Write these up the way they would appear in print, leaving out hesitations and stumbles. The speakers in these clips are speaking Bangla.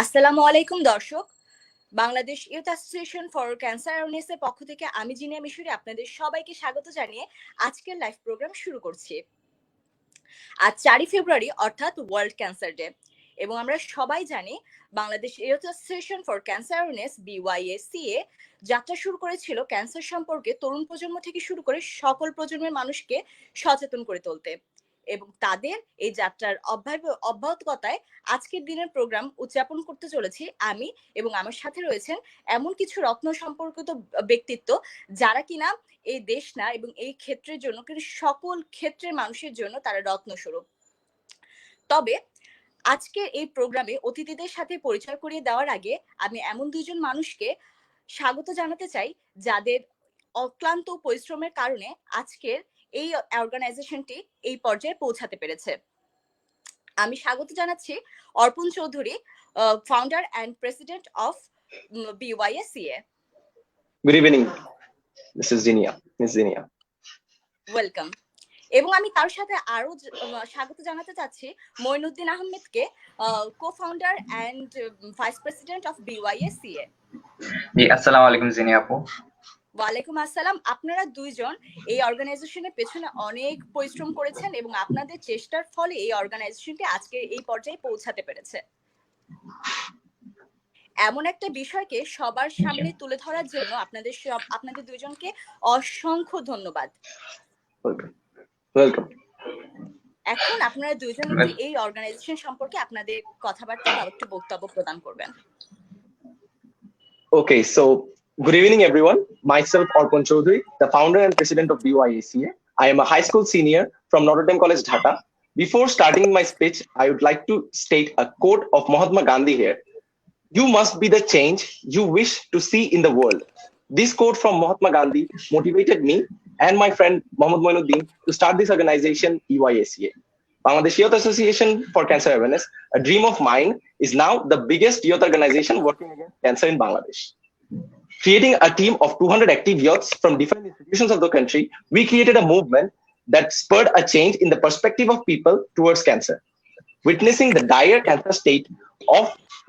আসসালামু আলাইকুম দর্শক। Bangladesh youth association for cancer awareness এর পক্ষ থেকে আমি জিনিয়া মিশরি আপনাদের সবাইকে স্বাগত জানিয়ে আজকের লাইভ প্রোগ্রাম শুরু করছি। আজ 4 ফেব্রুয়ারি অর্থাৎ ওয়ার্ল্ড ক্যান্সার ডে এবং আমরা সবাই জানি Bangladesh youth association for cancer awareness BYACA যাত্রা শুরু করেছিল ক্যান্সার সম্পর্কে তরুণ প্রজন্ম থেকে শুরু করে সকল প্রজন্মের মানুষকে সচেতন করে তুলতে এবং তাদের এই যাত্রার অব্যাহততায় আজকের দিনের প্রোগ্রাম উদযাপন করতে চলেছি আমি এবং আমার সাথে রয়েছেন এমন কিছু রত্ন সম্পর্কিত ব্যক্তিত্ব যারা কিনা এই দেশ না এবং এই ক্ষেত্রের জন্য কিন্তু সকল ক্ষেত্রের মানুষের জন্য তারা রত্নস্বরূপ। তবে আজকের এই প্রোগ্রামে অতিথিদের সাথে পরিচয় করিয়ে দেওয়ার আগে আমি এমন দুইজন মানুষকে স্বাগত জানাতে চাই যাদের অক্লান্ত পরিশ্রমের কারণে আজকের এই অর্গানাইজেশনটি এই পর্যায়ে পৌঁছাতে পেরেছে। আমি স্বাগত জানাচ্ছি অর্পণ Chowdhury, founder and president of BYACA। Good evening. This is Zinia. Miss Zinia. Welcome. এবং আমি তার সাথে আরো স্বাগত জানাতে চাচ্ছি মঈনুদ্দিন আহমেদকে, co-founder and vice president of BYACA। জি, আসসালামু আলাইকুম জিনিয়া আপু। ওয়ালাইকুম আসসালাম। আপনারা দুইজন এই অর্গানাইজেশনের পেছনে অনেক পরিশ্রম করেছেন এবং আপনাদের চেষ্টার ফলে এই অর্গানাইজেশনটি আজকে এই পর্যায়ে পৌঁছাতে পেরেছে। এমন একটা বিষয়কে সবার সামনে তুলে ধরার জন্য আপনাদের দুইজনকে অসংখ্য ধন্যবাদ। ওয়েলকাম। এখন আপনারা দুইজন এই অর্গানাইজেশন সম্পর্কে আপনাদের কথাবার্তা বা একটু বক্তব্য প্রদান করবেন। Okay, so good evening everyone. Myself Arpan Chaudhary, the founder and president of BYACA. I am a high school senior from Notre Dame College, Dhaka. Before starting my speech, I would like to state a quote of Mahatma Gandhi here. You must be the change you wish to see in the world. This quote from Mahatma Gandhi motivated me and my friend Mohammad Moinuddin to start this organization, BYACA. Bangladesh Youth Association for Cancer Awareness, a dream of mine, is now the biggest youth organization working against cancer in Bangladesh. Creating a team of 200 active youths from different institutions of the country, we created a movement that spurred a change in the perspective of people towards cancer. Witnessing the dire cancer state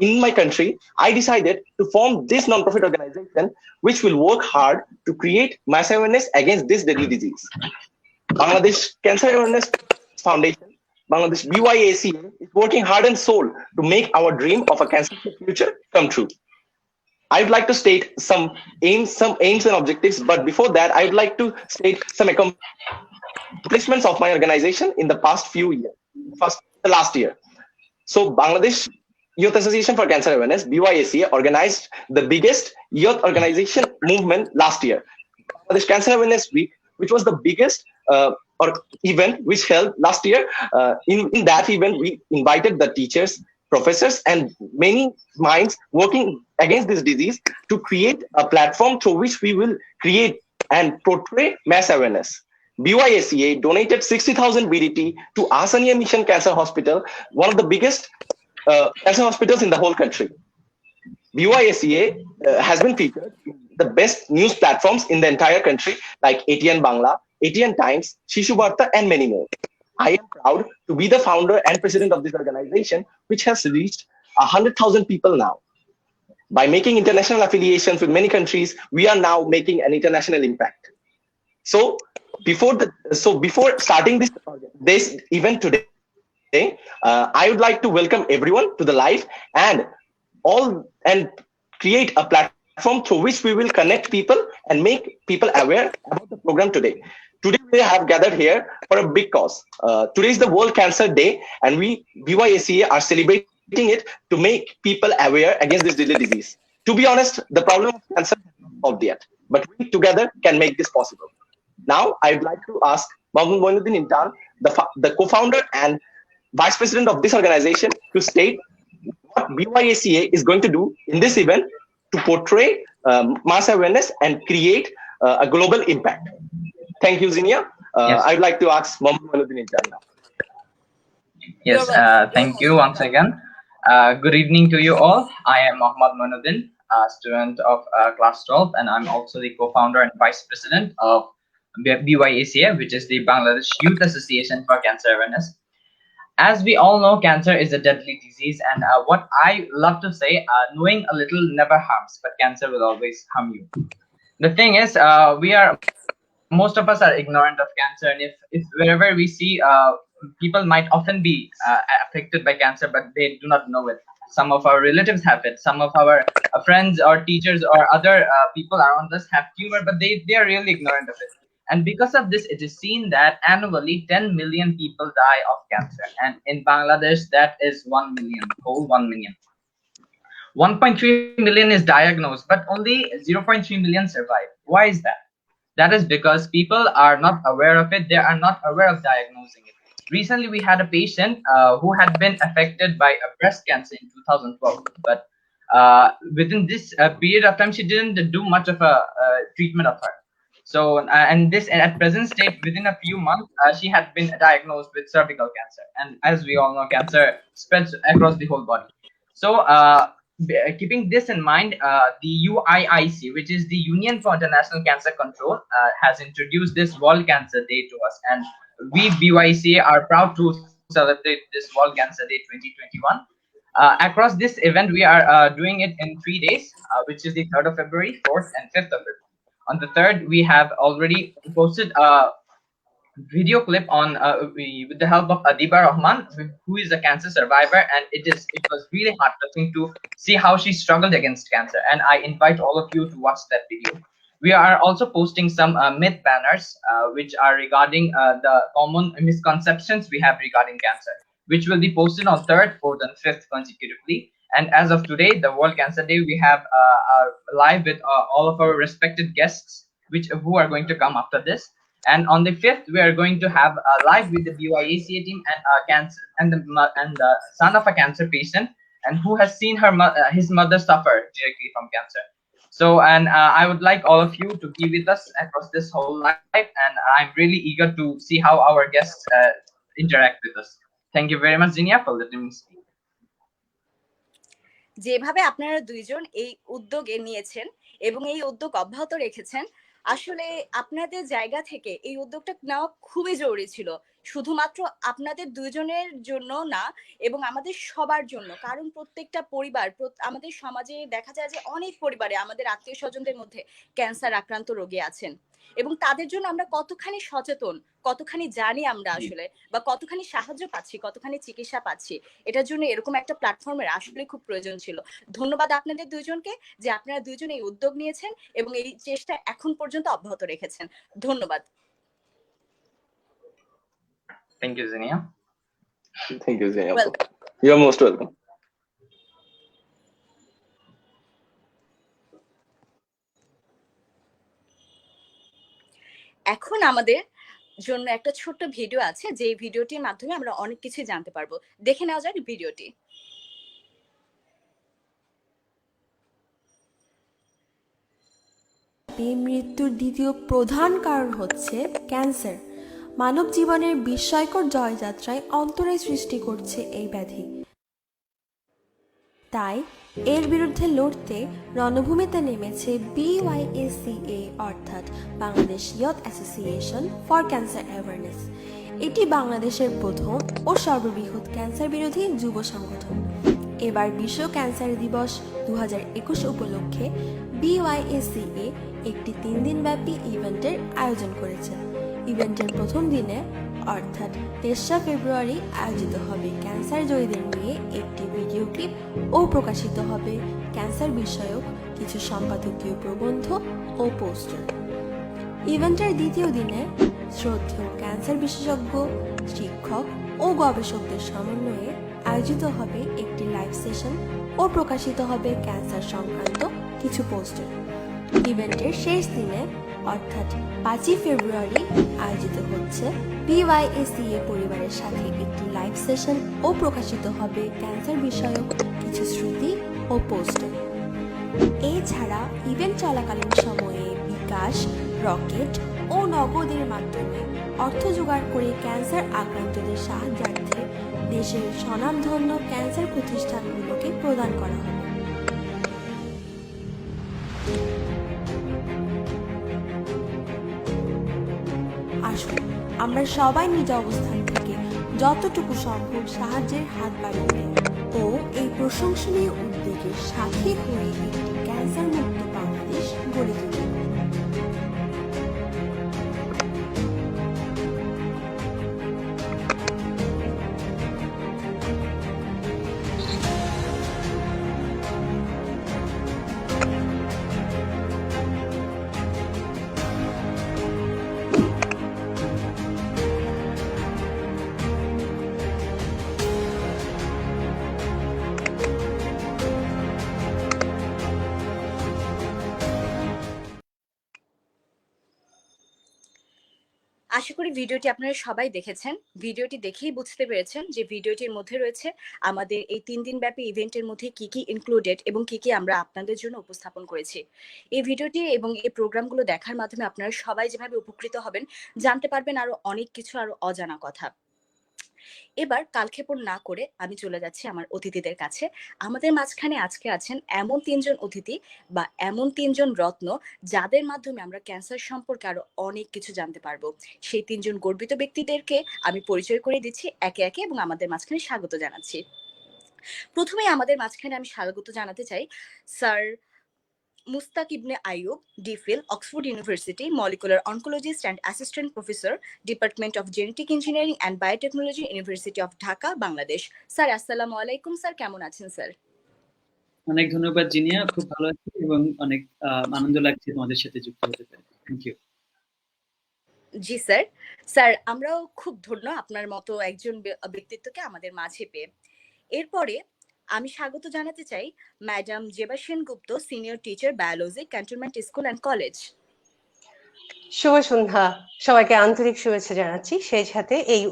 in my country, I decided to form this non-profit organization which will work hard to create mass awareness against this deadly disease. Bangladesh Cancer Awareness Foundation, Bangladesh BYACA, is working heart and soul to make our dream of a cancer-free future come true. I would like to state some aims and objectives, but before that, I would like to state some accomplishments of my organization in the past few years, the last year. So Bangladesh Youth Association for Cancer Awareness, BYACA, organized the biggest youth organization movement last year, Bangladesh Cancer Awareness Week, which was the biggest event which held last year. In that event, we invited the teachers, professors, and many minds working against this disease to create a platform through which we will create and portray mass awareness. BYACA donated 60,000 BDT to Asania Mission Cancer Hospital, one of the biggest cancer hospitals in the whole country. BYACA has been featured in the best news platforms in the entire country like ATN Bangla, ATN Times, Shishu Barta, and many more. I am proud to be the founder and president of this organization, which has reached 100,000 people now. By making international affiliations with many countries, we are now making an international impact. So before starting this event today, I would like to welcome everyone to the live and create a platform through which we will connect people and make people aware about the program today. Today we have gathered here for a big cause. Today is the World Cancer Day, and we BYACA are celebrating it to make people aware against this deadly disease. To be honest, the problem of cancer is not solved yet, but we together can make this possible. Now I would like to ask Mohammad Moinuddin Intan, the co-founder and vice president of this organization, to state what BYACA is going to do in this event to portray mass awareness and create a global impact. Thank you, Zinia. Yes. I would like to ask Mohammad Moinuddin Intan now. Yes, thank you once again. Good evening to you all. I am Mohammad Moinuddin, a student of class 12, and I'm also the co-founder and vice president of BYACA, which is the Bangladesh Youth Association for Cancer Awareness. As we all know, cancer is a deadly disease, and what I love to say, knowing a little never harms, but cancer will always harm you. The thing is, most of us are ignorant of cancer, and if wherever we see, people might often be affected by cancer, but they do not know it. Some of our relatives have it, some of our friends or teachers or other people around us have tumor, but they are really ignorant of it. And because of this, it is seen that annually 10 million people die of cancer, and in Bangladesh that is 1 million, whole 1 million. 1.3 million is diagnosed, but only 0.3 million survive. Why is that? That is because people are not aware of it. They are not aware of diagnosing it. Recently, we had a patient who had been affected by a breast cancer in 2012, but within this period of time, she didn't do much of a treatment of her. So, and this at present state, within a few months, she had been diagnosed with cervical cancer. And as we all know, cancer spreads across the whole body. So, keeping this in mind, the UIIC, which is the Union for International Cancer Control, has introduced this World Cancer Day to us, and we BYCA are proud to celebrate this World Cancer Day 2021. Across this event, we are doing it in 3 days, which is the 3rd of February, 4th, and 5th of February. On the 3rd, we have already posted a video clip on with the help of Adiba Rahman, who is a cancer survivor, and it was really heart touching to see how she struggled against cancer. And I invite all of you to watch that video. We are also posting some myth banners, which are regarding the common misconceptions we have regarding cancer, which will be posted on 3rd, 4th, and 5th consecutively. And as of today, the World Cancer Day, we have live with all of our respected guests, who are going to come after this. And on the 5th, we are going to have a live with the BYACA team and the son of a cancer patient, and who has seen his mother suffer directly from cancer. So, and I would like all of you to be with us across this whole live, and I'm really eager to see how our guests interact with us. Thank you very much, Zinia, for letting me speak. যেভাবে আপনারা দুইজন এই উদ্যোগে নিয়েছেন এবং এই উদ্যোগ অব্যাহত রেখেছেন, আসলে আপনাদের জায়গা থেকে এই উদ্যোগটা নেওয়া খুবই জরুরি ছিল, শুধুমাত্র আপনাদের দুইজনের জন্য না, এবং আমাদের সবার জন্য। কারণ প্রত্যেকটা পরিবার, আমাদের সমাজে দেখা যায় যে অনেক পরিবারে আমাদের আত্মীয় স্বজনদের মধ্যে ক্যান্সার আক্রান্ত রোগী আছেন, এবং তাদের জন্য আমরা কতখানি সচেতন, কতখানি জানি আমরা আসলে, বা কতখানি সাহায্য পাচ্ছি, কতখানি চিকিৎসা পাচ্ছি, এটার জন্য এরকম একটা প্ল্যাটফর্মের আসলে খুব প্রয়োজন ছিল। ধন্যবাদ আপনাদের দুইজনকে যে আপনারা দুইজন এই উদ্যোগ নিয়েছেন এবং এই চেষ্টা এখন পর্যন্ত অব্যাহত রেখেছেন। ধন্যবাদ। Thank you, Zinia. Thank you, Zinia. You're most welcome. এখন আমাদের জন্য একটা ছোট্ট ভিডিও আছে, যে ভিডিওটির মাধ্যমে আমরা অনেক কিছু জানতে পারবো। দেখে নেওয়া যাক ভিডিওটি। মৃত্যুর দ্বিতীয় প্রধান কারণ হচ্ছে ক্যান্সার। মানব জীবনের বিস্ময়কর জয়যাত্রায় অন্তরায় সৃষ্টি করছে এই ব্যাধি। তাই এর বিরুদ্ধে লড়তে রণভূমিতে নেমেছে BYACA, অর্থাৎ Bangladesh youth association for cancer awareness. এটি বাংলাদেশের প্রথম ও সর্ববৃহৎ ক্যান্সার বিরোধী যুব সংগঠন। এবার বিশ্ব ক্যান্সার দিবস 2021 উপলক্ষে BYACA একটি 3 দিনব্যাপী ইভেন্টের আয়োজন করেছে। ইভেন্টের প্রথম দিনে অর্থাৎ 3 ফেব্রুয়ারি আয়োজিত হবে ক্যান্সার জয়ীদের নিয়ে একটি ভিডিও ক্লিপ ও প্রকাশিত হবে ক্যান্সার বিষয়ক কিছু সম্পাদকীয় প্রবন্ধ ও পোস্টার। ইভেন্টের দ্বিতীয় দিনে শ্রদ্ধেয় ক্যান্সার বিশেষজ্ঞ, শিক্ষক ও গবেষকদের সমন্বয়ে আয়োজিত হবে একটি লাইভ সেশন ও প্রকাশিত হবে ক্যান্সার সংক্রান্ত কিছু পোস্টার। ইভেন্টের শেষ দিনে অর্থাৎ 5 ফেব্রুয়ারি আয়োজিত হচ্ছে BYACA পরিবারের সাথে একটি লাইভ সেশন ও প্রকাশিত হবে ক্যান্সার বিষয়ক কিছু শ্রুতি ও পোস্টার। এছাড়া ইভেন্ট চলাকালীন সময়ে বিকাশ, রকেট ও নগদের মাধ্যমে অর্থ জোগাড় করে ক্যান্সার আক্রান্তদের সাহায্যার্থে দেশের স্বনামধন্য ক্যান্সার প্রতিষ্ঠানগুলোকে প্রদান করা হবে। আসুন আমরা সবাই নিজ অবস্থান থেকে যতটুকু সম্ভব সাহায্যের হাত বাড়িয়ে দেন ও এই প্রশংসনীয় উদ্যোগের সাথী হয়ে একটি ক্যান্সার মুক্ত বাংলাদেশ গড়ে তুলুন। আশা করি ভিডিওটি আপনারা সবাই দেখেছেন। ভিডিওটি দেখেই বুঝতে পেরেছেন যে ভিডিওটির মধ্যে রয়েছে আমাদের এই 3 দিন ব্যাপী ইভেন্টের মধ্যে কি কি ইনক্লুডেড এবং কি কি আমরা আপনাদের জন্য উপস্থাপন করেছি। এই ভিডিওটি এবং এই প্রোগ্রামগুলো দেখার মাধ্যমে আপনারা সবাই যেভাবে উপকৃত হবেন, জানতে পারবেন আরো অনেক কিছু, আরো অজানা কথা। এবার কালক্ষেপণ না করে আমি চলে যাচ্ছি আমার অতিথিদের কাছে। আমাদের মাঝখানে আজকে আছেন এমন 3 জন অতিথি বা এমন 3 জন রত্ন, যাদের মাধ্যমে আমরা ক্যান্সার সম্পর্কে আরো অনেক কিছু জানতে পারবো। সেই 3 জন গর্বিত ব্যক্তিদেরকে আমি পরিচয় করে দিচ্ছি একে একে এবং আমাদের মাঝখানে স্বাগত জানাচ্ছি। প্রথমেই আমাদের মাঝখানে আমি স্বাগত জানাতে চাই sir Mushtaq Ibne Ayub, DPhil, Oxford university, molecular oncologist and assistant professor, department of genetic engineering and biotechnology, university of Dhaka, Bangladesh. Sir আসসালামু আলাইকুম। স্যার কেমন আছেন স্যার? অনেক ধন্যবাদ জিনিয়া, খুব ভালো আছি এবং অনেক আনন্দ লাগছে তোমাদের সাথে যুক্ত হতে পেরে। Thank you. জি স্যার। স্যার আমরাও খুব ধন্য আপনার মতো একজন ব্যক্তিত্বকে আমাদের মাঝে পেয়ে। এরপরে আমি স্বাগত জানাতে চাই madam Zeba Sengupta, senior teacher, biology, cantonment school and college. শুভ সন্ধ্যা, সবাইকে আন্তরিক শুভেচ্ছা জানাচ্ছি। সেই সাথে এই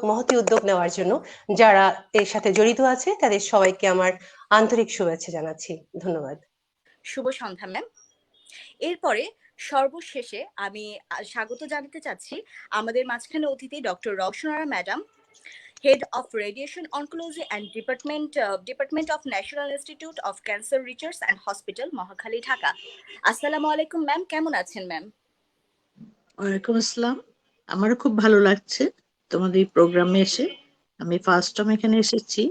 মহতী উদ্যোগ নেওয়ার জন্য যারা এর সাথে জড়িত আছে তাদের সবাইকে আমার আন্তরিক শুভেচ্ছা জানাচ্ছি। ধন্যবাদ। শুভ সন্ধ্যা ম্যাম। এরপরে সর্বশেষে আমি স্বাগত জানাতে চাচ্ছি আমাদের মাঝখানে অতিথি doctor Roshanara madam, head of radiation oncology and department of national institute of cancer research and hospital, Mohakhali, Dhaka. আসসালামু আলাইকুম ম্যাম, কেমন আছেন ম্যাম? ওয়ালাইকুম আসসালাম। আমারও খুব ভালো লাগছে তোমাদের এই প্রোগ্রামে এসে। আমি ফার্স্ট টাইম এখানে এসেছি,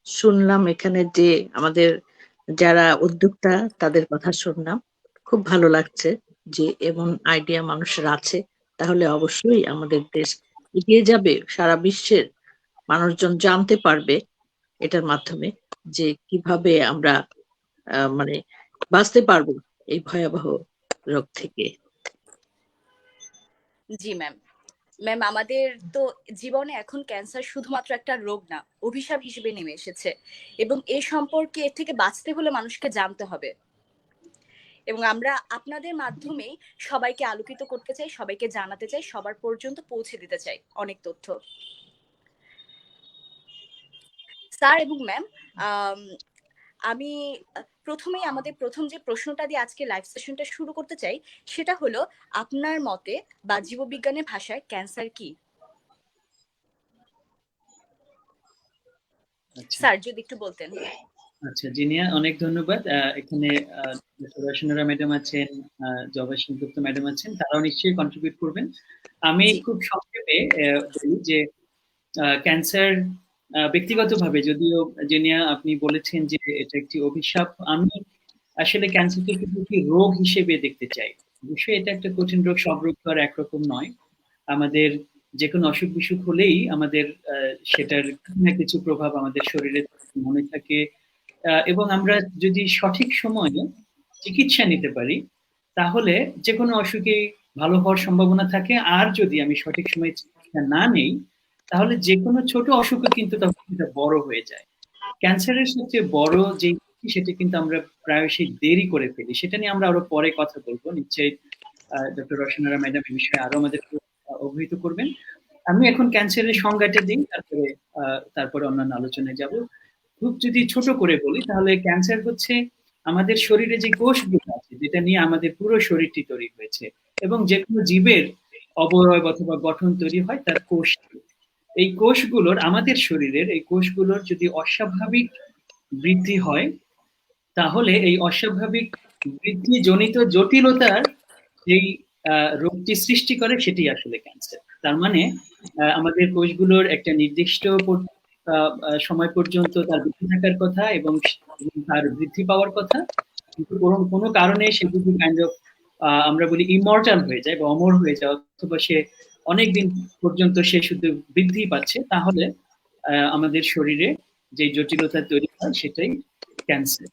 শুনলাম এখানে যে আমাদের যারা উদ্যোক্তা তাদের কথা শুনলাম, খুব ভালো লাগছে যে এমন আইডিয়া মানুষের আছে, তাহলে অবশ্যই আমাদের দেশ এগিয়ে যাবে, সারা বিশ্বের মানুষজন জানতে পারবে এটার মাধ্যমে যে কিভাবে আমরা মানে বাঁচতে পারবো এই ভয়াবহ রোগ থেকে। জি ম্যাম। ম্যাম আমাদের তো জীবনে এখন ক্যান্সার শুধুমাত্র একটা রোগ না, অভিশাপ হিসেবে নেমে এসেছে এবং এ সম্পর্কে এর থেকে বাঁচতে হলে মানুষকে জানতে হবে এবং আমরা আপনাদের মাধ্যমেই সবাইকে আলোকিত করতে চাই, সবাইকে জানাতে চাই, সবার পর্যন্ত পৌঁছে দিতে চাই অনেক তথ্য। স্যার এবং ম্যাম, আমি প্রথমেই আমাদের প্রথম যে প্রশ্নটা দিয়ে আজকে লাইভ সেশনটা শুরু করতে চাই, সেটা হলো আপনার মতে বা জীববিজ্ঞানের ভাষায় ক্যান্সার কি? স্যার যদি একটু বলতেন। আচ্ছা জিনিয়া, অনেক ধন্যবাদ। এখানে রওশনারা ম্যাডাম আছেন, জবা সেনগুপ্ত ম্যাডাম আছেন, তারাও নিশ্চয়ই কন্ট্রিবিউট করবেন। আমি খুব সংক্ষেপে বলি যে ক্যান্সার ব্যক্তিগতভাবে, যদিও জিনিয়া আপনি বলেছেন যে এটা একটি অভিশাপ, আমি আসলে ক্যান্সারকে কিন্তু একটি রোগ হিসেবে দেখতে চাই। অবশ্যই এটা একটা কঠিন রোগ, সব রোগ তো আর একরকম নয়। আমাদের যে কোনো অসুখ বিসুখ হলেই আমাদের সেটার কিছু প্রভাব আমাদের শরীরে মনে থাকে, এবং আমরা যদি সঠিক সময়ে চিকিৎসা নিতে পারি তাহলে যে কোনো অসুখে ভালো হওয়ার সম্ভাবনা থাকে। আর যদি আমি সঠিক সময়ে চিকিৎসা না নেই তাহলে যে কোনো ছোট অসুখও কিন্তু তখন এটা বড় হয়ে যায়। ক্যান্সারের সবচেয়ে বড় যে সেটা কিন্তু আমরা প্রায়শই দেরি করে ফেলি, সেটা নিয়ে আমরা আরো পরে কথা বলবো। নিশ্চয়ই ডক্টর রওশনারা ম্যাডাম এই বিষয়ে আরো আমাদের অবহিত করবেন। আমি এখন ক্যান্সারের সংজ্ঞাটা দিই, তারপরে অন্যান্য আলোচনায় যাব। খুব যদি ছোট করে বলি তাহলে ক্যান্সার হচ্ছে আমাদের শরীরে যে কোষগুলো আছে, যেটা নিয়ে আমাদের পুরো শরীরটি তৈরি হয়েছে, এবং যে কোনো জীবের অবয়ব অথবা গঠন তৈরি হয় তার কোষ। এই কোষগুলোর, আমাদের শরীরের এই কোষগুলোর যদি অস্বাভাবিক বৃদ্ধি হয় তাহলে এই অস্বাভাবিক বৃদ্ধিজনিত জটিলতার যেই রোগটি সৃষ্টি করে সেটি আসলে ক্যান্সার। তার মানে আমাদের কোষগুলোর একটা নির্দিষ্ট সময় পর্যন্ত তার বেঁচে থাকার কথা এবং তার বৃদ্ধি পাওয়ার কথা, কিন্তু কোনো কারণে সে যদি কাইন্ড অফ আমরা বলি ইমর্টাল হয়ে যায় বা অমর হয়ে যায়, অথবা সে অনেকদিন পর্যন্ত সে শুধু বৃদ্ধি পাচ্ছে, তাহলে আমাদের শরীরে যে জটিলতা তৈরি হয় সেটাই ক্যান্সার।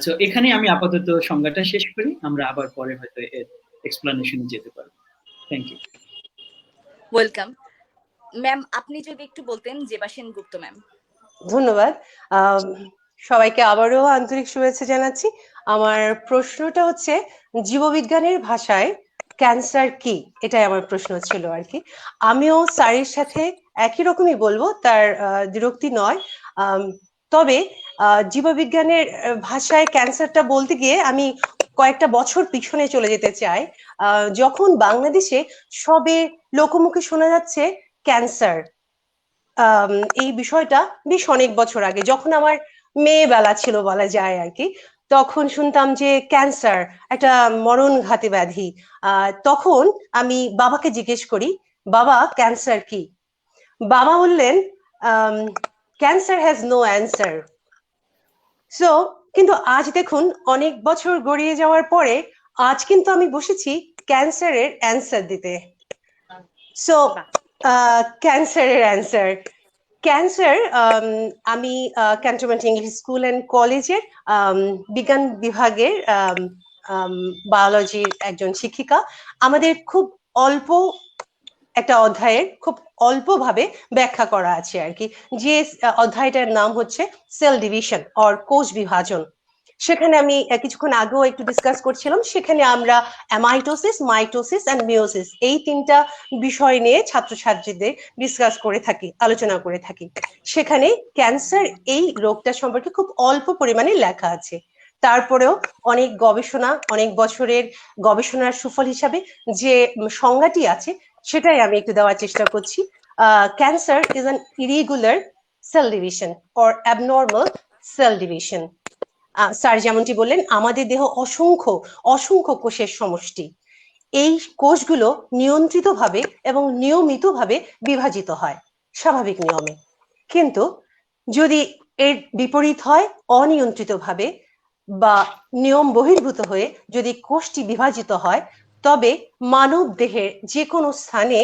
তো এখানে আমি আপাতত সংজ্ঞাটা শেষ করি, আমরা আবার পরে হয়তো এর এক্সপ্লানেশনে যেতে পারবো। Thank you. ওয়েলকাম ম্যাম, আপনি যদি একটু বলতেন, জেবা সেনগুপ্ত ম্যাম। ধন্যবাদ। সবাইকে আবারও আন্তরিক শুভেচ্ছা জানাচ্ছি। আমার প্রশ্নটা হচ্ছে জীববিজ্ঞানের ভাষায় ক্যান্সার কি, এটাই আমার প্রশ্ন ছিল আর কি। আমিও স্যারের সাথে একই রকমই বলবো, তার বিরক্তি নয়। তবে জীববিজ্ঞানের ভাষায় ক্যান্সারটা বলতে গিয়ে আমি কয়েকটা বছর পিছনে চলে যেতে চাই। যখন বাংলাদেশে সবে লোকমুখে শোনা যাচ্ছে ক্যান্সার, এই বিষয়টা বেশ অনেক বছর আগে, যখন আমার মেয়েবেলা ছিল বলা যায় আর কি, তখন শুনতাম যে ক্যান্সার একটা মরণঘাতী ব্যাধি। তখন আমি বাবাকে জিজ্ঞেস করি, বাবা ক্যান্সার কি? বাবা বললেন cancer has no answer. So কিন্তু আজ দেখুন, অনেক বছর গড়িয়ে যাওয়ার পরে আজ কিন্তু আমি বসেছি ক্যান্সারের অ্যান্সার দিতে। সো ক্যান্সারের অ্যান্সার, ক্যান্সার, আমি ক্যান্টনমেন্ট ইংলিশ স্কুল অ্যান্ড কলেজের বিজ্ঞান বিভাগের বায়োলজির একজন শিক্ষিকা। আমাদের খুব অল্প একটা অধ্যায়ের খুব অল্পভাবে ব্যাখ্যা করা আছে আর কি, যে অধ্যায়টার নাম হচ্ছে সেল ডিভিশন অর কোষ বিভাজন। সেখানে আমি কিছুক্ষণ আগেও একটু ডিসকাস করছিলাম, সেখানে আমরা অ্যামাইটোসিস, মাইটোসিস অ্যান্ড মিওসিস এই তিনটা বিষয় নিয়ে ছাত্রছাত্রীদের ডিসকাস করে থাকি, আলোচনা করে থাকি। সেখানে ক্যান্সার এই রোগটা সম্পর্কে খুব অল্প পরিমাণে লেখা আছে। তারপরেও অনেক গবেষণা, অনেক বছরের গবেষণার সুফল হিসাবে যে সংজ্ঞাটি আছে সেটাই আমি একটু দেওয়ার চেষ্টা করছি। Cancer is an irregular cell division or abnormal cell division. Sir যেমনটি বললেন, আমাদের দেহ অসংখ্য অসংখ্য কোষের সমষ্টি। এই কোষগুলো নিয়ন্ত্রিতভাবে এবং নিয়মিতভাবে বিভাজিত হয় স্বাভাবিক নিয়মে, কিন্তু যদি এর বিপরীত হয়, অনিয়ন্ত্রিতভাবে বা নিয়ম বহির্ভূত হয়ে যদি কোষটি বিভাজিত হয়, তবে মানব দেহের যে কোনো স্থানে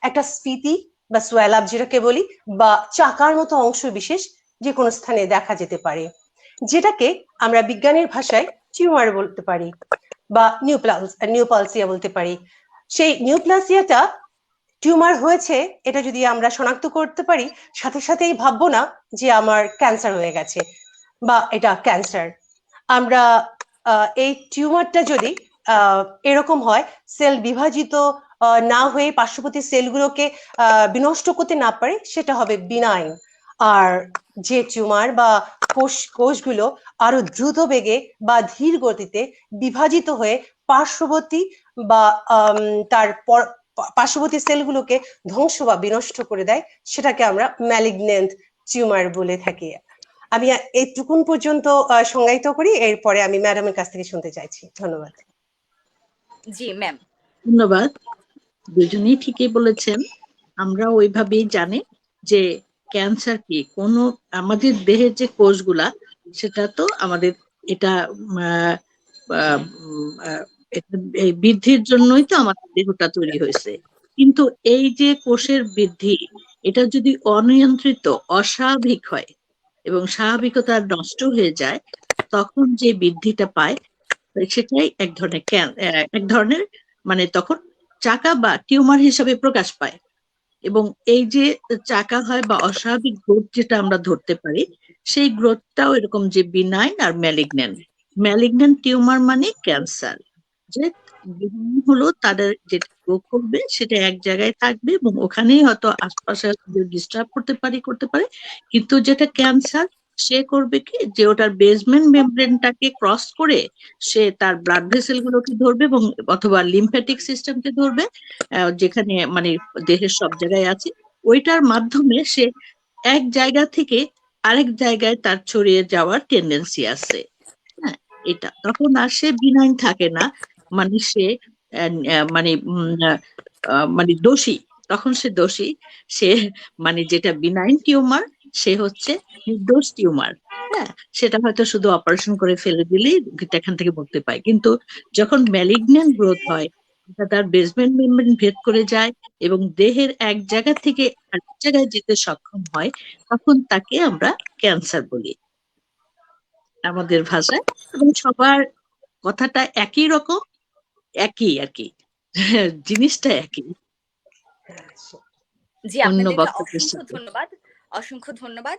একটা স্ফীতি বা সোয়ালাপ যেটাকে বলি, বা চাকার মতো অংশ বিশেষ যে কোনো স্থানে দেখা যেতে পারে, যেটাকে আমরা বিজ্ঞানের ভাষায় টিউমার বলতে পারি বা নিউপ্লাসিয়া বলতে পারি। সেই নিউপ্লাসিয়াটা টিউমার হয়েছে এটা যদি আমরা শনাক্ত করতে পারি, সাথে সাথেই ভাববো না যে আমার ক্যান্সার হয়ে গেছে বা এটা ক্যান্সার। আমরা এই টিউমারটা যদি এরকম হয়, সেল বিভাজিত না হয়ে পার্শ্ববর্তী সেলগুলোকে বিনষ্ট করতে না পারে, সেটা হবে বিনাইন। আর যে টিউমার বা কোষগুলো আরো দ্রুত বেগে বা ধীর গতিতে বিভাজিত হয়ে পার্শ্ববর্তী বা তার পার্শ্ববর্তী সেলগুলোকে ধ্বংস বা বিনষ্ট করে দেয়, সেটাকে আমরা ম্যালিগন্যান্ট টিউমার বলে থাকি। আমি এইটুকুন পর্যন্ত সংজ্ঞায়িত করি, এরপরে আমি ম্যাডামের কাছ থেকে শুনতে চাইছি। ধন্যবাদ। জি ম্যাম। ধন্যবাদ, দুজনেই ঠিকই বলেছেন। আমরা ওইভাবেই জানি যে ক্যান্সার কি, কোন আমাদের দেহের যে কোষগুলা, সেটা তো আমাদের এটা এই বৃদ্ধির জন্যই তো আমাদের দেহটা তৈরি হয়েছে। কিন্তু এই যে কোষের বৃদ্ধি, এটা যদি অনিয়ন্ত্রিত, অস্বাভাবিক হয় এবং স্বাভাবিকতা নষ্ট হয়ে যায়, তখন যে বৃদ্ধিটা পায় সেটাই এক ধরনের মানে তখন চাকা বা টিউমার হিসাবে প্রকাশ পায়। এবং এই যে চাকা হয় বা অস্বাভাবিক গ্রোথ যেটা আমরা ধরতে পারি, সেই গ্রোথটাও এরকম যে বিনাইন আর ম্যালিগন্যান্ট। ম্যালিগন্যান্ট টিউমার মানে ক্যান্সার, যে হলো তাদের যেটা রোগ করবে সেটা এক জায়গায় থাকবে এবং ওখানেই হয়তো আশপাশে ডিস্টার্ব করতে পারে, কিন্তু যেটা ক্যান্সার সে করবে কি, যে ওটার বেসমেন্ট মেমব্রেনটাকে ক্রস করে সে তার ব্লাড ভেসেল গুলোকে ধরবে এবং অথবা লিম্ফ্যাটিক সিস্টেমকে ধরবে, যেখানে মানে দেহের সব জায়গায় আছে, ওইটার মাধ্যমে সে এক জায়গা থেকে আরেক জায়গায় তার ছড়িয়ে যাওয়ার টেন্ডেন্সি আছে। হ্যাঁ, এটা তখন আর সে বিনাইন থাকে না, মানে সে মানে দোষী, তখন সে দোষী। সে মানে যেটা বিনাইন টিউমার সে হচ্ছে নির্দোষ টিউমার। হ্যাঁ, সেটা হয়তো শুধু অপারেশন করে ফেলে দিলেই এখান থেকে মুক্তি পায়। কিন্তু যখন ম্যালিগন্যান্ট গ্রোথ হয়, এটা তার বেসমেন্ট মেমব্রেন ভেদ করে যায় এবং দেহের এক জায়গা থেকে আরেক জায়গায় যেতে সক্ষম হয়, তখন তাকে আমরা ক্যান্সার বলি আমাদের ভাষায়। এবং সবার কথাটা একই রকম, একই আর কি, জিনিসটা একই। জি, অন্য আপনাদেরকে বক্তব্যের অসংখ্য সাথে ধন্যবাদ। অসংখ্য ধন্যবাদ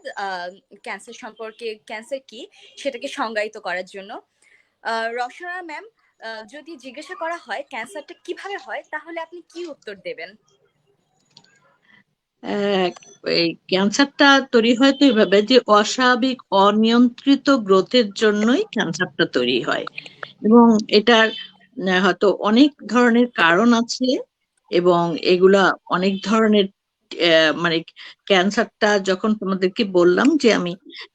ক্যান্সার সম্পর্কে, ক্যান্সার কি সেটাকে সংজ্ঞায়িত করার জন্য। রওশনা ম্যাম, যদি জিজ্ঞাসা করা হয় ক্যান্সারটা কিভাবে হয়, তাহলে আপনি কি উত্তর দেবেন? এই ক্যান্সারটা তৈরি হয় তো এইভাবে যে অস্বাভাবিক অনিয়ন্ত্রিত গ্রোথের জন্যই ক্যান্সারটা তৈরি হয়। এবং এটার হয়তো অনেক ধরনের কারণ আছে এবং এগুলা অনেক ধরনের মানে ক্যান্সারটা যখন তোমাদেরকে বললাম যে আমি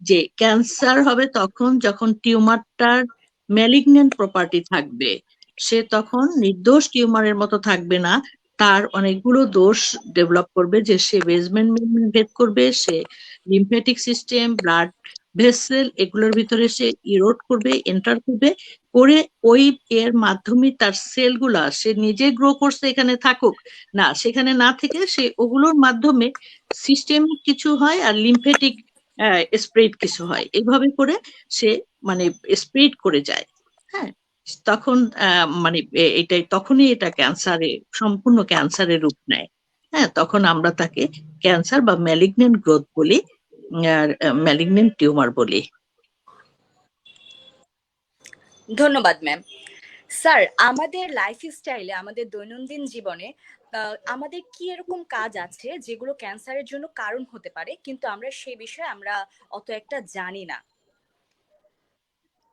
যে ক্যান্সার হবে তখন যখন টিউমারটার ম্যালিগন্যান্ট প্রপার্টি থাকবে, সে তখন নির্দোষ টিউমারের মতো থাকবে না, তার অনেকগুলো দোষ ডেভেলপ করবে, যে সে বেসমেন্ট মেমব্রেন ভেদ করবে, সে লিম্ফ্যাটিক সিস্টেম, ব্লাড ভেসেল এগুলোর ভিতরে সে ইরোড করবে, এন্টার করবে, করে ওই এর মাধ্যমে তার সেলগুলা সে নিজে গ্রো করছে এখানে থাকুক না, সেখানে না থেকে সে ওগুলোর মাধ্যমে সিস্টেমিক কিছু হয় আর লিম্ফ্যাটিক স্প্রেড কিছু হয়, এইভাবে করে সে মানে স্প্রেড করে যায়। হ্যাঁ, তখন মানে এটাই তখনই এটা ক্যান্সারে সম্পূর্ণ ক্যান্সারের রূপ নেয়। হ্যাঁ, তখন আমরা তাকে ক্যান্সার বা ম্যালিগন্যান্ট গ্রোথ বলি, আর ম্যালিগন্যান্ট টিউমার বলি। ধন্যবাদ ম্যাম। স্যার, আমাদের লাইফস্টাইলে, আমাদের দৈনন্দিন জীবনে আমাদের কি এরকম কাজ আছে যেগুলো ক্যান্সারের জন্য কারণ হতে পারে, কিন্তু আমরা সেই বিষয়ে আমরা অত একটা জানি না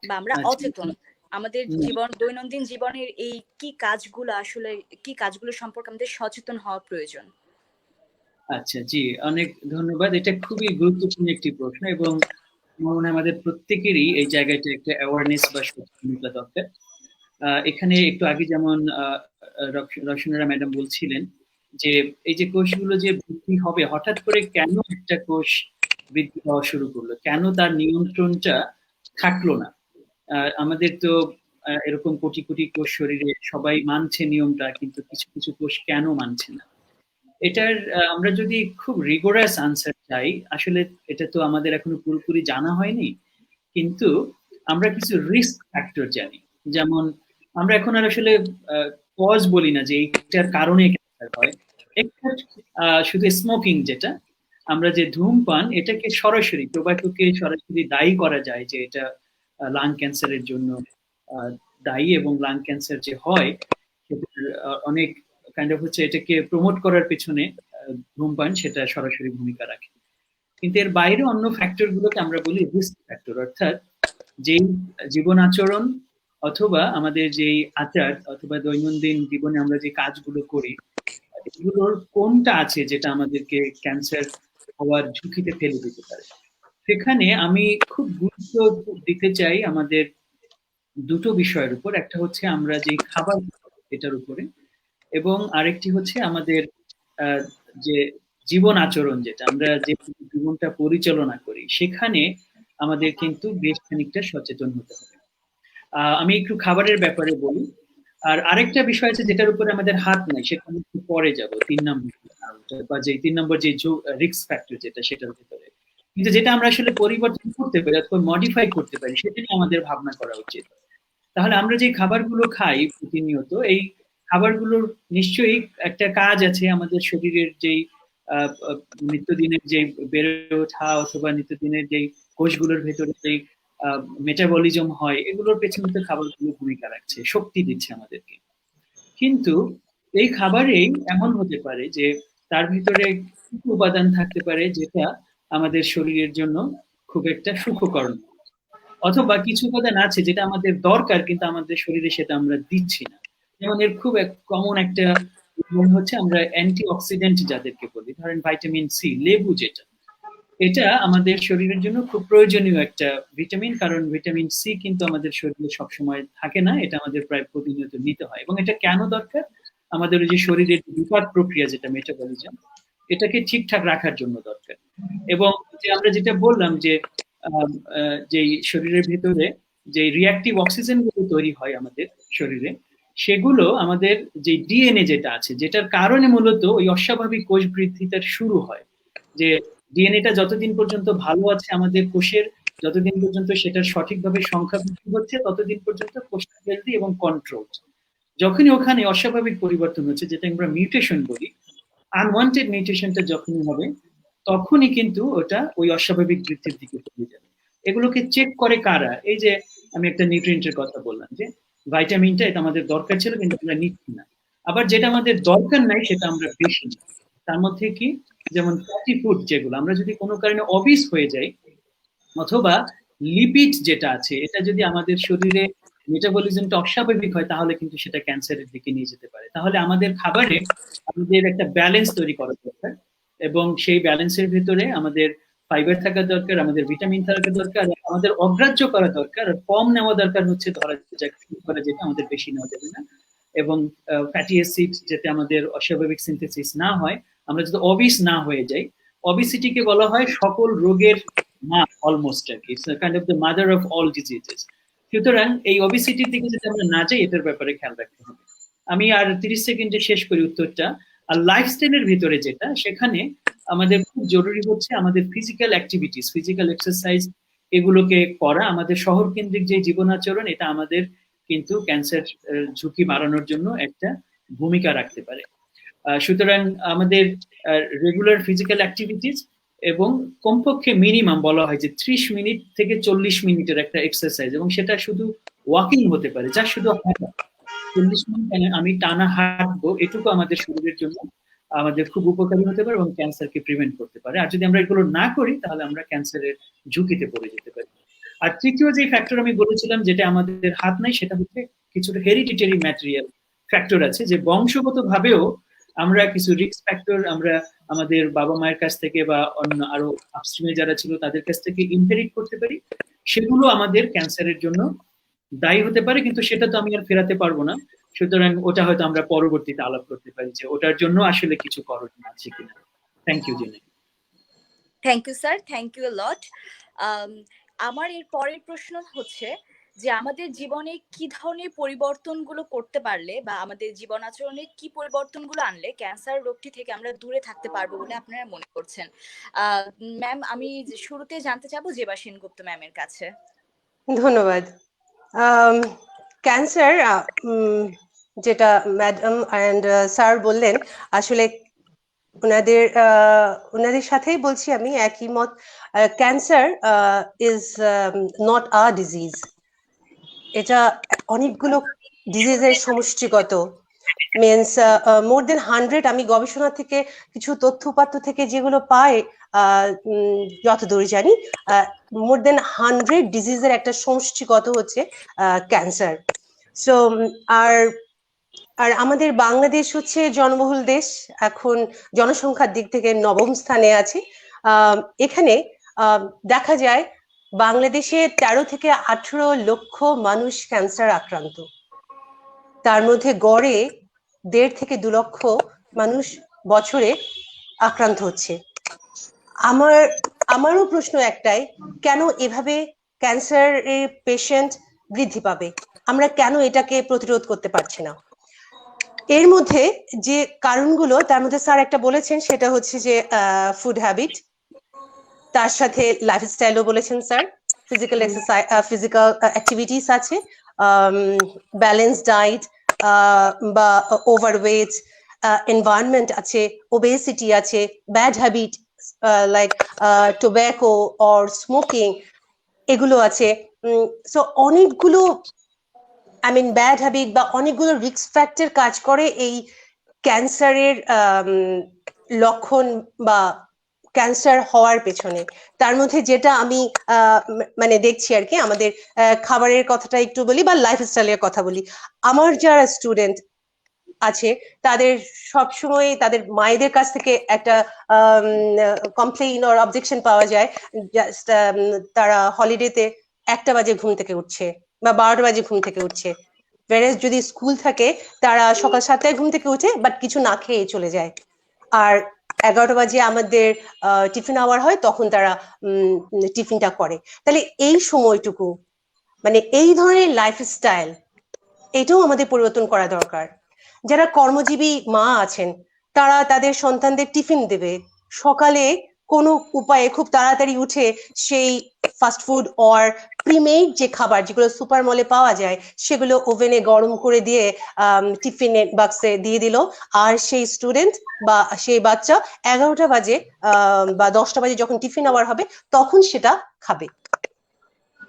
বা আমরা আচ্ছা, অচেতন? আমাদের জীবন, দৈনন্দিন জীবনের এই কি কাজগুলো আসলে, কি কাজগুলো সম্পর্কে আমাদের সচেতন হওয়া প্রয়োজন? আচ্ছা, জি, অনেক ধন্যবাদ। এটা খুবই গুরুত্বপূর্ণ একটি প্রশ্ন এবং আমার মনে হয় আমাদের প্রত্যেকেরই এই জায়গাটা একটা অ্যাওয়ারনেস বা সচেতনতা দরকার। এখানে একটু আগে যেমন রওশনা ম্যাডাম বলছিলেন যে এই যে কোষগুলো যে বৃদ্ধি হবে, হঠাৎ করে কেন একটা কোষ বৃদ্ধি হওয়া শুরু করলো, কেন তার নিয়ন্ত্রণটা থাকলো না? আমাদের তো এরকম কোটি কোটি কোষ শরীরে, সবাই মানছে নিয়মটা, কিন্তু কিছু কিছু কোষ কেন মানছে না? এটার আমরা যদি খুব রিগোরাস আনসার চাই, আসলে এটা তো আমাদের এখনো পুরোপুরি জানা হয়নি, কিন্তু আমরা কিছু রিস্ক ফ্যাক্টর জানি। যেমন আমরা এখন আর আসলে কজ বলি না যে এইটার কারণে ক্যান্সার হয়, শুধু স্মোকিং, যেটা আমরা যে ধূমপান, এটাকে সরাসরি, টোবাকোকে সরাসরি দায়ী করা যায় যে এটা লাং ক্যান্সারের জন্য দায়ী, এবং লাং ক্যান্সার যে হয় সেটার অনেক কাইন্ড অফ হচ্ছে এটাকে প্রমোট করার পেছনে ধূমপান সেটা সরাসরি ভূমিকা রাখে। কিন্তু এর বাইরে অন্য ফ্যাক্টর গুলোকে আমরা বলি রিস্ক ফ্যাক্টর, অর্থাৎ যেই জীবন আচরণ অথবা আমাদের যেই আচার অথবা দৈনন্দিন জীবনে আমরা যে কাজগুলো করি, এগুলোর কোনটা আছে যেটা আমাদেরকে ক্যান্সার হওয়ার ঝুঁকিতে ফেলে দিতে পারে। সেখানে আমি খুব গুরুত্ব দিতে চাই আমাদের দুটো বিষয়ের উপর। একটা হচ্ছে আমরা যে খাবার এটার উপরে, এবং আরেকটি হচ্ছে আমাদের যে জীবন আচরণ, যেটা আমরা যে জীবনটা পরিচালনা করি, সেখানে আমাদের কিন্তু বেশ খানিকটা সচেতন হতে হবে। আমি একটু খাবারের ব্যাপারে বলি। আর আরেকটা বিষয় আছে যেটার উপরে আমাদের হাত নাই, সেটা আমি একটু পরে যাব, 3 নম্বর বা যে 3 নম্বর যে রিস্ক ফ্যাক্টর যেটা, সেটার ভিতরে। কিন্তু যেটা আমরা আসলে পরিবর্তন করতে পারি অথবা মডিফাই করতে পারি, সেটা নিয়ে আমাদের ভাবনা করা উচিত। তাহলে আমরা যে খাবারগুলো খাই প্রতিনিয়ত, এই খাবারগুলোর নিশ্চয়ই একটা কাজ আছে আমাদের শরীরের যেই নিত্যদিনের যে বেড়ে ওঠা অথবা নিত্যদিনের যেই কোষগুলোর ভেতরে যেই মেটাবলিজম হয়, এগুলোর পেছনে তো খাবারগুলো ভূমিকা রাখছে, শক্তি দিচ্ছে আমাদেরকে। কিন্তু এই খাবারেই এমন হতে পারে যে তার ভিতরে কিছু উপাদান থাকতে পারে যেটা আমাদের শরীরের জন্য খুব একটা সুখকর নয়, অথবা কিছু উপাদান আছে যেটা আমাদের দরকার কিন্তু আমাদের শরীরে সেটা আমরা দিচ্ছি না। যেমন এর খুব কমন একটা হচ্ছে আমরা অ্যান্টি অক্সিডেন্ট যাদেরকে বলি, ধরেন ভাইটামিন সি, লেবু যেটা, এটা আমাদের শরীরের জন্য খুব প্রয়োজনীয় একটা ভিটামিন, কারণ ভিটামিন সি কিন্তু আমাদের শরীরে সবসময় থাকে না, এটা আমাদের প্রায় প্রতিনিয়ত নিতে হয়। এবং এটা কেন দরকার? আমাদের ওই যে শরীরের বিপাক প্রক্রিয়া যেটা মেটাবলিজম, এটাকে ঠিকঠাক রাখার জন্য দরকার। এবং যে আমরা যেটা বললাম যে যে শরীরের ভিতরে যে রিঅ্যাক্টিভ অক্সিজেন গুলো তৈরি হয় আমাদের শরীরে, সেগুলো আমাদের যে ডিএনএ যেটা আছে, যেটার কারণে মূলত ওই অস্বাভাবিক কোষ বৃদ্ধিটা শুরু হয়। যে ডিএনএটা যতদিন পর্যন্ত ভালো আছে আমাদের কোষের, যতদিন পর্যন্ত সেটার সঠিকভাবে সংখ্যা বৃদ্ধি হচ্ছে, ততদিন পর্যন্ত কোষটা হেলদি এবং কন্ট্রোল। যখনই ওখানে অস্বাভাবিক পরিবর্তন হচ্ছে, যেটা আমরা মিউটেশন বলি, আনওয়ান্টেড মিউটেশনটা যখনই হবে, তখনই কিন্তু ওটা ওই অস্বাভাবিক বৃদ্ধির দিকে চলে যাবে। এগুলোকে চেক করে কারা? এই যে আমি একটা নিউট্রিয়েন্টের কথা বললাম, যে ভাইটামিনটা এটা আমাদের দরকার ছিল কিন্তু আমরা নিচ্ছি না, আবার যেটা আমাদের দরকার নাই সেটা আমরা বেশি নিই। তার মধ্যে কি, যেমন ফ্যাটি ফুড যেগুলো, আমরা যদি কোনো কারণে অবিস হয়ে যাই, অথবা লিপিড যেটা আছে, এটা যদি আমাদের শরীরে মেটাবলিজমটা অস্বাভাবিক হয়, তাহলে কিন্তু সেটা ক্যান্সারের দিকে নিয়ে যেতে পারে। তাহলে আমাদের খাবারে আমাদের একটা ব্যালেন্স তৈরি করা দরকার, এবং সেই ব্যালেন্সের ভিতরে আমাদের ফাইবার থাকা দরকার, আমাদের ভিটামিন থাকা দরকার, আমাদের অগ্রাহ্য করা দরকার, আর কম নেওয়া দরকার হচ্ছে ধরা যাক যেটা আমাদের বেশি নেওয়া যাবে না। এবং ফ্যাটি অ্যাসিড যাতে আমাদের অস্বাভাবিক সিনথেসিস না হয়, আমরা যদি অবিস না হয়ে যাই। অবিসিটিকে বলা হয় সকল রোগের মা, অলমোস্ট আর কি, kind of the mother of all diseases. সুতরাং এই অবিসিটির দিকে যদি আমরা না যাই, এটার ব্যাপারে খেয়াল রাখতে হবে। আমি আর 30 সেকেন্ডে শেষ করি উত্তরটা। আর লাইফস্টাইলের ভিতরে যেটা, সেখানে আমাদের খুব জরুরি হচ্ছে আমাদের ফিজিক্যাল অ্যাক্টিভিটিস, ফিজিক্যাল এক্সারসাইজ, এগুলোকে করা। আমাদের শহর কেন্দ্রিক যে জীবনাচরণ, এটা আমাদের কিন্তু ক্যান্সার ঝুঁকি বাড়ানোর জন্য একটা ভূমিকা রাখতে পারে। সুতরাং আমাদের রেগুলার ফিজিক্যাল অ্যাক্টিভিটিস, এবং কমপক্ষে মিনিমাম বলা হয় যে 30 মিনিট থেকে 40 মিনিটের একটা এক্সারসাইজ, এবং সেটা শুধু ওয়াকিং হতে পারে, যা শুধু হাঁটা। 40 মিনিট আমি টানা হাঁটবো, এটুকু আমাদের শরীরের জন্য আমাদের খুব উপকারী হতে পারে এবং ক্যান্সারকে প্রিভেন্ট করতে পারে। আর যদি আমরা এগুলো না করি, তাহলে আমরা ক্যান্সারের ঝুঁকিতে পড়ে যেতে পারি। আর তৃতীয় যে ফ্যাক্টর আমি বলেছিলাম, যেটা আমাদের হাত নাই, সেটা হচ্ছে কিছুটা হেরিডিটারি ম্যাটেরিয়াল ফ্যাক্টর আছে, যে বংশগত ভাবেও আমরা কিছু রিস্ক ফ্যাক্টর আমরা আমাদের বাবা মায়ের কাছ থেকে বা অন্য আরো আপস্ট্রিমে যারা ছিল তাদের কাছ থেকে ইনহেরিট করতে পারি। সেগুলো আমাদের ক্যান্সারের জন্য দায়ী হতে পারে, কিন্তু সেটা তো আমি আর ফেরাতে পারবো না। সুতরাং ওটা হয়তো আমরা পরবর্তীতে আলাপ করতে পারি যে ওটার জন্য আসলে কিছু করণীয় আছে কিনা। থ্যাংক ইউ জেনে। Thank you sir, thank you lot. আমার এর পরের প্রশ্ন হচ্ছে যে আমাদের জীবনে কি ধরনের পরিবর্তনগুলো করতে পারলে বা আমাদের জীবন আচরণে কি পরিবর্তনগুলো আনলে ক্যান্সার রোগটি থেকে আমরা দূরে থাকতে পারবো বলে আপনারা মনে করছেন? ম্যাম, আমি শুরুতে জানতে চাবো জেবা সেনগুপ্ত ম্যামের কাছে। ধন্যবাদ। ক্যান্সার, যেটা ম্যাডাম অ্যান্ড স্যার বললেন, আসলে ওনাদের সাথেই বলছি আমি একই মত। Cancer is not a disease, এটা অনেকগুলো ডিজিজের সমষ্টিগত। মিনস মোর দেন 100, আমি গবেষণা থেকে কিছু তথ্য উপাত্ত থেকে যেগুলো পাই, যতদূর জানি, মোর দেন 100 ডিজিজের একটা সমষ্টিগত হচ্ছে ক্যান্সার। সো আর আমাদের বাংলাদেশ হচ্ছে জনবহুল দেশ, এখন জনসংখ্যার দিক থেকে 9ম স্থানে আছে। এখানে দেখা যায় বাংলাদেশে 13 থেকে 18 লক্ষ মানুষ ক্যান্সার আক্রান্ত। তার মধ্যে গড়ে 1.5 থেকে 2 লক্ষ মানুষ বছরে আক্রান্ত হচ্ছে। আমারও প্রশ্ন একটাই, কেন এভাবে ক্যান্সারের পেশেন্ট বৃদ্ধি পাবে? আমরা কেন এটাকে প্রতিরোধ করতে পারছি না? এর মধ্যে যে কারণগুলো, তার মধ্যে স্যার একটা বলেছেন, সেটা হচ্ছে যে ফুড হ্যাবিট, তার সাথে লাইফস্টাইলও বলেছেন sir, physical exercise, physical activities আছে, ব্যালেন্স ডায়েট বা ওভারওয়েট, এনভায়রনমেন্ট আছে, ওবেসিটি আছে, bad habit like tobacco or smoking, এগুলো আছে। সো অনেকগুলো ব্যাড হ্যাবিট বা অনেকগুলো রিস্ক ফ্যাক্টর কাজ করে এই ক্যান্সারের লক্ষণ বা ক্যান্সার হওয়ার পেছনে। তার মধ্যে যেটা আমি দেখছি আর কি, আমাদের খাবারের কথাটা একটু বলি বা লাইফস্টাইলের কথা বলি। আমার যারা স্টুডেন্ট আছে, তাদের সবসময় তাদের মায়েদের কাছ থেকে একটা কমপ্লেইন অর অবজেকশন পাওয়া যায়, জাস্ট তারা হলিডেতে 1টা বাজে ঘুম থেকে উঠছে বা 12টা বাজে ঘুম থেকে উঠছে, whereas যদি স্কুল থাকে তারা সকাল 7টায় ঘুম থেকে উঠে বাট কিছু না খেয়ে চলে যায়, আর 11টা বাজে আমাদের টিফিন আওয়ার হয়, তখন তারা টিফিনটা করে। তাহলে এই সময়টুকু মানে এই ধরনের লাইফস্টাইল এটাও আমাদের পরিবর্তন করা দরকার। যারা কর্মজীবী মা আছেন তারা তাদের সন্তানদের টিফিন দেবে, সকালে কোনো উপায়ে খুব তাড়াতাড়ি উঠে সেই ফাস্ট ফুড অর প্রিমেড যে খাবার যেগুলো সুপার মলে পাওয়া যায় সেগুলো ওভেনে গরম করে দিয়ে টিফিন বাক্সে দিয়ে দিল, আর সেই স্টুডেন্ট বা সেই বাচ্চা 11টা বাজে বা 10টা বাজে যখন টিফিন আওয়ার হবে তখন সেটা খাবে।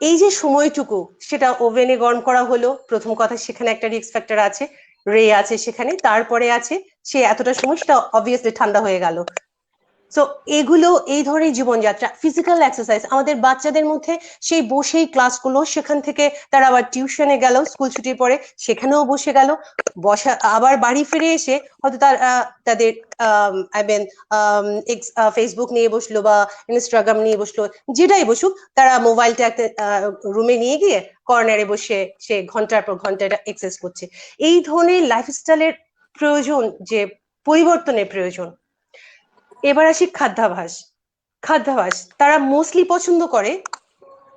এই যে সময়টুকু সেটা ওভেনে গরম করা হলো, প্রথম কথা সেখানে একটা রিস্ক ফ্যাক্টর আছে, রে আছে সেখানে, তারপরে আছে সে এতটা সময় সেটা অবভিয়াসলি ঠান্ডা হয়ে গেল। সো এগুলো এই ধরনের জীবনযাত্রা, ফিজিক্যাল এক্সারসাইজ আমাদের বাচ্চাদের মধ্যে সেই বসেই ক্লাসগুলো, সেখান থেকে তারা আবার টিউশনে গেল, স্কুল ছুটির পরে সেখানেও বসে গেল, বসা আবার বাড়ি ফিরে এসে হয়তো তাদের ফেসবুক নিয়ে বসলো বা ইনস্টাগ্রাম নিয়ে বসলো, যেটাই বসুক তারা মোবাইলটা একটা রুমে নিয়ে গিয়ে কর্নারে বসে সে ঘন্টার পর ঘন্টা এটা এক্সেস করছে। এই ধরনের লাইফস্টাইলের প্রয়োজন, যে পরিবর্তনের প্রয়োজন। এবার আসি খাদ্যাভ্যাস। তারা মোস্টলি পছন্দ করে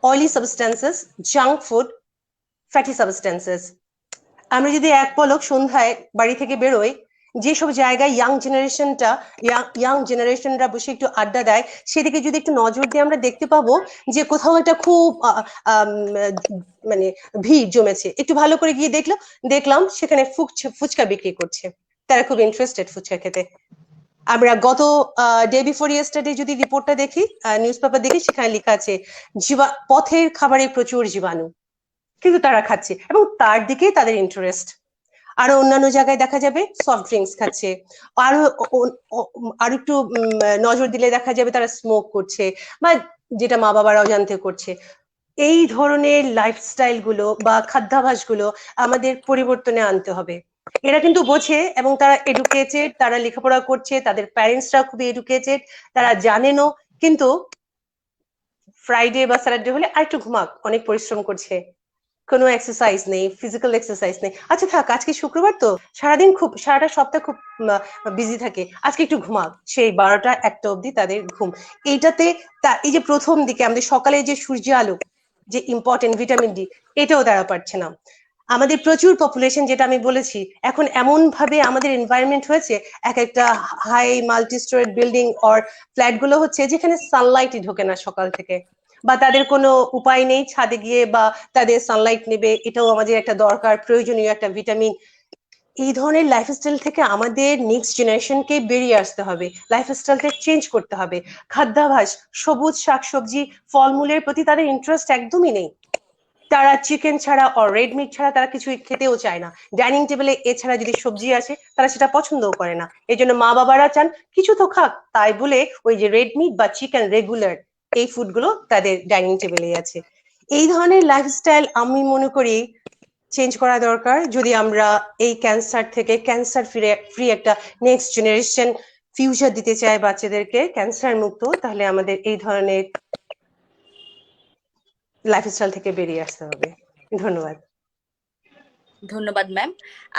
oily substances, junk food, fatty substances. আমরা যদি এক পলক সন্ধ্যায় বাড়ি থেকে বেরোই, যেসব জায়গায় ইয়াং জেনারেশনরা বসে একটু আড্ডা দেয় সেদিকে যদি একটু নজর দিয়ে আমরা দেখতে পাবো যে কোথাও একটা খুব মানে ভিড় জমেছে, একটু ভালো করে গিয়ে দেখলাম সেখানে ফুচকা বিক্রি করছে, তারা খুব ইন্টারেস্টেড ফুচকা খেতে। আমরা গত ডে বিফোর ইয়েস্টারডে যদি রিপোর্টটা দেখি, নিউজ পেপার দেখি, সেখানে লেখা আছে পথের খাবারে প্রচুর জীবাণু, কিন্তু তারা খাচ্ছে এবং তার দিকে তাদের ইন্টারেস্ট। আরো অন্যান্য জায়গায় দেখা যাবে সফট ড্রিঙ্কস খাচ্ছে, আরো একটু নজর দিলে দেখা যাবে তারা স্মোক করছে, বা যেটা মা বাবারা অজান্তে করছে। এই ধরনের লাইফস্টাইল গুলো বা খাদ্যাভ্যাস গুলো আমাদের পরিবর্তনে আনতে হবে। এরা কিন্তু বোঝে এবং তারা এডুকেটেড, তারা লেখাপড়া করছে, তাদের প্যারেন্টসরা খুবই এডুকেটেড, তারা জানেনও, কিন্তু ফ্রাইডে বা স্যাটারডে হলে আরেকটু ঘুমাক, অনেক পরিশ্রম করছে, কোনো এক্সারসাইজ নেই, ফিজিক্যাল এক্সারসাইজ নেই, আচ্ছা থাক আজকে শুক্রবার তো সারাটা সপ্তাহ খুব বিজি থাকে, আজকে একটু ঘুমাক, সেই 12টা 1টা অবধি তাদের ঘুম। এইটাতে এই যে প্রথম দিকে আমাদের সকালে যে সূর্য আলো যে ইম্পর্টেন্ট ভিটামিন ডি, এটাও তারা পাচ্ছে না। আমাদের প্রচুর পপুলেশন, যেটা আমি বলেছি, এখন এমন ভাবে আমাদের এনভায়রনমেন্ট হয়েছে, এক একটা high multi storeyed building or flat গুলো হচ্ছে যেখানে সানলাইটই ঢোকে না সকাল থেকে, বা তাদের কোনো উপায় নেই ছাদে গিয়ে বা তাদের সানলাইট নেবে, এটাও আমাদের একটা দরকার, প্রয়োজনীয় একটা ভিটামিন। এই ধরনের লাইফস্টাইল থেকে আমাদের নেক্সট জেনারেশনকে বেরিয়ে আসতে হবে, লাইফস্টাইলটা চেঞ্জ করতে হবে। খাদ্যাভ্যাস, সবুজ শাকসবজি ফলমূলের প্রতি তাদের ইন্টারেস্ট একদমই নেই, তারা চিকেন ছাড়া অর রেড মিট ছাড়া তারা কিছু খেতেও চায় না, ডাইনিং টেবিলে এছাড়া যদি সবজি আসে তারা সেটা পছন্দও করে না। এই জন্য মা বাবারা চান কিছু তো খাক, তাই বলে ওই যে রেড মিট বা চিকেন রেগুলার এই ফুডগুলো তাদের ডাইনিং টেবিলে আছে। এই ধরনের লাইফস্টাইল আমি মনে করি চেঞ্জ করা দরকার, যদি আমরা এই ক্যান্সার থেকে ক্যান্সার ফ্রি একটা নেক্সট জেনারেশন ফিউচার দিতে চাই বাচ্চাদেরকে, ক্যান্সার মুক্ত, তাহলে আমাদের এই ধরনের লাইফস্টাইল থেকে বেরিয়ে আসতে হবে। ধন্যবাদ ম্যাম।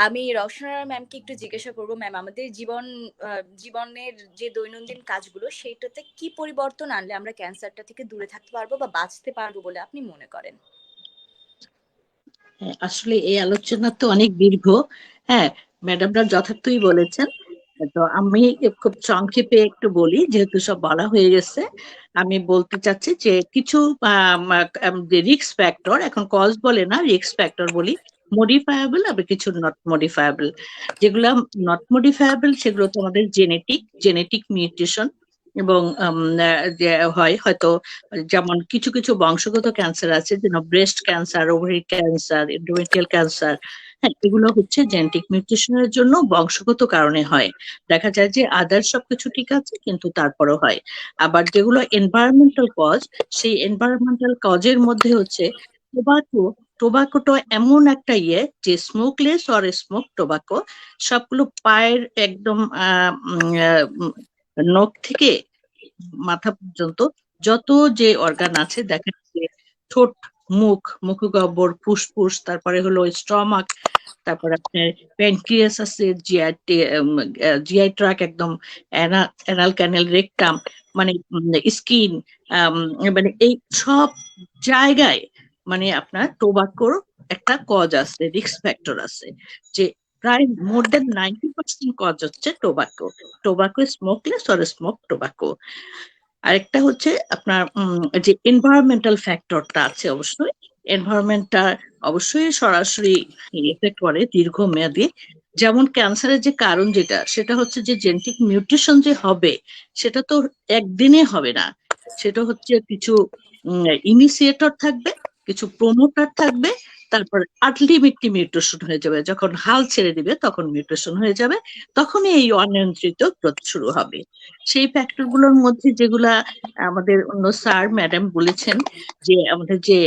আমি রওশনা ম্যামকে একটু জিজ্ঞাসা করবো, ম্যাম আমাদের জীবনের যে দৈনন্দিন কাজগুলো সেইটাতে কি পরিবর্তন আনলে আমরা ক্যান্সারটা থেকে দূরে থাকতে পারবো বা বাঁচতে পারবো বলে আপনি মনে করেন? আসলে এই আলোচনা তো অনেক দীর্ঘ। হ্যাঁ, ম্যাডামরা যথার্থই বলেছেন। তো আমি খুব সংক্ষেপে একটু বলি, যেহেতু সব বলা হয়ে গেছে। আমি বলতে চাচ্ছি যে কিছু রিস্ক ফ্যাক্টর, এখন কজ বলে না, রিস্ক ফ্যাক্টর বলি, মডিফায়াবল আর কিছু নট মডিফায়াবল। যেগুলো নট মডিফায়াবল সেগুলো তো আমাদের জেনেটিক মিউটেশন এবং হয় হয়তো, যেমন কিছু কিছু বংশগত ক্যান্সার আছে, যেন breast cancer, ovary cancer, endometrial cancer. হ্যাঁ, এগুলো হচ্ছে জেনেটিক মিউটেশনের জন্য বংশগত কারণে হয়। দেখা যায় যে আদার্স সবকিছু ঠিক আছে কিন্তু তারপরও হয়। আবার যেগুলো এনভায়রনমেন্টাল কজ, সেই এনভায়রনমেন্টাল কজের মধ্যে হচ্ছে টোবাকোটা এমন একটা যে স্মোকলেস অর স্মোক টোবাকো সবগুলো পায়ের একদম নখ থেকে মাথা পর্যন্ত যত যে অর্গান আছে, দেখা যাচ্ছে ঠোঁট, মুখগহ্বর, ফুসফুস, তারপরে হলো স্টমাক, তারপর আপনার প্যানক্রিয়াস আছে, জিআই ট্রাক, একদম অ্যানাল ক্যানেল, রেকটাম, মানে স্কিন, মানে এই সব জায়গায় মানে আপনার টোবাকোর একটা কজ আছে, রিস্ক ফ্যাক্টর আছে, যে প্রায় মোর দেন 90% কজ হচ্ছে tobacco. Tobacco smokeless or smoke tobacco. আরেকটা হচ্ছে আপনার যে এনভায়রনমেন্টাল ফ্যাক্টরটা আছে, অবশ্যই এনভায়রনমেন্টটা অবশ্যই সরাসরি এফেক্ট করে দীর্ঘমেয়াদী। যেমন ক্যান্সারের যে কারণ যেটা, সেটা হচ্ছে যে জেনেটিক মিউটেশন যে হবে, সেটা তো একদিনে হবে না। সেটা হচ্ছে কিছু ইনিশিয়েটর থাকবে, কিছু প্রমোটার থাকবে, তারপর আলটিমেটলি মিউটেশন হয়ে যাবে। যখন হাল ছেড়ে দিবে তখন মিউটেশন হয়ে যাবে, তখনই এই অনিয়ন্ত্রিত গ্রোথ শুরু হবে। সেই ফ্যাক্টর গুলোর মধ্যে যেগুলা আমাদের অন্য স্যার ম্যাডাম বলেছেন, যে আমাদের যে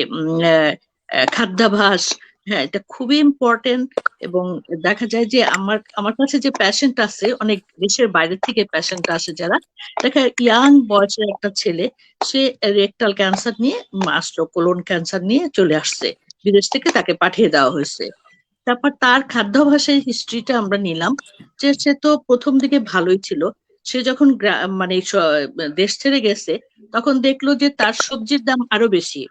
খাদ্যাভ্যাস, হ্যাঁ, এটা খুবই ইম্পর্টেন্ট। এবং দেখা যায় যে আমার কাছে যে পেশেন্ট আছে, অনেক দেশের বাইরে থেকে পেশেন্ট আসে, যারা দেখা ইয়াং বয়সের একটা ছেলে, সে রেকটাল ক্যান্সার নিয়ে আসলো, কোলন ক্যান্সার নিয়ে চলে আসছে, বিদেশ থেকে তাকে পাঠিয়ে দেওয়া হয়েছে। তারপর তার খাদ্যাভ্যাসের হিস্ট্রিটা আমরা নিলাম, যে সে তো প্রথম দিকে ভালোই ছিল, সে যখন মানে দেশ ছেড়ে গেছে, তখন দেখলো যে তার সবজির দাম আরো বেশি,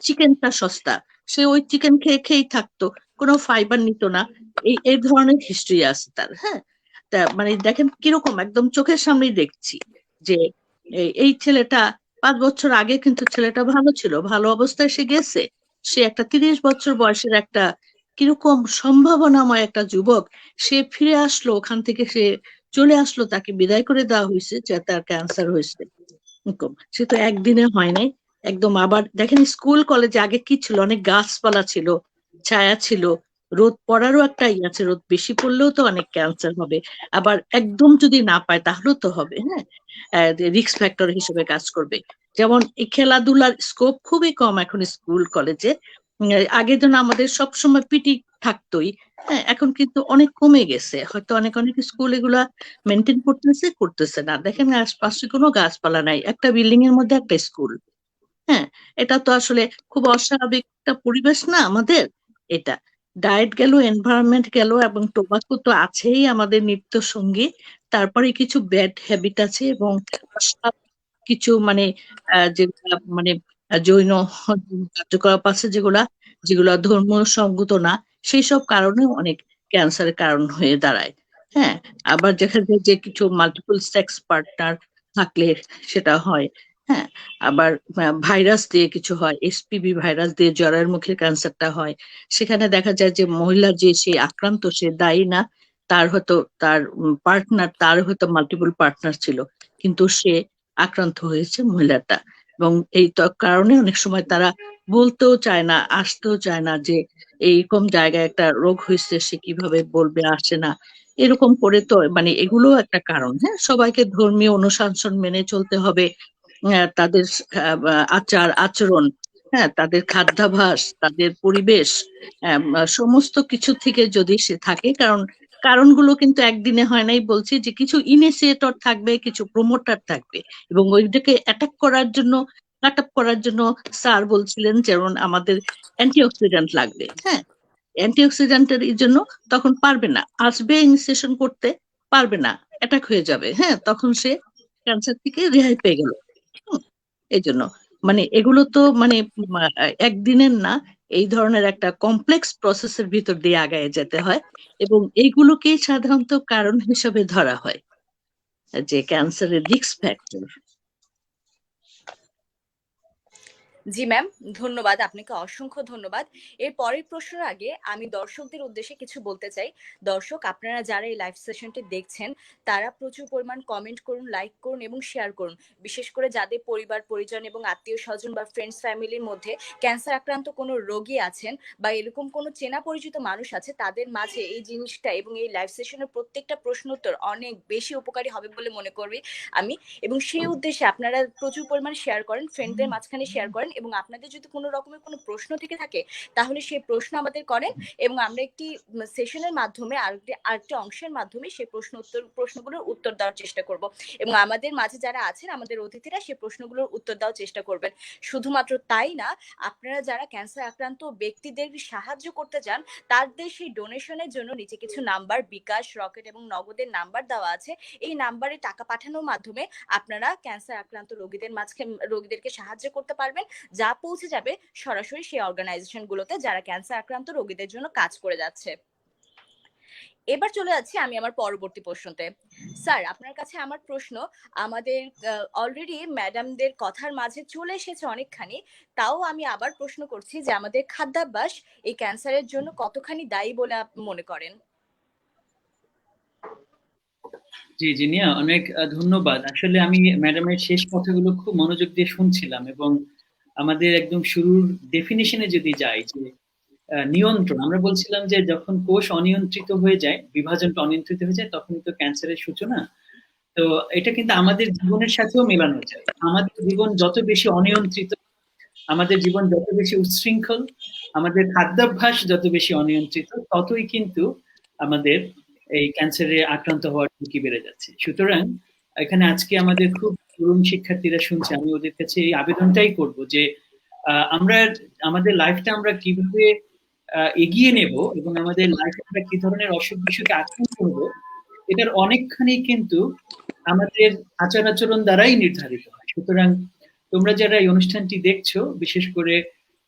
চিকেনটা সস্তা, সে ওই চিকেন খেয়ে খেয়েই থাকতো, কোনো ফাইবার নিত না। এই ধরনের হিস্ট্রি আছে তার। হ্যাঁ, তা মানে দেখেন কিরকম, একদম চোখের সামনেই দেখছি যে এই ছেলেটা 5 বছর আগে কিন্তু ছেলেটা ভালো ছিল, ভালো অবস্থায় সে গেছে, সে একটা 30 বছর বয়সের একটা কিরকম সম্ভাবনাময় একটা যুবক, সে ফিরে আসলো ওখান থেকে, সে চলে আসলো, তাকে বিদায় করে দেওয়া হয়েছে যে তার ক্যান্সার হয়েছে। এরকম সে তো একদিনে হয় নাই। একদম আবার দেখেন স্কুল কলেজে আগে কি ছিল, অনেক গাছপালা ছিল, ছায়া ছিল, রোদ পড়ারও একটা ইয়ে আছে, রোদ বেশি পড়লেও তো অনেক ক্যান্সার হবে, আবার একদম যদি না পায় তাহলেও তো হবে। হ্যাঁ, রিস্ক ফ্যাক্টর হিসেবে কাজ করবে। যেমন এই খেলাধুলার স্কোপ খুবই কম এখন স্কুল কলেজে। আগে যেন আমাদের সবসময় পিটি থাকতোই, হ্যাঁ, এখন কিন্তু অনেক কমে গেছে, হয়তো অনেক অনেক স্কুল এগুলা মেনটেন করতেছে না। দেখেন আশপাশে কোনো গাছপালা নাই, একটা বিল্ডিং এর মধ্যে একটা স্কুল। হ্যাঁ, এটা তো আসলে খুব অস্বাভাবিক একটা পরিবেশ না আমাদের। এটা ডায়েট গেল, এনভায়রনমেন্ট গেল, এবং টোবাকো তো আছেই আমাদের নিত্য সঙ্গী। তারপরে কিছু ব্যাড হ্যাবিট আছে, এবং কিছু মানে যেগুলা মানে জৈন কার্যকলাপ আছে, যেগুলা যেগুলা ধর্মীয় সঙ্গত না, সেই সব কারণে অনেক ক্যান্সারের কারণ হয়ে দাঁড়ায়। হ্যাঁ, আবার দেখা যায় যে কিছু মাল্টিপল সেক্স পার্টনার থাকলে সেটা হয়। হ্যাঁ, আবার ভাইরাস দিয়ে কিছু হয়, এসপিভি ভাইরাস দিয়ে জরায়ুর মুখের ক্যান্সারটা হয়। সেখানে দেখা যায় যে মহিলা যে সে আক্রান্ত, সে দায়ী না, তার হয়তো তার পার্টনার, তার হয়তো মাল্টিপল পার্টনার ছিল, কিন্তু সে আক্রান্ত হয়েছে মহিলাটা। এবং এই তো কারণে অনেক সময় তারা বলতেও চায় না, আসতেও চায় না, যে এইরকম জায়গায় একটা রোগ হয়েছে, সে কিভাবে বলবে, আসে না। এরকম করে তো মানে এগুলো একটা কারণ। হ্যাঁ, সবাইকে ধর্মীয় অনুশাসন মেনে চলতে হবে, তাদের আচার আচরণ, হ্যাঁ, তাদের খাদ্যাভ্যাস, তাদের পরিবেশ, সমস্ত কিছু থেকে যদি সে থাকে, কারণ কারণগুলো কিন্তু একদিনে হয় নাই, বলছি যে কিছু ইনিশিয়েটর থাকবে, কিছু প্রমোটার থাকবে, এবং ওইটাকে অ্যাটাক করার জন্য, কাট আপ করার জন্য স্যার বলছিলেন যেমন আমাদের অ্যান্টিঅক্সিডেন্ট লাগবে। হ্যাঁ, অ্যান্টিঅক্সিডেন্টের এই জন্য তখন পারবে না, আসবে ইনিশিয়েশন করতে, পারবে না, অ্যাটাক হয়ে যাবে। হ্যাঁ, তখন সে ক্যান্সার থেকে রেহাই পেয়ে গেল। এই জন্য মানে এগুলো তো মানে একদিনের না, এই ধরনের একটা কমপ্লেক্স প্রসেসের ভিতর দিয়ে আগায় যেতে হয়, এবং এইগুলোকেই সাধারণত কারণ হিসেবে ধরা হয়, যে ক্যান্সারের রিস্ক ফ্যাক্টর। জি ম্যাম, ধন্যবাদ, আপনাকে অসংখ্য ধন্যবাদ। এর পরের প্রশ্নের আগে আমি দর্শকদের উদ্দেশ্যে কিছু বলতে চাই। দর্শক, আপনারা যারা এই লাইভ সেশনটি দেখছেন, তারা প্রচুর পরিমাণ কমেন্ট করুন, লাইক করুন এবং শেয়ার করুন। বিশেষ করে যাদের পরিবার পরিজন এবং আত্মীয় স্বজন বা ফ্রেন্ডস ফ্যামিলির মধ্যে ক্যান্সার আক্রান্ত কোনো রোগী আছেন, বা এরকম কোনো চেনা পরিচিত মানুষ আছে, তাদের মাঝে এই জিনিসটা এবং এই লাইভ সেশনের প্রত্যেকটা প্রশ্ন উত্তর অনেক বেশি উপকারী হবে বলে মনে করি আমি। এবং সেই উদ্দেশ্যে আপনারা প্রচুর পরিমাণ শেয়ার করেন, ফ্রেন্ডদের মাঝখানে শেয়ার করেন, এবং আপনাদের যদি কোনো রকমের কোনো প্রশ্ন থেকে থাকে তাহলে সেই প্রশ্ন আমাদের করেন এবং আমরা একটি সেশনের মাধ্যমে আরেকটি অংশের মাধ্যমে সেই প্রশ্নগুলোর উত্তর দেওয়ার চেষ্টা করব এবং আমাদের মাঝে যারা আছেন আমাদের অতিথিরা সেই প্রশ্নগুলোর উত্তর দেওয়ার চেষ্টা করবেন। শুধুমাত্র তাই না, আপনারা যারা ক্যান্সার আক্রান্ত ব্যক্তিদের সাহায্য করতে চান তাদের সেই ডোনেশনের জন্য নিচে কিছু নাম্বার, বিকাশ, রকেট এবং নগদের নাম্বার দেওয়া আছে। এই নাম্বারে টাকা পাঠানোর মাধ্যমে আপনারা ক্যান্সার আক্রান্ত রোগীদেরকে সাহায্য করতে পারবেন, যা পৌঁছে যাবে সরাসরি সেই অর্গানাইজেশনগুলোতে যারা ক্যান্সার আক্রান্ত রোগীদের জন্য কাজ করে যাচ্ছে। এবার চলে যাচ্ছি আমি আমার পরবর্তী প্রশ্নতে। স্যার, আপনার কাছে আমার প্রশ্ন, আমাদের অলরেডি ম্যাডামদের কথার মাঝে চলে এসেছে অনেকখানি, তাও আমি আবার প্রশ্ন করছি যে আমাদের খাদ্যাভ্যাস এই ক্যান্সারের জন্য কতখানি দায়ী বলে আপনি মনে করেন? জি জিনিয়া, অনেক ধন্যবাদ। আসলে আমি ম্যাডামের শেষ কথাগুলো খুব মনোযোগ দিয়ে শুনছিলাম এবং আমাদের একদম শুরুর ডেফিনিশনে যদি যাই যে নিয়ন্ত্রণ, আমরা বলছিলাম যে যখন কোষ অনিয়ন্ত্রিত হয়ে যায়, বিভাজনটা অনিয়ন্ত্রিত হয়ে যায়, তখনই তো ক্যান্সারের সূচনা। তো এটা কিন্তু আমাদের জীবনের সাথেও মেলানো যায়। আমাদের জীবন যত বেশি অনিয়ন্ত্রিত, আমাদের জীবন যত বেশি উচ্ছৃঙ্খল, আমাদের খাদ্যাভ্যাস যত বেশি অনিয়ন্ত্রিত, ততই কিন্তু আমাদের এই ক্যান্সারে আক্রান্ত হওয়ার ঝুঁকি বেড়ে যাচ্ছে। সুতরাং এখানে আজকে আমাদের খুব তরুণ শিক্ষার্থীরা শুনছে, আমি ওদের কাছে এই আবেদনটাই করব যে আমরা আমাদের লাইফটা আমরা কিভাবে এগিয়ে নেব এবং আমাদের লাইফে আমরা কি ধরনের অসুখ বিসুখে আক্রান্ত হব, এটার অনেকখানি কিন্তু আমাদের আচার আচরণ দ্বারাই নির্ধারিত হয়। সুতরাং তোমরা যারা এই অনুষ্ঠানটি দেখছো, বিশেষ করে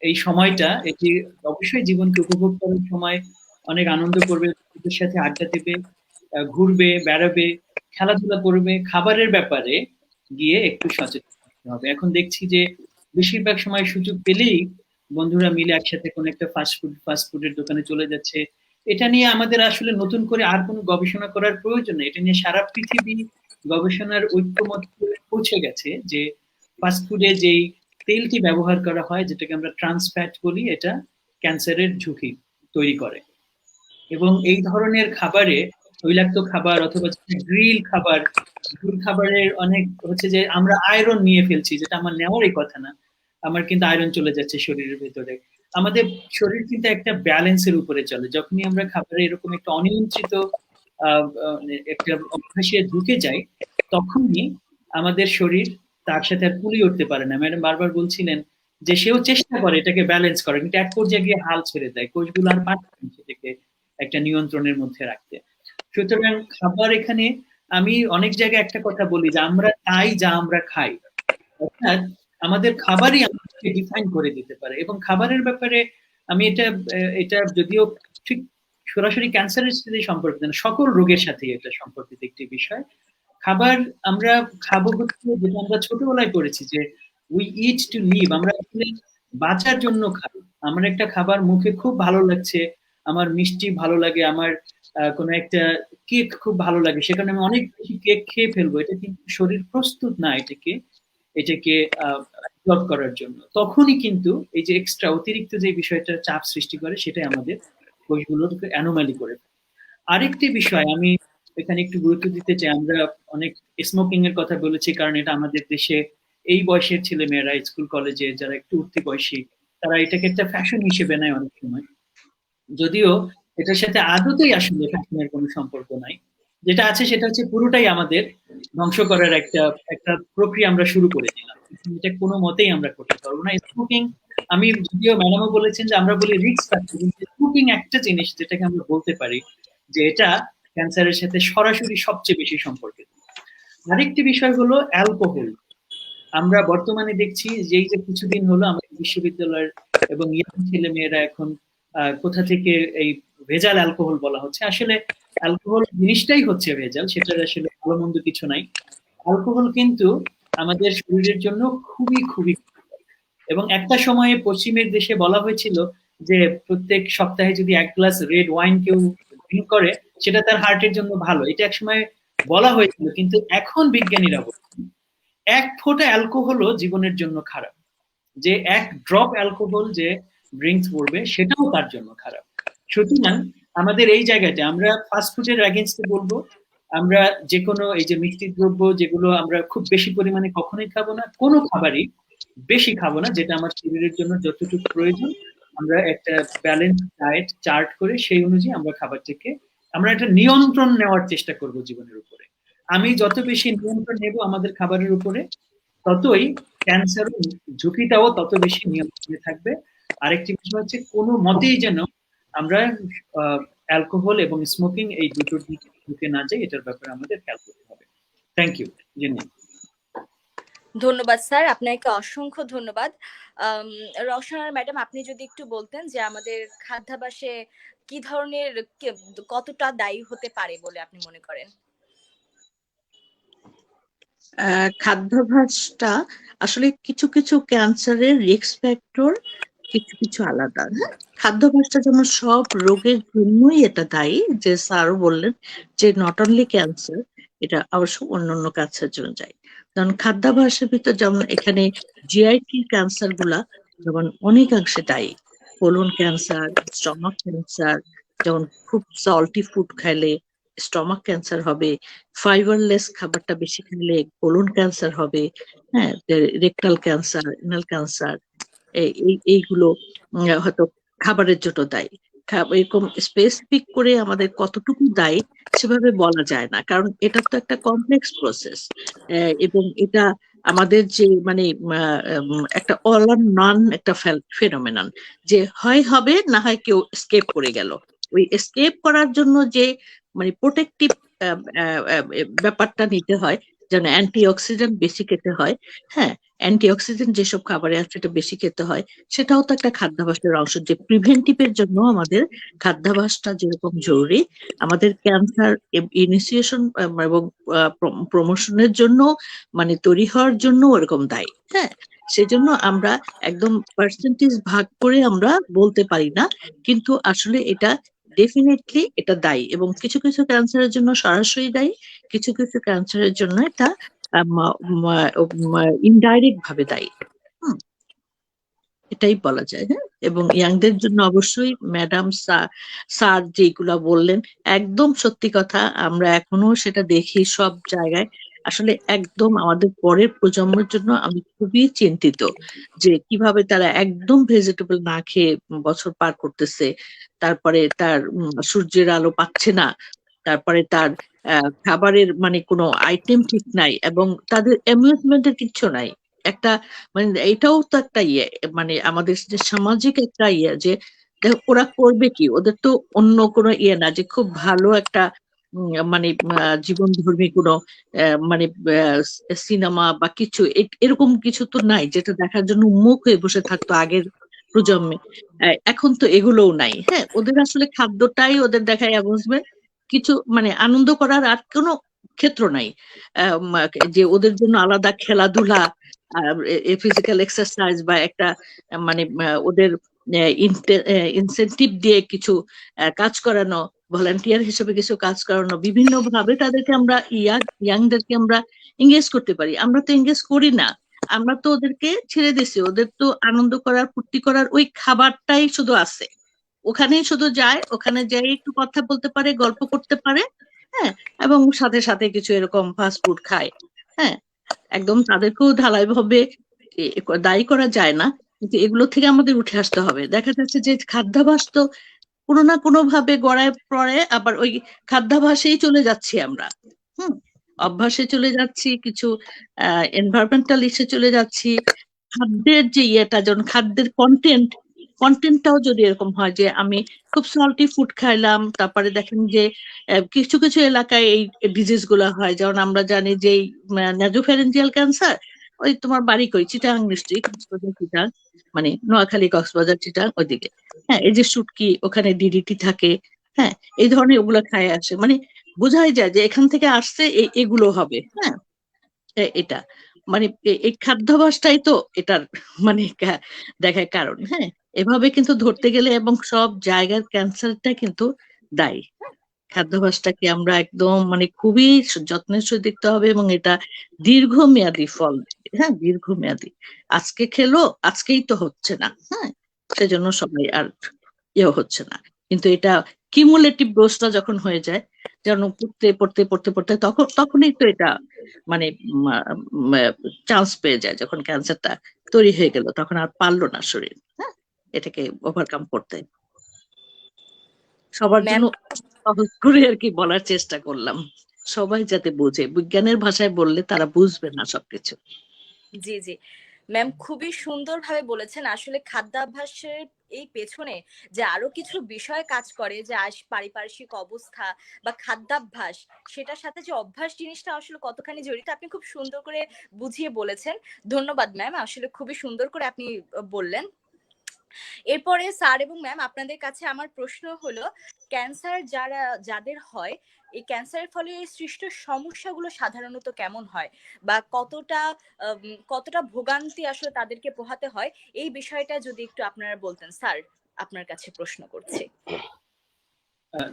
এই সময়টা, এটি অবশ্যই জীবনকে উপভোগ করার সময়, অনেক আনন্দ করবে, ওদের সাথে আড্ডা দেবে, ঘুরবে, বেড়াবে, খেলাধুলা করবে, খাবারের ব্যাপারে গিয়ে একটু সচেতন হতে হবে। এখন দেখছি যে বেশিরভাগ সময় সুযোগ পেলেই বন্ধুরা মিলে একসাথে কোনো একটা ফাস্টফুডের দোকানে চলে যাচ্ছে। এটা নিয়ে আমাদের আসলে নতুন করে আর কোনো গবেষণা করার প্রয়োজন নেই। এটা নিয়ে সারা পৃথিবী গবেষণার ঐক্যমত পৌঁছে গেছে যে ফাস্টফুডে যেই তেলটি ব্যবহার করা হয়, যেটাকে আমরা ট্রান্স ফ্যাট বলি, এটা ক্যান্সারের ঝুঁকি তৈরি করে। এবং এই ধরনের খাবারে, তৈলাক্ত খাবার অথবা গ্রিল খাবারের অনেক হচ্ছে যে আমরা আয়রন নিয়ে ফেলছি, যেটা আমার নেওয়ারই কথা না, আমার কিন্তু আয়রন চলে যাচ্ছে শরীরের ভেতরে। আমাদের শরীর কিন্তু একটা ব্যালেন্সের উপরে চলে। যখনই আমরা খাবারে এরকম একটা অনিয়ন্ত্রিত একটা অভ্যাসে ঢুকে যাই, তখনই আমাদের শরীর তার সাথে আর কুলিয়ে উঠতে পারে না। ম্যাডাম বারবার বলছিলেন যে সেও চেষ্টা করে এটাকে ব্যালেন্স করার, কিন্তু এক পর্যায়ে গিয়ে হাল ছেড়ে দেয়, কোষগুলো আর পারছে না সেটাকে একটা নিয়ন্ত্রণের মধ্যে রাখতে। সুতরাং খাবার, এখানে আমি অনেক জায়গায় একটা কথা বলি যে আমরা তাই যা আমরা খাই, অর্থাৎ আমাদের খাবারই আমাদেরকে ডিফাইন করে দিতে পারে। এবং খাবারের ব্যাপারে আমি এটা যদিও ঠিক সরাসরি ক্যান্সারের সাথে সম্পর্কিত না, সকল রোগের সাথে এটা সম্পর্কিত একটি বিষয়। খাবার আমরা খাবো হচ্ছে, যেটা আমরা ছোটবেলায় পড়েছি যে উই ইট টু লিভ, আমরা আসলে বাঁচার জন্য খাই। আমার একটা খাবার মুখে খুব ভালো লাগছে, আমার মিষ্টি ভালো লাগে, আমার কোনো একটা কেক খুব ভালো লাগে, সেখানে আমি অনেক বেশি কেক খেয়ে ফেলবো, এটা কিন্তু শরীর প্রস্তুত না এটাকে অ্যাবজর্ব করার জন্য। তখনই কিন্তু এই যে এক্সট্রা অতিরিক্ত যে বিষয়টা চাপ সৃষ্টি করে, সেটাই আমাদের কোষগুলোকে অ্যানোমালি করে। আরেকটি বিষয় আমি এখানে একটু গুরুত্ব দিতে চাই, আমরা অনেক স্মোকিং এর কথা বলেছি, কারণ এটা আমাদের দেশে এই বয়সের ছেলে মেয়েরা, স্কুল কলেজে যারা একটু উঠতি বয়সী, তারা এটাকে একটা ফ্যাশন হিসেবে নেয় অনেক সময়, যদিও এটার সাথে আদতেই আসলে ফ্যাশনের কোনো সম্পর্ক নাই। যেটা আছে সেটা হচ্ছে পুরোটাই আমাদের ধ্বংস করার একটা প্রক্রিয়া আমরা শুরু করে দিলাম, এটা কোনো মতেই আমরা করতে পারবো না। স্মোকিং, আমি যদিও ম্যাডামও বলেছেন যে আমরা বলি রিস্ক ফ্যাক্টর, কিন্তু স্মোকিং একটা জিনিস যেটাকে আমরা বলতে পারি যে এটা ক্যান্সারের সাথে সরাসরি সবচেয়ে বেশি সম্পর্কিত। আরেকটি বিষয় হলো অ্যালকোহল। আমরা বর্তমানে দেখছি যে এই যে কিছুদিন হলো আমাদের বিশ্ববিদ্যালয়ের এবং ইয়াং ছেলে মেয়েরা এখন কোথা থেকে এই ভেজাল অ্যালকোহল বলা হচ্ছে, আসলে অ্যালকোহল জিনিসটাই হচ্ছে ভেজাল, সেটার আসলে ভালো মন্দ কিছু নাই। অ্যালকোহল কিন্তু আমাদের শরীরের জন্য খুবই খুবই, এবং একটা সময়ে পশ্চিমের দেশে বলা হয়েছিল যে প্রত্যেক সপ্তাহে যদি 1 গ্লাস রেড ওয়াইন কেউ ড্রিঙ্ক করে, সেটা তার হার্টের জন্য ভালো, এটা এক সময় বলা হয়েছিল। কিন্তু এখন বিজ্ঞানীরা বলছেন 1 ফোঁটা অ্যালকোহলও জীবনের জন্য খারাপ, যে 1 ড্রপ অ্যালকোহল যে ড্রিঙ্কস করবে সেটাও তার জন্য খারাপ। সুতরাং আমাদের এই জায়গাতে আমরা ফাস্টফুডের এগেইনস্টে বলবো, আমরা যে কোনো এই যে মিষ্টি দ্রব্য যেগুলো আমরা খুব বেশি পরিমাণে কখনোই খাবো না, কোনো খাবারই বেশি খাবো না, যেটা আমার শরীরের জন্য যতটুকু প্রয়োজন আমরা একটা ব্যালেন্স ডায়েট চার্ট করে সেই অনুযায়ী আমরা খাবারটাকে আমরা একটা নিয়ন্ত্রণ নেওয়ার চেষ্টা করব জীবনের উপরে। আমি যত বেশি নিয়ন্ত্রণ নেব আমাদের খাবারের উপরে, ততই ক্যান্সার ঝুঁকিটাও তত বেশি নিয়ন্ত্রণে থাকবে। আরেকটি বিষয় হচ্ছে কোনো মতেই যেন আমরা অ্যালকোহল এবং স্মোকিং এই দুটোর দিকে ঢুকে না যাই, এটার ব্যাপারে আমাদের খেয়াল করতে হবে। Thank you. ধন্যবাদ স্যার, আপনাকে অসংখ্য ধন্যবাদ। রওশন ম্যাডাম, আপনি যদি একটু বলতেন যে আমাদের খাদ্যাভ্যাসে কি ধরনের কতটা দায়ী হতে পারে বলে আপনি মনে করেন? খাদ্যাভ্যাসটা আসলে কিছু কিছু ক্যান্সারের রিস্ক ফ্যাক্টর কিছু কিছু আলাদা। হ্যাঁ, খাদ্যাভ্যাসটা যেন সব রোগের জন্যই এটা দায়ী, যে স্যারও বললেন যে নট অনলি ক্যান্সার, এটা অবশ্য অন্যান্য ক্যান্সার জন্য যায়। কারণ খাদ্যাভ্যাসের ভিতর যেমন এখানে জিআইটি ক্যান্সার গুলা যেমন অনেকাংশে দায়ী। কোলন ক্যান্সার, স্টমাক ক্যান্সার, যেমন খুব সল্টি ফুড খাইলে স্টমাক ক্যান্সার হবে, ফাইবারলেস খাবারটা বেশি খেলে কোলন ক্যান্সার হবে, হ্যাঁ, রেকটাল ক্যান্সার, এনাল ক্যান্সার, এইগুলো হয়তো খাবারের জন্য দায়ী। এরকম স্পেসিফিক করে আমাদের কতটুকু দায়ী সেভাবে বলা যায় না, কারণ এটা তো একটা কমপ্লেক্স প্রসেস, এবং এটা আমাদের যে মানে একটা অল অর নন একটা ফেনোমেনন, যে হয় হবে না হয় কেউ এসকেপ করে গেল। ওই এসকেপ করার জন্য যে মানে প্রোটেক্টিভ ব্যাপারটা নিতে হয়, যেন অ্যান্টিঅক্সিডেন্ট বেশি খেতে হয়। হ্যাঁ, অ্যান্টিঅক্সিডেন্ট যেসব খাবারে আছে সেটা বেশি খেতে হয়, সেটাও তো একটা খাদ্যাভ্যাসের অংশ। যে প্রিভেন্টিভের জন্য আমাদের খাদ্যাভ্যাসটা যেরকম জরুরি, আমাদের ক্যান্সার ইনিশিয়েশন এবং প্রমোশনের জন্য মানে তৈরি হওয়ার জন্য ওরকম দায়ী। হ্যাঁ, সেজন্য আমরা একদম পার্সেন্টেজ ভাগ করে আমরা বলতে পারি না, কিন্তু আসলে এটা ডেফিনেটলি এটা দায়ী, এবং কিছু কিছু ক্যান্সারের জন্য সরাসরি দায়ী, কিছু কিছু ক্যান্সারের জন্য এটা ইনডাইরেক্ট ভাবে দায়ী। এটাই বলা যায়। হ্যাঁ, এবং ইয়াংদের জন্য অবশ্যই ম্যাডাম স্যার যেগুলা বললেন একদম সত্যি কথা, আমরা এখনো সেটা দেখি সব জায়গায়। আসলে একদম আমাদের পরের প্রজন্মের জন্য আমি খুবই চিন্তিত যে কিভাবে তারা একদম ভেজিটেবল না খেয়ে বছর পার করতেছে, তারপরে তার সূর্যের আলো পাচ্ছে না, তারপরে তার খাবারের মানে কোনো আইটেম ঠিক নাই, এবং তাদের অ্যামিউজমেন্টের কিচ্ছু নাই। একটা মানে এটাও তো একটা ইয়ে, মানে আমাদের যে সামাজিক একটা ইয়ে, যে ওরা করবে কি, ওদের তো অন্য কোনো ইয়ে না যে খুব ভালো একটা মানে জীবন ধর্মী কোনো মানে সিনেমা বা কিছু এরকম কিছু তো নাই যেটা দেখার জন্য উন্মুখ হয়ে বসে থাকতো আগের প্রজন্মে। এখন তো এগুলোও নাই। হ্যাঁ, ওদের আসলে খাদ্যটাই ওদের দেখায় অ্যামিউজমেন্ট, কিছু মানে আনন্দ করার আর কোনো ক্ষেত্র নাই। যে ওদের জন্য আলাদা খেলাধুলা, ফিজিক্যাল এক্সারসাইজ বা একটা মানে ওদের ইনসেনটিভ দিয়ে কিছু কাজ করানো, ভলান্টিয়ার হিসেবে কিছু কাজ করানো, বিভিন্ন ভাবে তাদেরকে আমরা ইয়াংদেরকে আমরা এঙ্গেজ করতে পারি। আমরা তো এঙ্গেজ করি না, আমরা তো ওদেরকে ছেড়ে দিছি। ওদের তো আনন্দ করার ফুর্তি করার ওই খাবারটাই শুধু আছে, ওখানেই শুধু যায়, ওখানে যাই একটু কথা বলতে পারে, গল্প করতে পারে, হ্যাঁ, এবং সাথে সাথে কিছু এরকম ফাস্ট ফুড খায়। হ্যাঁ, একদম তাদেরকেও ঢালাই ভাবে দায়ী করা যায় না, কিন্তু এগুলো থেকে আমাদের উঠে আসতে হবে। দেখা যাচ্ছে যে খাদ্যাভ্যাস তো কোনো না কোনো ভাবে গড়ায় পড়ে, আবার ওই খাদ্যাভ্যাসেই চলে যাচ্ছি আমরা। অভ্যাসে চলে যাচ্ছি, কিছু এনভায়রনমেন্টাল ইসে চলে যাচ্ছি। খাদ্যের যে ইয়েটা, যেমন খাদ্যের কন্টেন্টটাও যদি এরকম হয় যে আমি খুব সল্টি ফুড খাইলাম, তারপরে দেখেন যে কিছু কিছু এলাকায় এই ডিজিজ গুলা হয়, যেমন আমরা জানি যে নাজোফ্যারেঞ্জিয়াল ক্যান্সার, ওই তোমার বাড়ি কই চিটাং নিশ্চয়ই, কক্সবাজার চিটাং, মানে নোয়াখালী কক্সবাজার চিটাং ওইদিকে। হ্যাঁ, এই যে শুটকি, ওখানে ডিডিটি থাকে। হ্যাঁ, এই ধরনের ওগুলা খায় আসে, মানে বোঝাই যায় যে এখান থেকে আসছে এগুলো হবে। হ্যাঁ, এটা মানে এই খাদ্যাভ্যাসটাই তো এটার মানে দেখার কারণ। হ্যাঁ, এভাবে কিন্তু ধরতে গেলে এবং সব জায়গার ক্যান্সারটা কিন্তু দায়ী। খাদ্যাভ্যাসটাকে আমরা একদম মানে খুবই যত্নের সহিত দেখতে হবে, এবং এটা দীর্ঘমেয়াদী ফল। হ্যাঁ, দীর্ঘমেয়াদী। আজকে খেলো, আজকেই তো হচ্ছে না। হ্যাঁ, সেজন্য সবাই আর ইয়ে হচ্ছে না, কিন্তু এটা কিমুলেটিভ ডোজটা যখন হয়ে যায় যেন পড়তে পড়তে পড়তে পড়তে তখনই তো এটা মানে চান্স পেয়ে যায়, যখন ক্যান্সারটা তৈরি হয়ে গেল তখন আর পারলো না শরীর, হ্যাঁ, এটাকে ওভারকাম করতে। সবার ম্যাম জন্য সহজ করে আর কি বলার চেষ্টা করলাম, সবাই যাতে বোঝে। বিজ্ঞানের ভাষায় বললে তারা বুঝবে না সবকিছু। জি জি ম্যাম, খুবই সুন্দরভাবে বলেছেন। আসলে খাদ্যাভ্যাসের এই পেছনে যে আরো কিছু বিষয় কাজ করে, যে পারিপার্শ্বিক অবস্থা বা খাদ্যাভ্যাস, সেটার সাথে যে অভ্যাস জিনিসটা আসলে কতখানি জড়িত আপনি খুব সুন্দর করে বুঝিয়ে বলেছেন। ধন্যবাদ ম্যাম, আসলে খুবই সুন্দর করে আপনি বললেন। এরপরে স্যার এবং ম্যাম, আপনাদের কাছে আমার প্রশ্ন হলো, ক্যান্সার যাদের হয়, এই ক্যান্সারের ফলে সৃষ্ট সমস্যাগুলো সাধারণত কেমন হয়, বা কতটা ভোগান্তি আসলে তাদেরকে পোহাতে হয়, এই বিষয়টা যদি একটু আপনারা বলতেন। স্যার, আপনার কাছে প্রশ্ন করছি।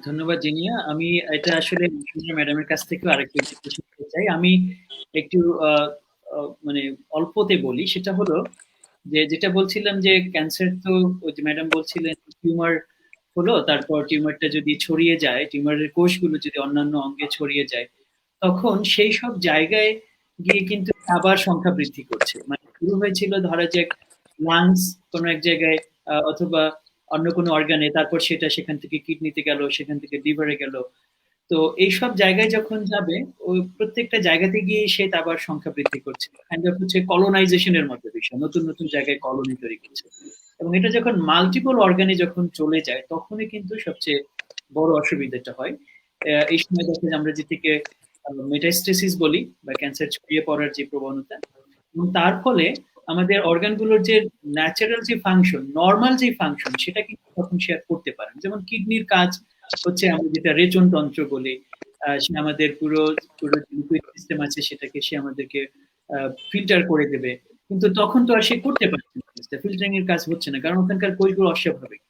ধন্যবাদ জিনিয়া। আমি এটা আসলে ম্যাডামের কাছ থেকেও আরেকটু শুনতে চাই। আমি একটু মানে অল্পতে বলি। সেটা হলো যে যেটা বলছিলাম যে ক্যান্সার তো ওই যে ম্যাডাম বলছিলেন টিউমার হলো, তারপর টিউমারটা যদি ছড়িয়ে যায়, টিউমারের কোষগুলো যদি অন্যান্য অঙ্গে ছড়িয়ে যায়, তখন সেই সব জায়গায় গিয়ে কিন্তু আবার সংখ্যা বৃদ্ধি করছে। মানে শুরু হয়েছিল ধরা যাক লাংস কোনো এক জায়গায়, অথবা অন্য কোনো অর্গানে, তারপর সেটা সেখান থেকে কিডনিতে গেল, সেখান থেকে লিভারে গেল। তো এইসব জায়গায় যখন যাবে, ওই প্রত্যেকটা জায়গাতে গিয়ে সে আবার সংখ্যা বৃদ্ধি করছে। কাইন্ড অফ হচ্ছে কলোনাইজেশনের মতো বিষয়, নতুন নতুন জায়গায় কলোনি তৈরি করছে। এবং এটা যখন মাল্টিপল অর্গানে যখন চলে যায়, তখনই কিন্তু সবচেয়ে বড় অসুবিধাটা হয়। এই সময় দেখা যায় আমরা যেটিকে মেটাস্টেসিস বলি, বা ক্যান্সার ছড়িয়ে পড়ার যে প্রবণতা, এবং তার ফলে আমাদের অর্গানগুলোর যে ন্যাচারাল যে ফাংশন, নর্মাল যে ফাংশন, সেটা কিন্তু তখন সে আর করতে পারে না। যেমন কিডনির কাজ হচ্ছে আমরা যেটা রেচন তন্ত্র বলি, সে আমাদের পুরো পুরো লিকুইড সিস্টেম আছে সেটাকে সে আমাদেরকে ফিল্টার করে দেবে, কিন্তু তখন তো আর সে করতে পারছে না, ফিল্টারিং এর কাজ হচ্ছে না, কারণ ওখানকার কোষগুলো অস্বাভাবিক।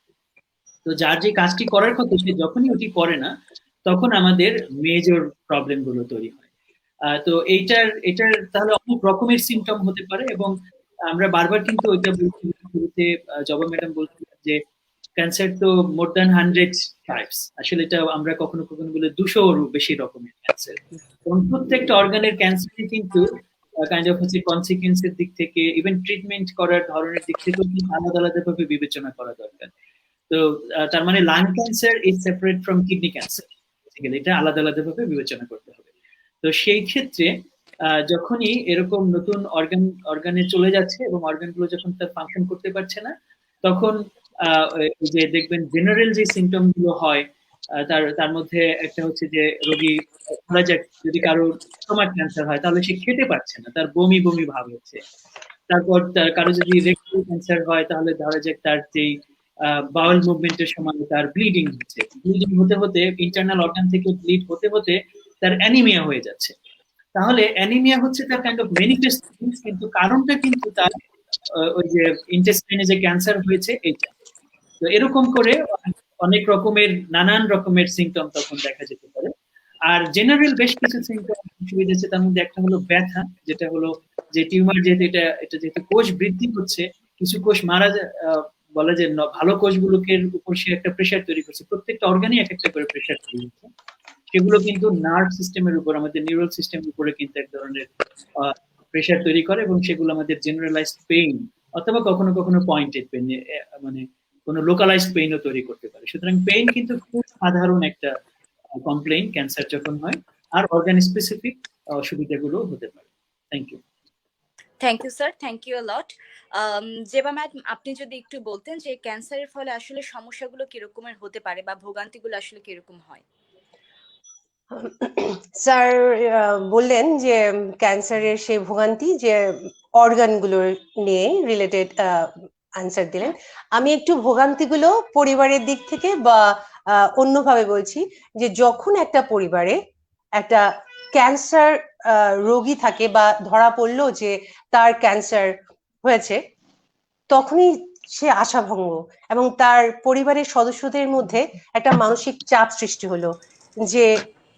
তো যার যে কাজটি করার কথা সে যখনই ওটি করে না, তখন আমাদের মেজর প্রবলেম গুলো তৈরি হয়। তো এটার তাহলে অনেক রকমের সিমটম হতে পারে। এবং আমরা বারবার কিন্তু ওইটা বলছি, শুরুতে জবা ম্যাডাম বলছিলেন যে ক্যান্সার তো মোর দ্যান 100 টাইপস। আসলে এটা আমরা কখনো কখনো বলে 200-রও বেশি রকমের ক্যান্সার, এবং প্রত্যেকটা অর্গানের ক্যান্সারই কিন্তু কাইন্ড অফ হচ্ছে কনসিকুয়েন্সের দিক থেকে, ইভেন ট্রিটমেন্ট করার ধরনের দিক থেকেও কিন্তু আলাদা আলাদা ভাবে বিবেচনা করা দরকার। তো তার মানে lung cancer is separate from kidney cancer, এটা আলাদা আলাদা ভাবে বিবেচনা করতে হবে। তো সেই ক্ষেত্রে যখনই এরকম নতুন অর্গানে চলে যাচ্ছে এবং অর্গানগুলো যখন তার ফাংশন করতে পারছে না, তখন যে দেখবেন জেনারেল যে সিমটম গুলো হয়, তার মধ্যে একটা হচ্ছে যে রোগী ধরা যাক যদি কারো স্টোমাক ক্যান্সার হয়, তাহলে সে খেতে পারছে না, তার বমি বমি ভাব হচ্ছে। তারপর কারো যদি রেকটাল ক্যান্সার হয়, তাহলে ধরা যাক তার যেই বাউল মুভমেন্টের সময় তার ব্লিডিং হচ্ছে, ব্লিডিং হতে হতে ইন্টারনাল অর্গান থেকে ব্লিড হতে হতে তার অ্যানিমিয়া হয়ে যাচ্ছে। তাহলে অ্যানিমিয়া হচ্ছে তার কাইন্ড অফ ম্যানিফেস্টেশন, কিন্তু কারণটা কিন্তু তার ওই যে ইন্টেস্টাইনে যে ক্যান্সার হয়েছে এইটা। তো এরকম করে অনেক রকমের নানান রকমের সিমটম তখন দেখা যেতে পারে। আর জেনারেল বেশ কিছু সিমটম সুবিধা আছে, তার মধ্যে একটা হলো ব্যথা, যেটা হলো যে টিউমার যেহেতু এটা যেহেতু কোষ বৃদ্ধি হচ্ছে, কিছু কোষ মারা বলে যে ভালো কোষগুলোকে উপর সে একটা প্রেশার তৈরি করছে, প্রত্যেকটা অর্গানই এক একটা করে প্রেশার তৈরি হচ্ছে, সেগুলো কিন্তু নার্ভ সিস্টেমের উপর, আমাদের নিউরাল সিস্টেমের উপরে কিন্তু এক ধরনের প্রেশার তৈরি করে, এবং সেগুলো আমাদের জেনারেলাইজড পেইন অথবা কখনো কখনো পয়েন্টেড পেইন, মানে কোনো লোকালাইজড পেইনও তৈরি করতে পারে। সুতরাং পেইন কিন্তু খুব সাধারণ একটা কমপ্লেইন ক্যান্সার যখন হয়, আর অর্গান স্পেসিফিক অসুবিধাগুলো হতে পারে। Thank you. Thank you sir, thank you a lot. Zeba ma'am, আপনি যদি একটু বলতেন যে ক্যান্সারের ফলে আসলে সমস্যাগুলো কিরকমের হতে পারে, বা ভোগান্তিগুলো আসলে কিরকম হয়। স্যার বললেন যে ক্যান্সারের সেই ভোগান্তি যে অর্গানগুলোর নিয়ে রিলেটেড আনসার দিলেন। আমি একটু ভোগান্তিগুলো পরিবারের দিক থেকে বা অন্যভাবে বলছি, যে যখন একটা পরিবারে একটা ক্যান্সার রোগী থাকে বা ধরা পড়লো যে তার ক্যান্সার হয়েছে, তখনই সে আশাভঙ্গ এবং তার পরিবারের সদস্যদের মধ্যে একটা মানসিক চাপ সৃষ্টি হলো যে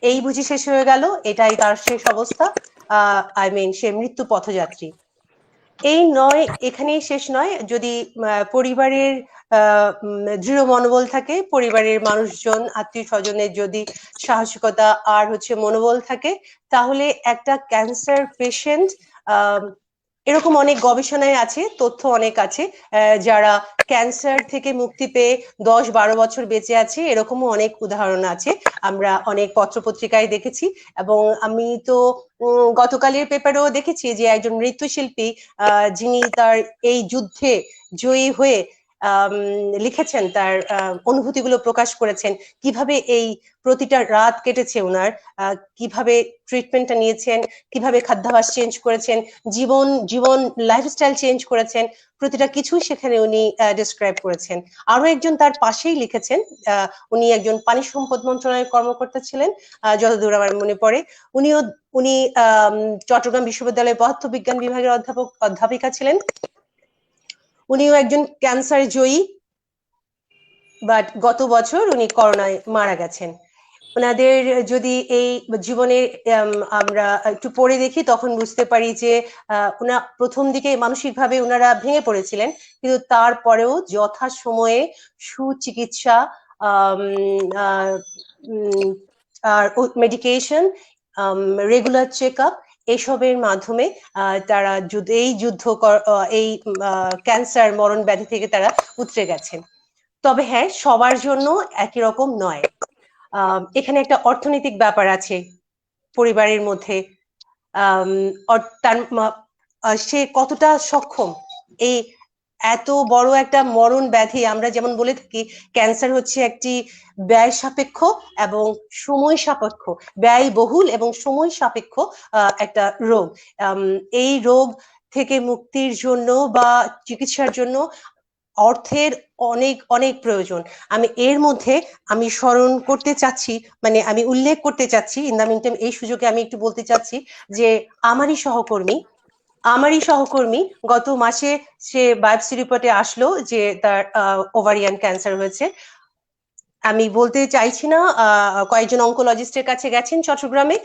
এই বুঝি শেষ হয়ে গেল, এটাই তার শেষ অবস্থা, সে মৃত্যু পথযাত্রী। এই নয়, এখানেই শেষ নয়। যদি পরিবারের দৃঢ় মনোবল থাকে, পরিবারের মানুষজন আত্মীয় স্বজনের যদি সাহসিকতা আর মনোবল থাকে, তাহলে একটা ক্যান্সার পেশেন্ট এরকম অনেক গবেষণায় আছে, তথ্য অনেক আছে, যারা ক্যান্সার থেকে মুক্তি পেয়ে 10-12 বছর বেঁচে আছে, এরকমও অনেক উদাহরণ আছে, আমরা অনেক পত্রপত্রিকায় দেখেছি। এবং আমি তো গতকালের পেপারেও দেখেছি যে একজন নৃত্যশিল্পী যিনি তার এই যুদ্ধে জয়ী হয়ে লিখেছেন, তার অনুভূতিগুলো প্রকাশ করেছেন, কিভাবে এই প্রতিটা রাত কেটেছে ওনার, কিভাবে ট্রিটমেন্টটা নিয়েছেন, কিভাবে খাদ্যাভ্যাস চেঞ্জ করেছেন, জীবন লাইফস্টাইল চেঞ্জ করেছেন, প্রতিটা কিছু সেখানে উনি ডিসক্রাইব করেছেন। আরো একজন তার পাশেই লিখেছেন, উনি একজন পানি সম্পদ মন্ত্রণালয়ের কর্মকর্তা ছিলেন, যতদূর আমার মনে পড়ে। উনি চট্টগ্রাম বিশ্ববিদ্যালয়ের পদার্থবিজ্ঞান বিভাগের অধ্যাপিকা ছিলেন। উনিও একজন ক্যান্সার জয়ী, বাট গত বছর উনি করোনায় মারা গেছেন। ওনাদের যদি এই জীবনে আমরা একটু পড়ে দেখি, তখন বুঝতে পারি যে ওনা প্রথম দিকে মানসিকভাবে ওনারা ভেঙে পড়েছিলেন, কিন্তু তারপরেও যথাসময়ে সুচিকিৎসা আর মেডিকেশন, রেগুলার চেক আপ, এসবের মাধ্যমে তারা এই ক্যান্সার মরণ ব্যাধি থেকে তারা উতরে গেছেন। তবে হ্যাঁ, সবার জন্য একই রকম নয়। এখানে একটা অর্থনৈতিক ব্যাপার আছে পরিবারের মধ্যে, সে কতটা সক্ষম। এই এত বড় একটা মরণ ব্যাধি, আমরা যেমন বলে থাকি ক্যান্সার হচ্ছে একটি ব্যয় সাপেক্ষ এবং সময় সাপেক্ষ, ব্যয়বহুল এবং সময় সাপেক্ষ একটা রোগ। এই রোগ থেকে মুক্তির জন্য বা চিকিৎসার জন্য অর্থের অনেক অনেক প্রয়োজন। এর মধ্যে আমি স্মরণ করতে চাচ্ছি, আমি উল্লেখ করতে চাচ্ছি, ইন দ্য মিনটাইম এই সুযোগে আমি একটু বলতে চাচ্ছি যে আমারই সহকর্মী গত মাসে সে বায়োপসি রিপোর্টে আসলো যে তার ওভারিয়ান ক্যান্সার হয়েছে। আমি বলতে চাইছি না, কয়েকজন অঙ্কোলজিস্টের কাছে গেছেন চট্টগ্রামে,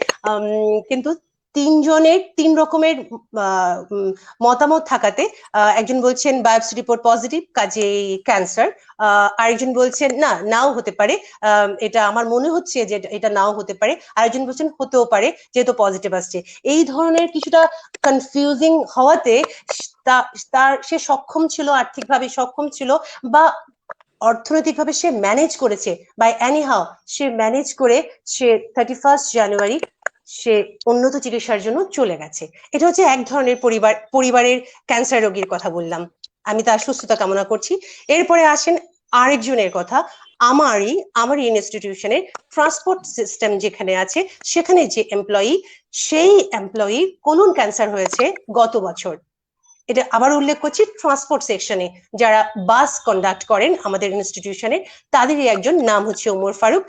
কিন্তু তিনজনের তিন রকমের মতামত থাকাতে একজন বলছেন বায়োপসি রিপোর্ট পজিটিভ, কাজেই ক্যান্সার। আরেকজন বলছেন না, নাও হতে পারে, এটা আমার মনে হচ্ছে যে এটা নাও হতে পারে। আরেকজন বলছেন হতেও পারে, যেহেতু পজিটিভ আসছে। এই ধরনের কিছুটা কনফিউজিং হওয়াতে সে সক্ষম ছিল, আর্থিকভাবে সক্ষম ছিল বা অর্থনৈতিকভাবে সে ম্যানেজ করেছে, বাই এনিহাউ সে ম্যানেজ করে সে 31 জানুয়ারি সে উন্নত চিকিৎসার জন্য চলে গেছে। এটা হচ্ছে এক ধরনের পরিবারের ক্যান্সার রোগীর কথা বললাম, আমি তার সুস্থতা কামনা করছি। এরপরে আসেন আরেকজনের কথা, আমারই ইনস্টিটিউশনের ট্রান্সপোর্ট সিস্টেম যেখানে আছে, সেখানে যে এমপ্লয়ি, সেই এমপ্লয়ির কোলন ক্যান্সার হয়েছে গত বছর। এটা আবার উল্লেখ করছি, ট্রান্সপোর্ট সেকশনে যারা বাস কন্ডাক্ট করেন আমাদের ইনস্টিটিউশনে, তাদেরই একজন, নাম হচ্ছে ওমর ফারুক।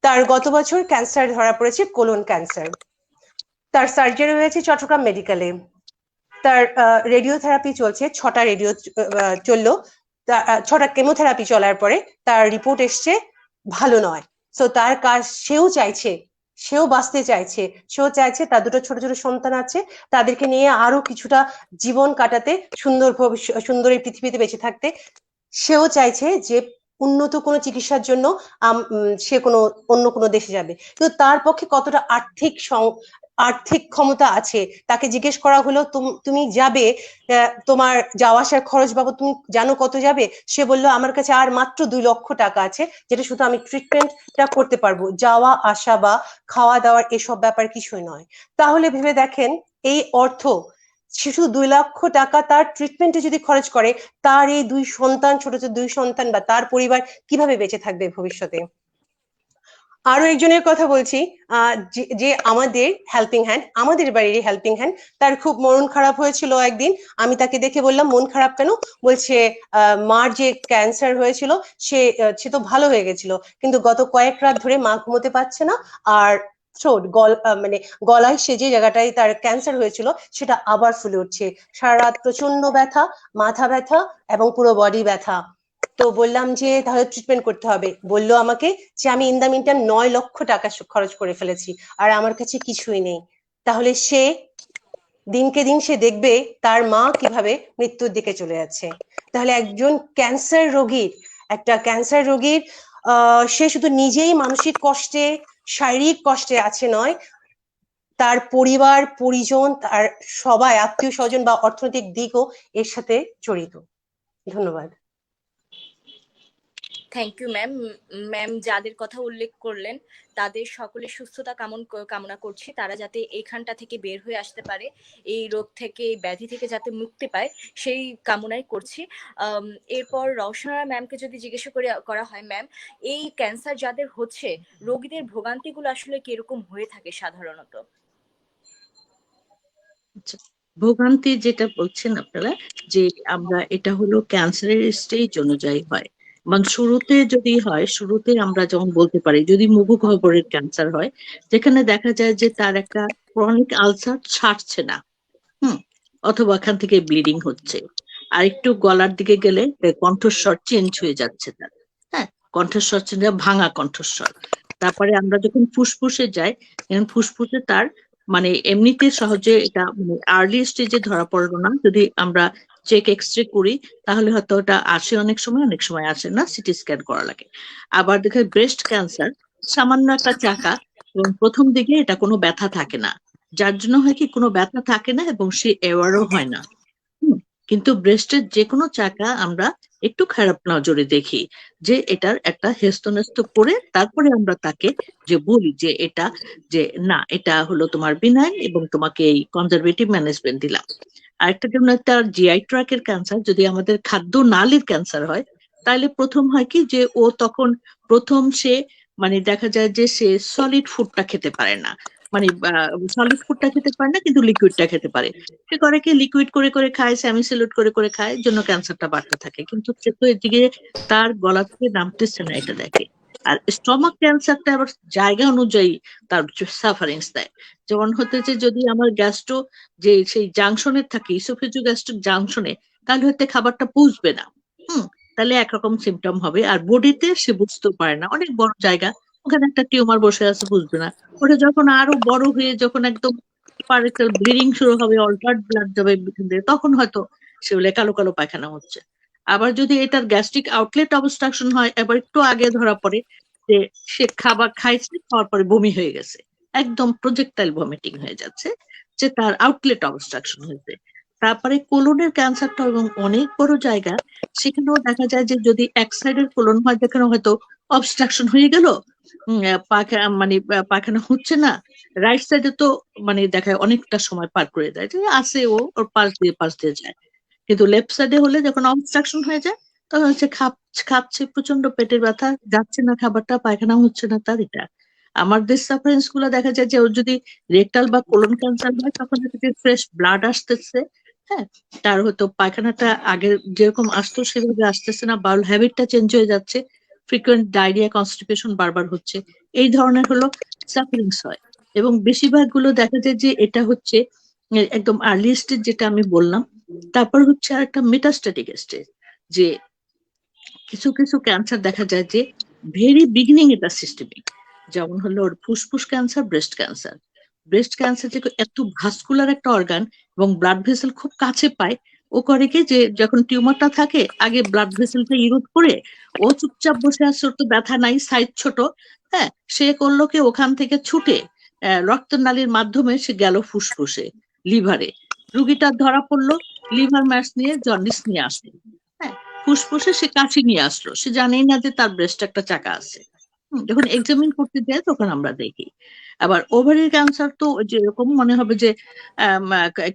তার গত বছর ক্যান্সার ধরা পড়েছে, কোলন ক্যান্সার। তার সার্জারি হয়েছে চট্টগ্রাম মেডিকেলে। তার রেডিওথেরাপি চলছে, 6টা রেডিও চললো, 6টা কেমোথেরাপি চলার পরে তার রিপোর্ট এসছে ভালো নয়। সো তার কাজ, সেও বাঁচতে চাইছে, তার দুটো ছোট ছোট সন্তান আছে, তাদেরকে নিয়ে আরো কিছুটা জীবন কাটাতে, সুন্দর এই পৃথিবীতে বেঁচে থাকতে। সেও চাইছে যে উন্নত কোনো চিকিৎসার জন্য সে অন্য কোনো দেশে যাবে, কিন্তু তার পক্ষে কতটা আর্থিক ক্ষমতা আছে। তাকে জিজ্ঞেস করা হলো, তুমি যাবে, তোমার যাওয়া আসার খরচ বাবদ তুমি জানো কত যাবে? সে বললো, আমার কাছে আর মাত্র 2 লক্ষ টাকা আছে, যেটা শুধু আমি ট্রিটমেন্টটা করতে পারবো, যাওয়া আসা বা খাওয়া দাওয়ার এসব ব্যাপার কিছুই নয়। তাহলে ভেবে দেখেন, এই অর্থ শিশু 2 লক্ষ টাকা তার ট্রিটমেন্টে যদি খরচ করে, তার এই ছোট ছোট 2 সন্তান বা তার পরিবার কিভাবে বেঁচে থাকবে ভবিষ্যতে? আরো একজনের কথা বলছি, যে আমাদের হেল্পিং হ্যান্ড, আমাদের বাড়ির হেল্পিং হ্যান্ড, তার খুব মন খারাপ হয়েছিল একদিন। আমি তাকে দেখে বললাম, মন খারাপ কেন? বলছে মার যে ক্যান্সার হয়েছিল সে তো ভালো হয়ে গেছিল, কিন্তু গত কয়েক রাত ধরে মা ঘুমোতে পারছে না, আর গলায় সে যে জায়গাটায় তার ক্যান্সার হয়েছিল সেটা আবার ফুলে উঠছে, সারা রাত প্রচন্ড ব্যথা, মাথা ব্যথা এবং পুরো বডি ব্যথা। তো বললাম যে তাহলে ট্রিটমেন্ট করতে হবে। বললো আমাকে যে আমি ইন দা মিনটাইম 9 লক্ষ টাকা খরচ করে ফেলেছি, আর আমার কাছে কিছুই নেই। তাহলে সে দিনকে দিন সে দেখবে তার মা কিভাবে মৃত্যুর দিকে চলে যাচ্ছে। তাহলে একজন ক্যান্সার রোগীর সে শুধু নিজেই মানসিক কষ্টে, শারীরিক কষ্টে আছে নয়, তার পরিবার পরিজন, তার সবাই আত্মীয় স্বজন বা অর্থনৈতিক দিকও এর সাথে জড়িত। ধন্যবাদ। Thank you ma'am. ম্যাম যাদের কথা উল্লেখ করলেন তাদের সকলের সুস্থতা কামনা করছি, তারা যাতে এখানটা থেকে বের হয়ে আসতে পারে, এই রোগ থেকে, এই ব্যাধি থেকে যাতে মুক্তি পায় সেই কামনাই করছি। এরপর রওশনা ম্যামকে যদি জিজ্ঞাসা করা হয়, ম্যাম এই ক্যান্সার যাদের হচ্ছে রোগীদের ভোগান্তিগুলো আসলে কিরকম হয়ে থাকে সাধারণত? ভোগান্তি যেটা বলছেন আপনারা, যে আমরা এটা হলো ক্যান্সারের স্টেজ অনুযায়ী হয়, এবং শুরুতে যদি হয়, শুরুতে আমরা যেমন বলতে পারি যদি মুখগহ্বরের ক্যান্সার হয়, যেখানে দেখা যায় যে তার একটা ক্রনিক আলসার ছাড়ছে না, অথবা এখান থেকে ব্লিডিং হচ্ছে, আর একটু গলার দিকে গেলে কণ্ঠস্বর চেঞ্জ হয়ে যাচ্ছে তার, হ্যাঁ, কণ্ঠস্বর চেঞ্জ, ভাঙা কণ্ঠস্বর। তারপরে আমরা যখন ফুসফুসে যাই, ফুসফুসে তার মানে এমনিতে সহজে এটা আর্লি স্টেজে ধরা পড়লো না, যদি আমরা চেক এক্সরে করি তাহলে হয়তো ওটা আসে, অনেক সময় আসে না, সিটি স্ক্যান করা লাগে। আবার দেখে ব্রেস্ট ক্যান্সার সামান্য একটা চাকা, এবং প্রথম দিকে এটা কোনো ব্যথা থাকে না, যার জন্য হয় কি কোনো ব্যথা থাকে না এবং সে অ্যাওয়ারও হয় না। কিন্তু ব্রেস্টের যে কোনো চাকা আমরা একটু খারাপ নজরে দেখি, যে এটার একটা হেস্তনেস্ত করে তারপরে আমরা তাকে যে বলি যে এটা, যে না এটা হলো তোমার বিনাইন এবং তোমাকে এই কনজারভেটিভ ম্যানেজমেন্ট দিলাম। আরেকটা যেমন একটা জিআই ট্র্যাকের ক্যান্সার, যদি আমাদের খাদ্য নালীর ক্যান্সার হয়, তাহলে প্রথম হয় কি যে ও তখন প্রথম সে মানে দেখা যায় যে সে সলিড ফুডটা খেতে পারে না, মানে সলিড ফুডটা খেতে পারে না কিন্তু লিকুইডটা খেতে পারে। সে করে কি লিকুইড করে করে খায়, সেমি সলিড করে করে খায়, জন্য ক্যান্সারটা বাড়তে থাকে, কিন্তু সে তো এদিকে তার গলা থেকে নামতেছে না, এটা দেখে। আর স্টমাক ক্যান্সারটা আবার জায়গা অনুযায়ী তার সাফারিংস দেয়। যেমন হতেছে যদি আমার গ্যাস্ট্রো যে সেই জাংশনে থাকে, ইসোফেজিও গ্যাস্ট্রিক জাংশনে, তাহলে হয়তো খাবারটা পৌঁছবে না, তাহলে একরকম সিমটম হবে। আর বডিতে সে বুঝতেও পারে না, অনেক বড় জায়গা, ওখানে একটা টিউমার বসে আছে, বুঝবে না। ওটা যখন আরো বড় হয়ে যখন একদম ব্লিডিং শুরু হবে, অল্টার্ড ব্লাড যাবে, তখন হয়তো সেগুলো কালো কালো পায়খানা হচ্ছে। আবার যদি এটার গ্যাস্ট্রিক আউটলেট অবস্ট্রাকশন হয়, এবার একটু আগে ধরা পড়ে যে সে খাবার খাইছে, খাওয়ার পরে বমি হয়ে গেছে, একদম প্রজেক্টাইল ভমিটিং হয়ে যাচ্ছে, যে তার আউটলেট অবস্ট্রাকশন হয়েছে। তারপরে কোলনের ক্যান্সারটা এবং অনেক বড় জায়গা, সেখানেও দেখা যায় যে যদি এক সাইডের কোলন হয়, যেখানে হয়তো অবস্ট্রাকশন হয়ে গেল, মানে পায়খানা হচ্ছে না, রাইট সাইডে তো মানে দেখায় অনেকটা সময় পার করে দেয়, যে আসে ও ওর পাশ দিয়ে যায়। কিন্তু লেফট সাইডে হলে যখন অবস্ট্রাকশন হয়ে যায়, তখন হচ্ছে খাচ্ছে, প্রচন্ড পেটের ব্যথা, যাচ্ছে না খাবারটা, পায়খানা হচ্ছে না তার। এটা আমাদের সাফারেন্স গুলো দেখা যায় যে ওর যদি রেকটাল বা কোলন ক্যান্সার হয়, তখন ফ্রেশ ব্লাড আসতেছে, হ্যাঁ, তার হয়তো পায়খানাটা আগে যেরকম আসতো সেভাবে আসতেছে না, বাউল হ্যাবিটটা চেঞ্জ হয়ে যাচ্ছে, ফ্রিকুয়েন্ট ডায়রিয়া, কনস্টিপেশন বারবার হচ্ছে, এই ধরনের হলো সাফারিংস হয়। এবং বেশিরভাগ গুলো দেখা যায় যে এটা হচ্ছে একদম আর্লি স্টেজ, যেটা আমি বললাম। তারপর হচ্ছে আর একটা মেটাস্ট্যাটিক স্টেজ, যে কিছু কিছু ক্যান্সার দেখা যায় যে ভেরি বিগিনিং এটা সিস্টেমিক, যেমন হলো ওর ফুসফুস ক্যান্সার, ব্রেস্ট ক্যান্সার যে এত ভাস্কুলার একটা অর্গান এবং ব্লাড ভেসেল খুব কাছে পায়, ও করে কি যে যখন টিউমারটা থাকে আগে ব্লাড ভেসেলটা ইরোড করে, ও চুপচাপ বসে আছে, ওর তো ব্যথা নাই, সাইজ ছোট, হ্যাঁ, সে করলো কি ওখান থেকে ছুটে রক্তনালীর মাধ্যমে সে গেল ফুসফুসে, লিভারে, রুগীটা ধরা পড়লো লিভার ম্যাস নিয়ে, জন্ডিস নিয়ে আসলো, হ্যাঁ, ফুসফুসে সে কাশি নিয়ে আসলো, সে জানেই না যে তার ব্রেস্টে একটা চাকা আছে। যখন এক্সামিন করতে যায় তখন আমরা দেখি। আবার ওভারি ক্যান্সার তো যেরকম মনে হবে যে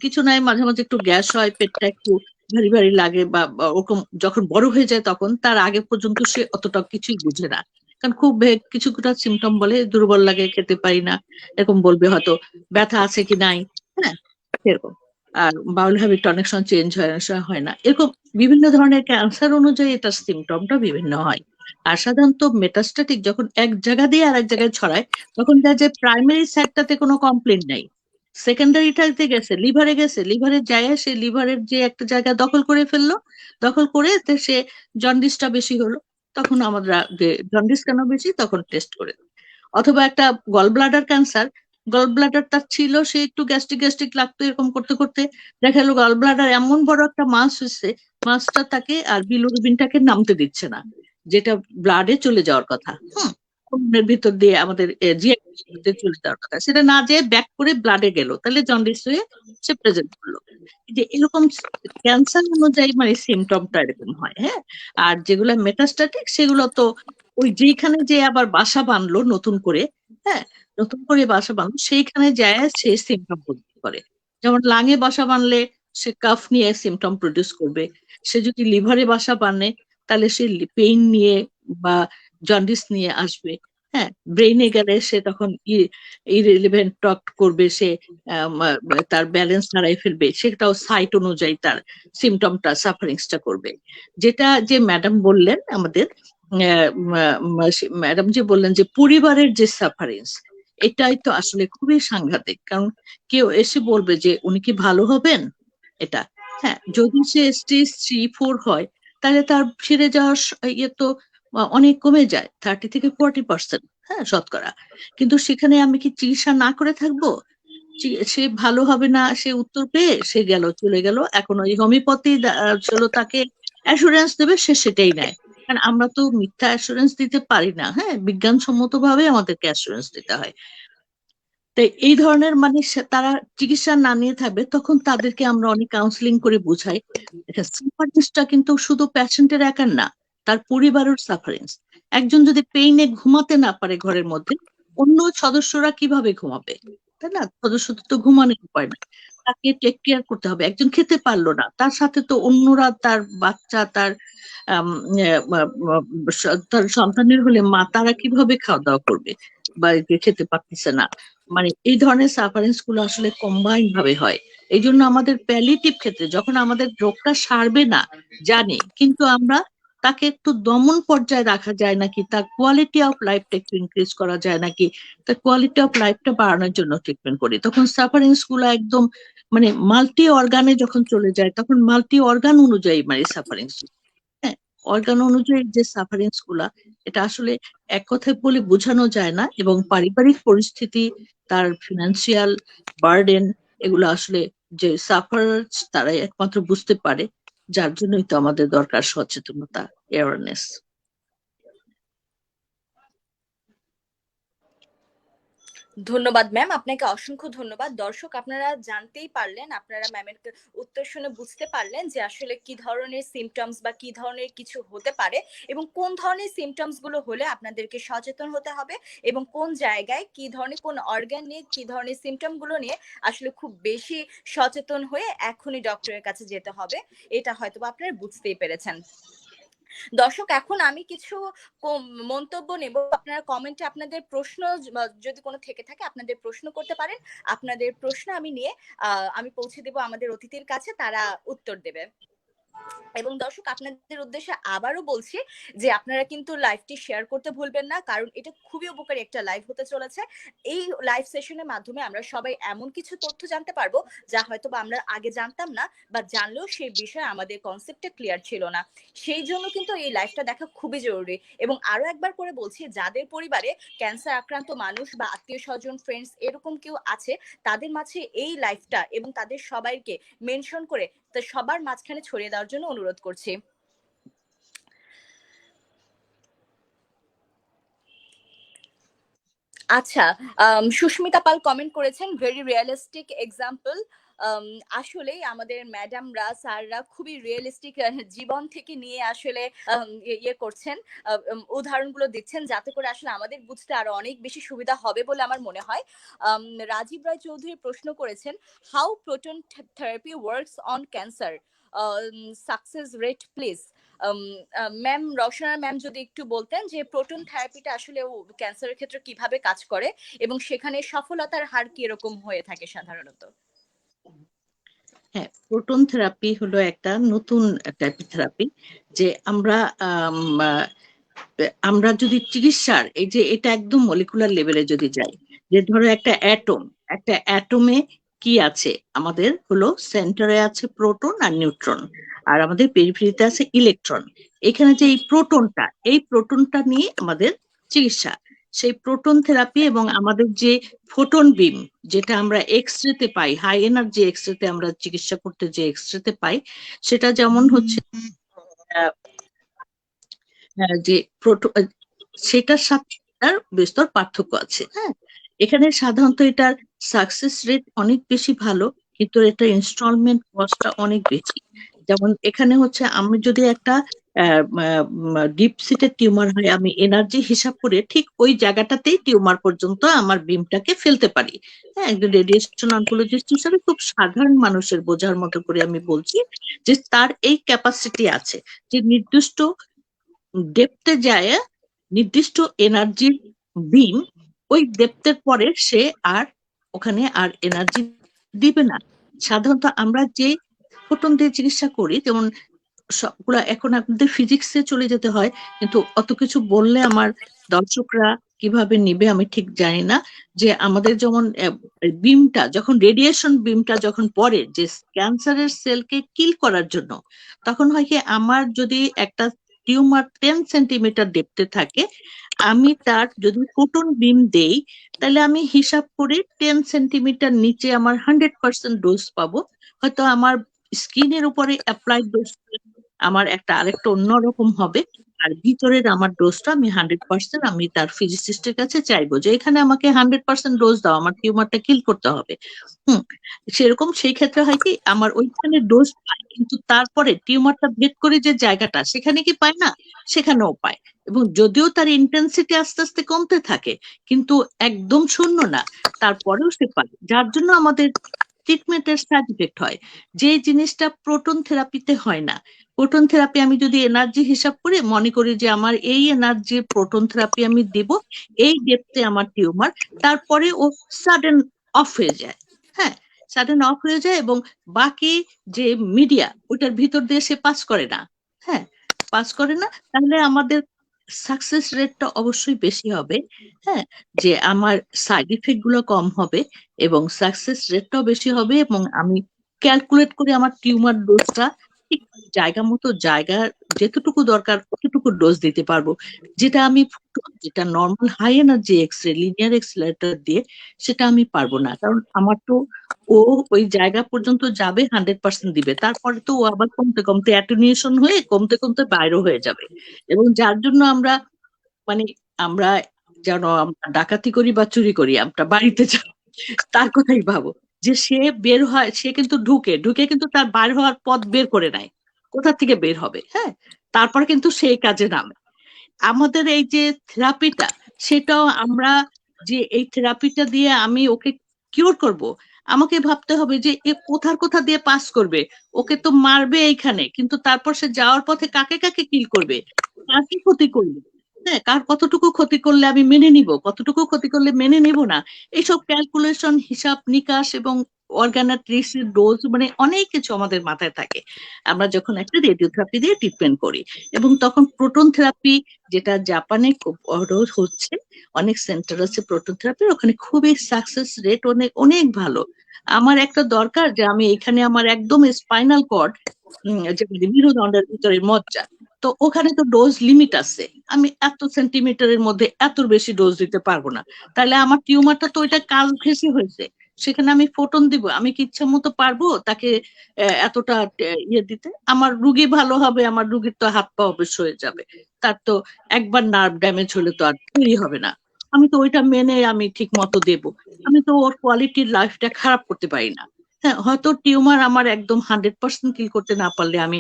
কিছু নাই, মাঝে মাঝে একটু গ্যাস হয়, পেটটা একটু ভারী ভারী লাগে, বা ওরকম যখন বড় হয়ে যায় তখন, তার আগে পর্যন্ত সে অতটা কিছুই বুঝে না, কারণ খুব কিছুটা সিমটম বলে, দুর্বল লাগে, খেতে পারি না, এরকম বলবে, হয়তো ব্যথা আছে কি নাই, হ্যাঁ, এরকম। আর বাউল হ্যাবিট অনেক সময় চেঞ্জ হয়, অনেক সময় হয় না, এরকম বিভিন্ন ধরনের ক্যান্সার অনুযায়ী এটার সিমটমটা বিভিন্ন হয়। আর সাধারণত মেটাস্ট্যাটিক যখন এক জায়গা দিয়ে আরেক জায়গায় ছড়ায়, তখন দেখা যায় প্রাইমারি সাইডটাতে কোনো কমপ্লেন নাই, সেকেন্ডারিটাতে গেছে, লিভারে যায়, সে লিভারের যে একটা জায়গা দখল করে ফেললো, দখল করে সে জন্ডিসটা বেশি হলো, তখন আমরা যে জন্ডিস কেন বেশি তখন টেস্ট করে। অথবা একটা gall bladder cancer, gall bladder তার ছিল, সে একটু গ্যাস্ট্রিক গ্যাস্ট্রিক লাগতো, এরকম করতে করতে দেখা গেলো গল ব্লাডার এমন বড় একটা মাস হয়েছে, মাসটা তাকে আর বিলিরুবিনটাকে নামতে দিচ্ছে না, যেটা ব্লাডে চলে যাওয়ার কথা, খুনের ভিতর দিয়ে আমাদের জিআই চলে যাওয়ার কথা, সেটা না যেয়ে ব্যাক করে ব্লাডে গেল, তাহলে জন্ডিস হয়ে সে প্রেজেন্ট করলো। যে এরকম ক্যান্সার অনুযায়ী মানে সিমটমটা এরকম হয়। হ্যাঁ, আর যেগুলো মেটাস্ট্যাটিক সেগুলো তো ওই যেখানে যে আবার বাসা বাঁধলো নতুন করে, হ্যাঁ নতুন করে বাসা বাঁধলো সেইখানে যায় সে সিমটম প্রডিউস করে। যেমন লাঙে বাসা বাঁধলে সে কাফ নিয়ে সিমটম প্রডিউস করবে, সে যদি লিভারে বাসা বাঁধে তাহলে সে পেইন নিয়ে বা জন্ডিস নিয়ে আসবে। হ্যাঁ, ব্রেইনে গেলে সে তখন ইরেলিভেন্ট টক করবে, সে তার ব্যালেন্স হারাই ফেলবে, সেটাও সাইট অনুযায়ী তার সিমটমটা সাফারিংসটা করবে। যেটা যে ম্যাডাম বললেন আমাদের, ম্যাডাম যে বললেন যে পরিবারের যে সাফারিংস, এটাই তো আসলে খুবই সাংঘাতিক। কারণ কেউ এসে বলবে যে উনি কি ভালো হবেন, এটা হ্যাঁ যদি সে স্টেজ 3-4 হয় তাহলে তার ছেড়ে যাওয়ার ইয়ে তো অনেক কমে যায়, 30 থেকে 40%, হ্যাঁ শতকরা। কিন্তু সেখানে আমি কি চিকিৎসা না করে থাকবো? সে ভালো হবে না, সে উত্তর পেয়ে সে গেল, চলে গেল। এখন ওই হোমিওপ্যাথি চলো তাকে অ্যাসুরেন্স দেবে, সে সেটাই নেয়। কারণ আমরা তো মিথ্যা অ্যাসুরেন্স দিতে পারি না, হ্যাঁ বিজ্ঞানসম্মত ভাবে আমাদেরকে অ্যাসুরেন্স দিতে হয়। তাই এই ধরনের মানে তারা চিকিৎসা না নিয়ে থাকবে, তখন তাদেরকে আমরা অনেক কাউন্সিলিং করে বোঝাই সাফারেন্সটা কিন্তু শুধু প্যাশেন্টের একার না, তার পরিবারের সাফারেন্স। একজন যদি পেইনে ঘুমাতে না পারে ঘরের মধ্যে, অন্য সদস্যরা কিভাবে ঘুমাবে? তাই না, সদস্যদের তো ঘুমানোর উপায় না, তাকে টেক কেয়ার করতে হবে। একজন খেতে পারলো না, তার সাথে তো অন্যরা, তার বাচ্চা, তার তার সন্তানের হলে মা, তারা কিভাবে খাওয়া দাওয়া করবে বা খেতে পারতেছে না। মানে এই ধরনের সাফারেন্স গুলো আসলে কম্বাইন্ড ভাবে হয়। এই জন্য আমাদের প্যালিয়েটিভ ক্ষেত্রে যখন আমাদের রোগটা সারবে না জানি, কিন্তু আমরা তাকে একটু দমন পর্যায়ে রাখা যায় নাকি, তার কোয়ালিটি অফ লাইফটা একটু ইনক্রিজ করা যায় নাকি, তার কোয়ালিটি অফ লাইফটা বাড়ানোর জন্য ট্রিটমেন্ট করি, তখন সাফারেন্স গুলো একদম মানে মাল্টি অর্গানে যখন চলে যায়, তখন মাল্টি অর্গান অনুযায়ী মানে সাফারেন্স, হ্যাঁ অর্গান অনুযায়ী যে সাফারেন্স গুলা, এটা আসলে এক কথায় বলে বোঝানো যায় না। এবং পারিবারিক পরিস্থিতি, তার ফিনান্সিয়াল বার্ডেন, এগুলো আসলে যে সাফারার্স তারাই একমাত্র বুঝতে পারে। যার জন্যই তো আমাদের দরকার সচেতনতা, অ্যাওয়ারনেস। ধন্যবাদ ম্যাম, আপনাকে অসংখ্য ধন্যবাদ। দর্শক আপনারা জানতেই পারলেন, আপনারা ম্যামের উত্তর শুনে বুঝতে পারলেন যে আসলে কি ধরনের সিমটমস বা কি ধরনের কিছু হতে পারে এবং কোন ধরনের সিমটমস গুলো হলে আপনাদেরকে সচেতন হতে হবে এবং কোন জায়গায় কি ধরনের কোন অর্গান নিয়ে কি ধরনের সিমটম গুলো নিয়ে আসলে খুব বেশি সচেতন হয়ে এখনই ডক্টরের কাছে যেতে হবে, এটা হয়তো আপনারা বুঝতেই পেরেছেন। দর্শক এখন আমি কিছু মন্তব্য নেব, আপনারা কমেন্টে আপনাদের প্রশ্ন যদি কোনো থেকে থাকে আপনাদের প্রশ্ন করতে পারেন। আপনাদের প্রশ্ন আমি নিয়ে আমি পৌঁছে দেব আমাদের অতিথির কাছে, তারা উত্তর দেবে। এবং দর্শক আপনাদের উদ্দেশ্যে আবারও বলছি যে আপনারা কিন্তু লাইভটি শেয়ার করতে ভুলবেন না, কারণ এটা খুবই উপকারী একটা লাইভ হতে চলেছে। এই লাইভ সেশনের মাধ্যমে আমরা সবাই এমন কিছু তথ্য জানতে পারবো যা হয়তো বা আমরা আগে জানতাম না, বা জানলেও সেই বিষয়ে আমাদের কনসেপ্টটা ক্লিয়ার ছিল না। সেই জন্য কিন্তু এই লাইভটা দেখা খুবই জরুরি। এবং আরো একবার করে বলছি, যাদের পরিবারে ক্যান্সার আক্রান্ত মানুষ বা আত্মীয় স্বজন, ফ্রেন্ডস এরকম কেউ আছে, তাদের মাঝে এই লাইভটা এবং তাদের সবাইকে মেনশন করে সবার মাঝখানে ছড়িয়ে দেওয়ার জন্য অনুরোধ করছি। আচ্ছা, সুস্মিতা পাল কমেন্ট করেছেন ভেরি রিয়েলিস্টিক এক্সাম্পল। আসলেই আমাদের ম্যাডামরা, স্যাররা খুবই রিয়েলিস্টিক জীবন থেকে নিয়ে আসলে ইয়ে করছেন, উদাহরণগুলো দিচ্ছেন, যাতে করে আসলে আমাদের বুঝতে আরো অনেক বেশি সুবিধা হবে বলে আমার মনে হয়। রাজীব রায় চৌধুরী প্রশ্ন করেছেন, how proton therapy works on cancer, success rate please. Ma'am Rowshana ma'am যদি একটু বলতেন যে প্রোটন থেরাপিটা আসলে ক্যান্সারের ক্ষেত্রে কিভাবে কাজ করে এবং সেখানে সফলতার হার কি রকম হয়ে থাকে সাধারণত। হ্যাঁ, প্রোটন থেরাপি হলো একটা নতুন টাইপের থেরাপি, যে আমরা যদি চিকিৎসার এই যে এটা একদম মলিকুলার লেভেলে যদি যাই, যে ধরো একটা অ্যাটমে কি আছে, আমাদের হলো সেন্টারে আছে প্রোটন আর নিউট্রন, আর আমাদের পেরিফেরিতে আছে ইলেকট্রন। এখানে যে এই প্রোটনটা নিয়ে আমাদের চিকিৎসা, সেই প্রোটন থেরাপি এবং আমাদের যে ফোটন বিম, যেটা আমরা এক্স রেতে পাই, হাই এনার্জি এক্স রেতে আমরা চিকিৎসা করতে যে এক্স রেতে পাই, সেটা যেমন হচ্ছে যে সেটার সাথে তার বিস্তর পার্থক্য আছে। হ্যাঁ, এখানে সাধারণত এটার সাকসেস রেট অনেক বেশি ভালো, কিন্তু এটা ইনস্টলমেন্ট কস্টটা অনেক বেশি। যেমন এখানে হচ্ছে আমি যদি একটা ডিপ সিটের টিউমার হয়, আমি এনার্জি হিসাব করে ঠিক ওই জায়গাটাতেই টিউমার পর্যন্ত আমার বিমটাকে ফেলতে পারি। হ্যাঁ, একজন রেডিয়েশন অনকোলজিস্ট হিসাবে খুব সাধারণ মানুষের বোঝার মতো করে আমি বলছি যে তার এই ক্যাপাসিটি আছে যে নির্দিষ্ট ডেপথে যায় নির্দিষ্ট এনার্জির বিম, ওই ডেপথের পরে সে আর ওখানে আর এনার্জি দিবে না। সাধারণত আমরা যে ফোটন দিয়ে চিকিৎসা করি, যেমন সবগুলা এখন আপনাদের ফিজিক্সে চলে যেতে হয়, কিন্তু অত কিছু বললে আমার দর্শকরা কিভাবে নিবে আমি ঠিক জানি না। যে আমাদের যেমন বিমটা যখন রেডিয়েশন বিমটা যখন পড়ে যে ক্যান্সারের সেলকে কিল করার জন্য, তখন হয় কি আমার যদি একটা টিউমার 10 সেন্টিমিটার ডেপথে থাকে, আমি তার যদি ফোটন বিম দেই, তাহলে আমি হিসাব করে 10 সেন্টিমিটার নিচে আমার 100% ডোজ পাবো। হয়তো আমার স্কিনের উপরে অ্যাপ্লাইড ডোজ আমার একটা আরেকটা অন্যরকম হবে, আর ভিতরের আমার ডোজটা আমি 100% আমি তার ফিজিসিস্টের কাছে চাইবো যে এখানে আমাকে 100% ডোজ দাও, আমার টিউমারটা কিল করতে হবে। হুম, সেরকম সেই ক্ষেত্রে হয় কি আমার ওইখানে ডোজ পায়, কিন্তু তারপরে টিউমারটা ভেদ করে যে জায়গাটা সেখানে কি পায় না, সেখানেও পায়। এবং যদিও তার ইন্টেন্সিটি আস্তে আস্তে কমতে থাকে, কিন্তু একদম শূন্য না, তারপরেও সে পায়, যার জন্য আমাদের ট্রিটমেন্টের সাইড ইফেক্ট হয়, যে জিনিসটা প্রোটন থেরাপিতে হয় না। প্রোটন থেরাপি আমি যদি এনার্জি হিসাব করে মনে করি যে আমার এই এনার্জি প্রোটন থেরাপি আমি দেব, এই ডেপথে আমার টিউমার, তারপরে ও সাডেন অফ হয়ে যায়। হ্যাঁ, সাডেন অফ হয়ে যায় এবং বাকি যে মিডিয়া ওটার ভিতর দিয়ে সে পাস করে না। হ্যাঁ, পাস করে না, তাহলে আমাদের সাকসেস রেটটা অবশ্যই বেশি হবে। হ্যাঁ, যে আমার সাইড ইফেক্ট গুলো কম হবে এবং সাকসেস রেটটাও বেশি হবে, এবং আমি ক্যালকুলেট করে আমার টিউমার ডোজটা ঠিক জায়গা মতো জায়গা যেতটুকু দরকার ততটুকু ডোজ দিতে পারবো, যেটা আমি যেটা normal high energy X ray linear accelerator দিয়ে সেটা আমি পারবো না। কারণ আমার তো ও ওই জায়গা পর্যন্ত যাবে, 100% দিবে, তারপরে তো ও আবার কমতে কমতে অ্যাটেনুয়েশন হয়ে কমতে কমতে বাইরে হয়ে যাবে। এবং যার জন্য আমরা মানে আমরা যেন আমরা ডাকাতি করি বা চুরি করি, আমরা বাড়িতে যাই তার কথাই ভাবো, যে সে বের হয়, সে কিন্তু ঢুকে ঢুকে কিন্তু তার বাইর হওয়ার পথ বের করে নেয়, কোথা থেকে বের হবে। হ্যাঁ, তারপর কিন্তু সেই কাজে নামে। আমাদের এই যে থেরাপিটা, সেটাও আমরা যে এই থেরাপিটা দিয়ে আমি ওকে কিওর করব, আমাকে ভাবতে হবে যে এ কোথার কোথা দিয়ে পাস করবে। ওকে তো মারবে এইখানে, কিন্তু তারপর সে যাওয়ার পথে কাকে কাকে কিল করবে, কার কি ক্ষতি করবে, হ্যাঁ, কার কতটুকু ক্ষতি করলে আমি মেনে নিব, কতটুকু ক্ষতি করলে মেনে নিব না, এইসব ক্যালকুলেশন হিসাব নিকাশ এবং অর্গানাইজেশন ডোজ, মানে অনেক কিছু আমাদের মাথায় থাকে আমরা যখন একটা রেডিওথেরাপি দিয়ে ট্রিটমেন্ট করি। এবং তখন প্রোটন থেরাপি, যেটা জাপানে খুব হচ্ছে, অনেক সেন্টার আছে প্রোটন থেরাপির, ওখানে খুবই সাকসেস রেট অনেক অনেক ভালো। আমার একটা দরকার যে আমি এখানে আমার একদম স্পাইনাল কর্ড, যে মেরুদণ্ডের ভিতরে মজ্জা, তো ওখানে তো ডোজ লিমিট আছে, আমি এত সেন্টিমিটারের মধ্যে এত বেশি ডোজ দিতে পারবো না। তাহলে আমার টিউমারটা তো ওইটা কাল ঘেঁষে হয়েছে, সেখানে আমি ফোটন দিব, আমি কি ইচ্ছা মতো পারবো তাকে এতটা ইয়ে দিতে? আমার রুগী ভালো হবে, আমার রুগীর তো হাত পা অবশ হয়ে যাবে, তার তো একবার নার্ভ ড্যামেজ হলে তো আর তৈরি হবে না। আমি তো ওইটা মেনে আমি ঠিক মতো দেবো, আমি তো ওর কোয়ালিটির লাইফটা খারাপ করতে পারি না। হ্যাঁ, হয়তো টিউমার আমার একদম 100% কিল করতে না পারলে আমি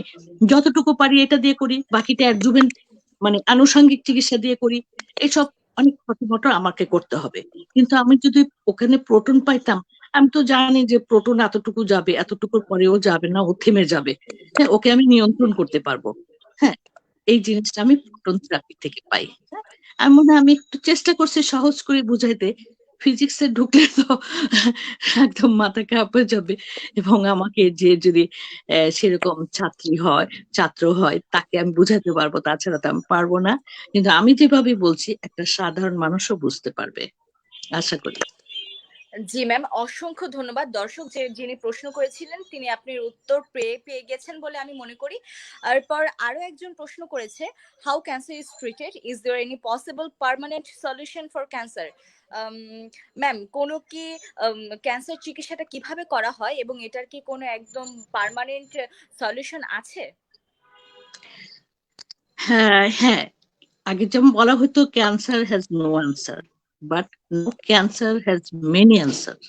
যতটুকু পারি এটা দিয়ে করি, বাকিটা অ্যাডজুভেন্ট মানে আনুষঙ্গিক চিকিৎসা দিয়ে করি। এসব অনেক ক্ষতিমতো আমাকে করতে হবে। কিন্তু আমি যদি ওখানে প্রোটন পাইতাম, আমি তো জানি যে প্রোটন এতটুকু যাবে, এতটুকুর পরেও যাবে না, ও থেমে যাবে। হ্যাঁ, ওকে আমি নিয়ন্ত্রণ করতে পারবো। হ্যাঁ, এই জিনিসটা আমি প্রোটন থেরাপি থেকে পাই। হ্যাঁ, আমি মনে হয় আমি একটু চেষ্টা করছি সহজ করে বুঝাইতে, ফিজিক্সে ঢুকলে তো একদম মাথা খারাপ হয়ে যাবে। এবং আমাকে যে যদি সেরকম ছাত্রী হয়, ছাত্র হয়, তাকে আমি বুঝাতে পারবো, তাছাড়া তো আমি পারবো না। কিন্তু আমি যেভাবে বলছি একটা সাধারণ মানুষও বুঝতে পারবে, আশা করি। জি ম্যাম, অসংখ্য ধন্যবাদ। দর্শক যিনি প্রশ্ন করেছিলেন তিনি আপনার উত্তর পেয়ে গেছেন বলে আমি মনে করি। এরপর আরো একজন প্রশ্ন করেছে, how cancer is treated, is there any possible permanent solution for cancer? Ma'am, কোনো কি ক্যান্সার চিকিৎসাটা কিভাবে করা হয় এবং এটার কি কোনো একদম পার্মানেন্ট সলিউশন আছে? হ্যাঁ হ্যাঁ, আগে যেমন বলা হতো cancer has no answer, but no cancer has many answer.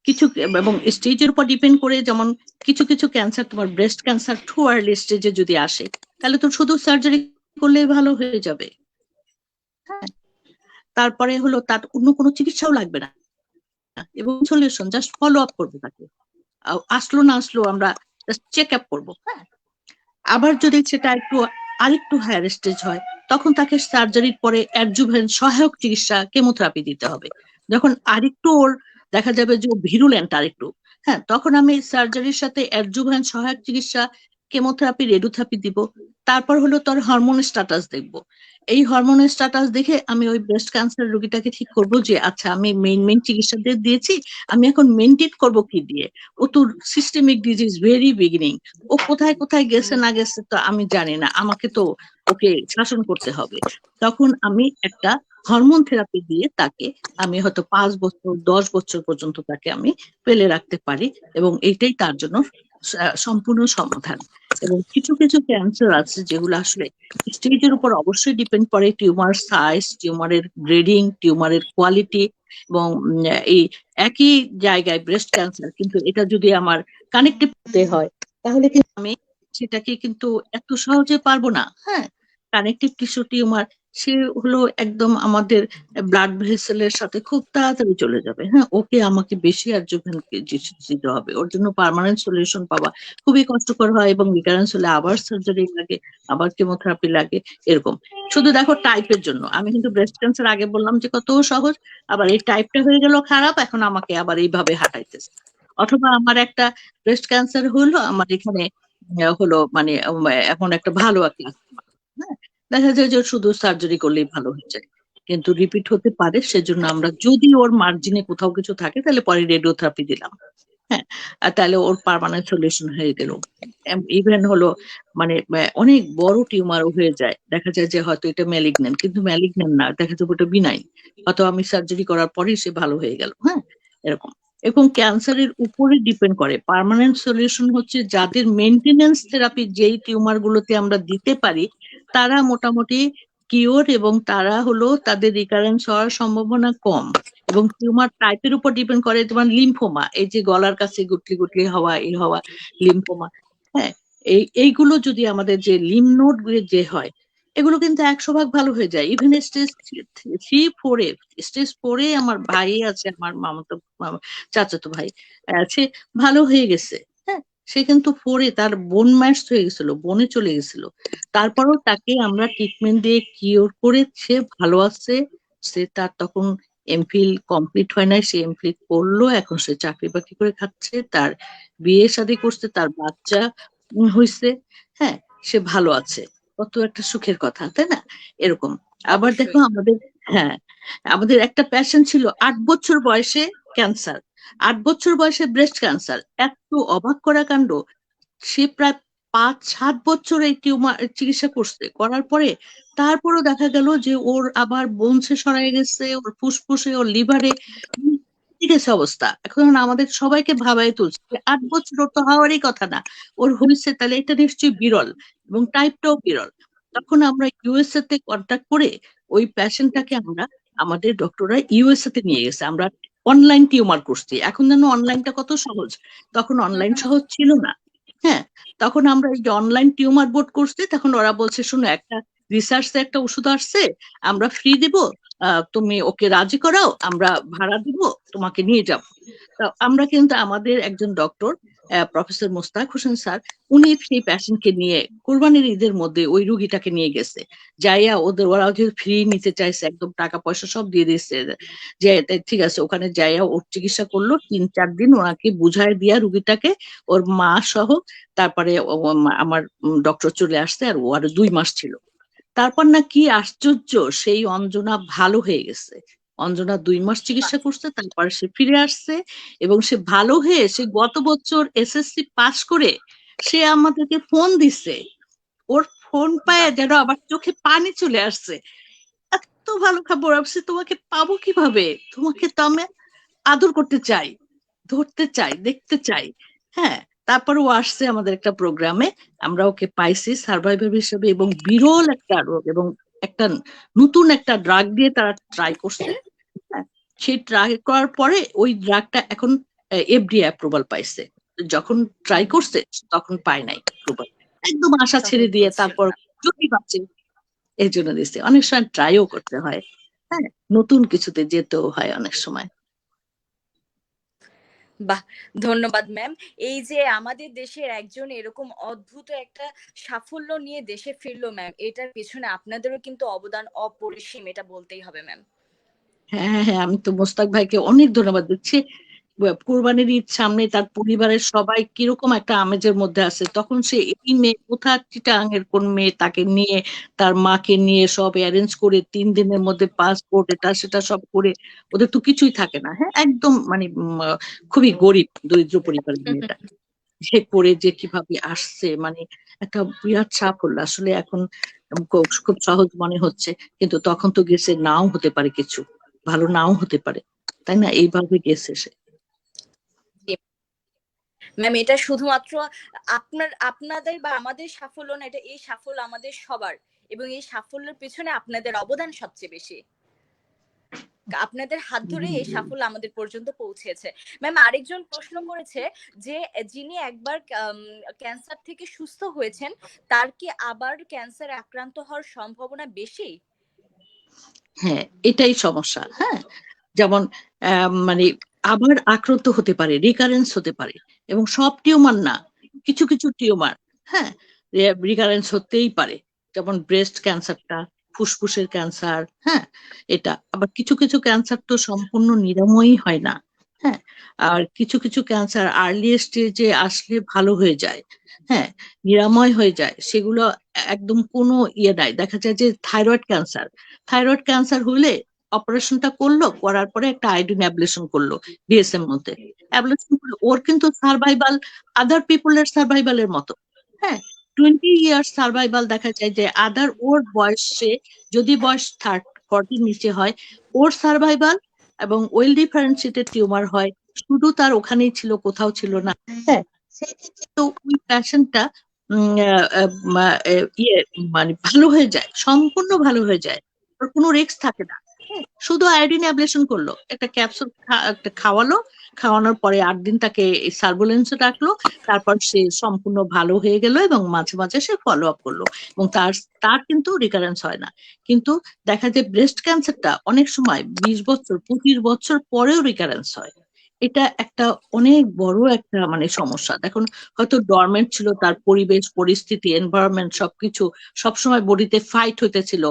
কিছু এবং স্টেজের উপর ডিপেন্ড করে, যেমন কিছু কিছু ক্যান্সার, তোমার ব্রেস্ট ক্যান্সার টু আর্লি স্টেজে যদি আসে তাহলে তো শুধু সার্জারি করলে ভালো হয়ে যাবে। হ্যাঁ, তারপরে হলো তার অন্য কোনো চিকিৎসাও লাগবে না, এবং সলিউশন জাস্ট ফলো আপ করবো তাকে, আসলো না আসলো আমরা জাস্ট চেক আপ করবো। হ্যাঁ, আবার যদি সেটা আরেকটু হায়ার স্টেজ হয় তখন তাকে সার্জারির পরে অ্যাডজুভেন্ট সহায়ক চিকিৎসা কেমোথেরাপি দিতে হবে। যখন আরেকটু ওর দেখা যাবে যে ভিরুলেন্ট আরেকটু, হ্যাঁ, তখন আমি সার্জারির সাথে অ্যাডজুভেন্ট সহায়ক চিকিৎসা কেমোথেরাপি রেডিওথেরাপি দিব। তারপর হলো তোর হরমোন স্ট্যাটাস দেখবো। এই হরমোনের স্ট্যাটাস দেখে আমি ওই ব্রেস্ট ক্যান্সার রোগীটাকে ঠিক করবো যে আচ্ছা আমি মেইন চিকিৎসা দিয়েছি, আমি এখন মেনটেন করবো কি দিয়ে। ও তো সিস্টেমিক ডিজিজ ভেরি বিগিনিং, ও কোথায় কোথায় গেছে না গেছে তো আমি জানি না, আমাকে তো ওকে শাসন করতে হবে। তখন আমি একটা হরমোন থেরাপি দিয়ে তাকে আমি হয়তো 5 বছর 10 বছর পর্যন্ত তাকে আমি ফেলে রাখতে পারি, এবং এইটাই তার জন্য সম্পূর্ণ সমাধান। এবং কিছু কিছু ক্যান্সার আছে যেগুলো আসলে স্টেজের উপর অবশ্যই ডিপেন্ড করে, টিউমার সাইজ, টিউমারের গ্রেডিং, টিউমারের কোয়ালিটি, এবং এই একই জায়গায় ব্রেস্ট ক্যান্সার, কিন্তু এটা যদি আমার কানেক্টিভ হতে হয় তাহলে কিন্তু আমি সেটাকে কিন্তু এত সহজে পারবো না। হ্যাঁ, কানেক্টিভ টিস্যু টিউমার সে হলো একদম আমাদের ব্লাড ভেসেলের সাথে খুব তাড়াতাড়ি চলে যাবে। হ্যাঁ, ওকে আমাকে বেশি দিতে হবে, ওর জন্য পার্মানেন্ট সলিউশন পাওয়া খুবই কষ্টকর হয়, এবং রিকারেন্স হলে আবার সার্জারি লাগে, আবার কেমোথেরাপি লাগে, এরকম। শুধু দেখো টাইপের জন্য আমি কিন্তু ব্রেস্ট ক্যান্সার আগে বললাম যে কত সহজ, আবার এই টাইপটা হয়ে গেল খারাপ, এখন আমাকে আবার এইভাবে হাঁটাইতেছে। অথবা আমার একটা ব্রেস্ট ক্যান্সার হলো আমার এখানে হলো মানে এখন একটা ভালো একটা, হ্যাঁ, দেখা যায় যে শুধু সার্জারি করলেই ভালো হয়ে যায়, কিন্তু রিপিট হতে পারে। সেজন্য আমরা যদি ওর মার্জিনে কোথাও কিছু থাকে তাহলে পরে রেডিওথেরাপি দিলাম। হ্যাঁ, আর তাহলে ওর পার্মানেন্ট সলিউশন হয়ে গেল। ইভেন হলো মানে অনেক বড় টিউমারও হয়ে যায়, দেখা যায় যে হয়তো এটা ম্যালিগন্যান্ট, কিন্তু ম্যালিগন্যান্ট না, দেখা যাবে ওটা বিনাইন, হয়তো আমি সার্জারি করার পরেই সে ভালো হয়ে গেল। হ্যাঁ, এরকম। এবং ক্যান্সারের উপরে ডিপেন্ড করে। পার্মানেন্ট সলিউশন হচ্ছে যাদের মেনটেনেন্স থেরাপি যেই টিউমার গুলোতে আমরা দিতে পারি তারা মোটামুটি কিওর, এবং তারা হলো তাদের রিকারেন্স হওয়ার সম্ভাবনা কম। এবং টিউমার টাইপের উপর ডিপেন্ড করে, যেমন লিম্ফোমা, এই যে গলার কাছে গুটলি গুটলি হওয়া, এই হওয়া লিম্ফোমা। হ্যাঁ, এইগুলো যদি আমাদের যে লিম্ফ নোড যে হয় এগুলো কিন্তু 100 ভাগ ভালো হয়ে যায়। ইভেন স্টেজ 3-4-এ, স্টেজ 4-এ আমার ভাই আছে, আমার মামাতো চাচাতো ভাই, সে ভালো হয়ে গেছে। হ্যাঁ, সে কিন্তু 4-এ তার বোন ম্যাশ হয়ে গেছিল, বনে চলে গেছিল, তারপরও তাকে আমরা ট্রিটমেন্ট দিয়ে কিওর করে সে ভালো আছে। সে তার তখন এমফিল কমপ্লিট হয় নাই, সে এমফিল করলো, এখন সে চাকরি বাকরি করে খাচ্ছে, তার বিয়ে শাদী করছে, তার বাচ্চা হয়েছে। হ্যাঁ, সে ভালো আছে, কত একটা সুখের কথা, তাই না? এরকম। আবার দেখো আমাদের, হ্যাঁ, আমাদের একটা পেশেন্ট ছিল 8 বছর বয়সে ক্যান্সার, 8 বছর বয়সে ব্রেস্ট ক্যান্সার, এত অবাক করা কাণ্ড। সে প্রায় 5-7 বছর এই টিউমার চিকিৎসা করছে, করার পরে তারপরও দেখা গেল যে ওর আবার বোনসে সরাই গেছে, ওর ফুসফুসে, ওর লিভারে গেছে অবস্থা। এখন আমাদের সবাইকে ভাবাই তুলছে 8 বছর, ওর তো হওয়ারই কথা না, ওর হয়েছে, তাহলে এটা নিশ্চয়ই বিরল, এবং টাইপটাও বিরল। তখন আমরা ইউএসএ তে কন্ট্যাক্ট করে ওই পেশেন্টটাকে আমরা, আমাদের ডক্টররা ইউএসএ তে নিয়ে গেছে, আমরা অনলাইন টিউমার করছি। এখন যেন অনলাইনটা কত সহজ, তখন অনলাইন সহজ ছিল না। হ্যাঁ, তখন আমরা এই যে অনলাইন টিউমার বোর্ড করছি, তখন ওরা বলছে শুনো, একটা রিসার্চে একটা ওষুধ আসছে, আমরা ফ্রি দিব, তুমি ওকে রাজি করাও, আমরা ভাড়া দিব, তোমাকে নিয়ে যাব। আমরা কিন্তু আমাদের একজন doctor professor Mostak Hossain sir, উনি সেই পেশেন্টকে নিয়ে কোরবানির ঈদের মধ্যে ওই রুগীটাকে নিয়ে গেছে, যাইয়া ওরা যে ফ্রি নিতে চাইছে, একদম টাকা পয়সা সব দিয়ে দিচ্ছে, যে ঠিক আছে, ওখানে যাইয়া ওর চিকিৎসা করলো 3-4 দিন, ওনাকে বুঝায় দিয়া রুগীটাকে, ওর মা সহ। তারপরে আমার ডক্টর চলে আসছে, আর ও আরো 2 মাস ছিল। তারপর না কি আশ্চর্য, সেই অঞ্জনা ভালো হয়ে গেছে। অঞ্জনা 2 মাস চিকিৎসা করছে, তারপর সে ফিরে আসছে এবং সে ভালো হয়ে সে গত বছর এসএসসি পাস করে সে আমাদেরকে ফোন দিছে। ওর ফোন পায় যেন আবার চোখে পানি চলে আসছে। এত ভালো খবর, ভাবছি তোমাকে পাবো কিভাবে, তোমাকে তো আমি আদর করতে চাই, ধরতে চাই, দেখতে চাই। হ্যাঁ, তারপর ও আসছে আমাদের একটা প্রোগ্রামে, আমরা ওকে পাইছি সার্ভাইভার হিসেবে, এবং বিরল একটা রোগ এবং একটা নতুন একটা ড্রাগ দিয়ে তারা ট্রাই করছে। হ্যাঁ, সেই ট্রাই করার পরে ওই ড্রাগটা এখন এফডিএ অ্যাপ্রুভাল পাইছে। যখন ট্রাই করছে তখন পায় নাই অ্যাপ্রুভাল, একদম আশা ছেড়ে দিয়ে তারপর যদি বাঁচে এই জন্য দিচ্ছে। অনেক সময় ট্রাইও করতে হয়, হ্যাঁ, নতুন কিছুতে যেতেও হয় অনেক সময়। বাহ, ধন্যবাদ ম্যাম। এই যে আমাদের দেশের একজন এরকম অদ্ভুত একটা সাফল্য নিয়ে দেশে ফিরলো ম্যাম, এটার পেছনে আপনাদেরও কিন্তু অবদান অপরিসীম, এটা বলতেই হবে ম্যাম। হ্যাঁ হ্যাঁ, আমি তো মোস্তাক ভাইকে অনেক ধন্যবাদ দিচ্ছি। কোরবানির ঈদ সামনে, তার পরিবারের সবাই কিরকম একটা আমেজের মধ্যে আছে, তখন সে এই মেয়ে কোথা চিটাং এর কোন মেয়ে তাকে নিয়ে, তার মাকে নিয়ে সব অ্যারেঞ্জ করে 3 দিনের মধ্যে পাসপোর্ট এটা সেটা সব করে, ওদের তো কিছুই থাকে না, হ্যাঁ, একদম মানে খুবই গরিব দরিদ্র পরিবারের মেয়েটা, সে করে যে কিভাবে আসছে, মানে একটা বিরাট সাফল্য আসলে। এখন খুব সহজ মনে হচ্ছে, কিন্তু তখন তো গেছে নাও হতে পারে, কিছু ভালো নাও হতে পারে, তাই না? এইভাবে গেছে সে। ম্যাম, এটা শুধুমাত্র আপনাদের বা আমাদের সাফল্য না, এটা এই সাফল্য আমাদের সবার, এবং এই সাফল্যের পেছনে আপনাদের অবদান সবচেয়ে বেশি। আপনাদের হাত ধরে এই সাফল্য আমাদের পর্যন্ত পৌঁছেছে। ম্যাম, আরেকজন প্রশ্ন করেছে যে যিনি একবার ক্যান্সার থেকে সুস্থ হয়েছেন, তার কি আবার ক্যান্সারে আক্রান্ত হওয়ার সম্ভাবনা বেশি? হ্যাঁ, এটাই সমস্যা। হ্যাঁ, যেমন মানে আবার আক্রান্ত হতে পারে, রিকারেন্স হতে পারে, এবং সব টিউমার না, কিছু কিছু টিউমার, হ্যাঁ, রিকারেন্স হতেই পারে। যেমন ব্রেস্ট ক্যান্সারটা, ফুসফুসের ক্যান্সার, হ্যাঁ, এটা আবার কিছু কিছু ক্যান্সার তো সম্পূর্ণ নিরাময়ই হয় না। হ্যাঁ, আর কিছু কিছু ক্যান্সার আর্লি স্টেজে আসলে ভালো হয়ে যায়, হ্যাঁ, নিরাময় হয়ে যায়, সেগুলো একদম কোনো ইয়ে নাই। দেখা যায় যে থাইরয়েড ক্যান্সার হলে অপারেশনটা করলো, করার পরে একটা আয়োডিন অ্যাবলেশন করলো ডিএসএম মধ্যে, অ্যাবলেশন করে ওর কিন্তু সার্ভাইভাল আদার পিপলের সার্ভাইভালের মতো, হ্যাঁ, 20 ইয়ার্স সার্ভাইভাল দেখা যায় যে আদার, ওর বয়সে যদি বয়স 40 নিচে হয় ওর সার্ভাইভাল, এবং ওয়েল ডিফারেন্সিয়েটেড টিউমার হয়, শুধু তার ওখানেই ছিল, কোথাও ছিল না, হ্যাঁ, তো ওই প্যাশেন্টটা ইয়ে মানে ভালো হয়ে যায়, সম্পূর্ণ ভালো হয়ে যায়, ওর কোনো রিস্ক থাকে না। হ্যাঁ, শুধু আয়োডিন অ্যাবলেশন করলো, একটা ক্যাপসুল একটা খাওয়ালো, খাওয়ানোর পরে 8 দিন তাকে সার্ভুলেন্সে রাখলো, তারপর সে সম্পূর্ণ ভালো হয়ে গেল, এবং মাঝে মাঝে সে ফলো আপ করলো, এবং তার তার কিন্তু রিকারেন্স হয় না। কিন্তু দেখা যায় ব্রেস্ট ক্যান্সারটা অনেক সময় 20 বছর 25 বছর পরেও রিকারেন্স হয়। এটা একটা অনেক বড় একটা মানে সমস্যা। দেখুন, হয়তো ডরমেন্ট ছিল, তার পরিবেশ পরিস্থিতি এনভায়রনমেন্ট সবকিছু সবসময় বডিতে ফাইট হইতেছিল,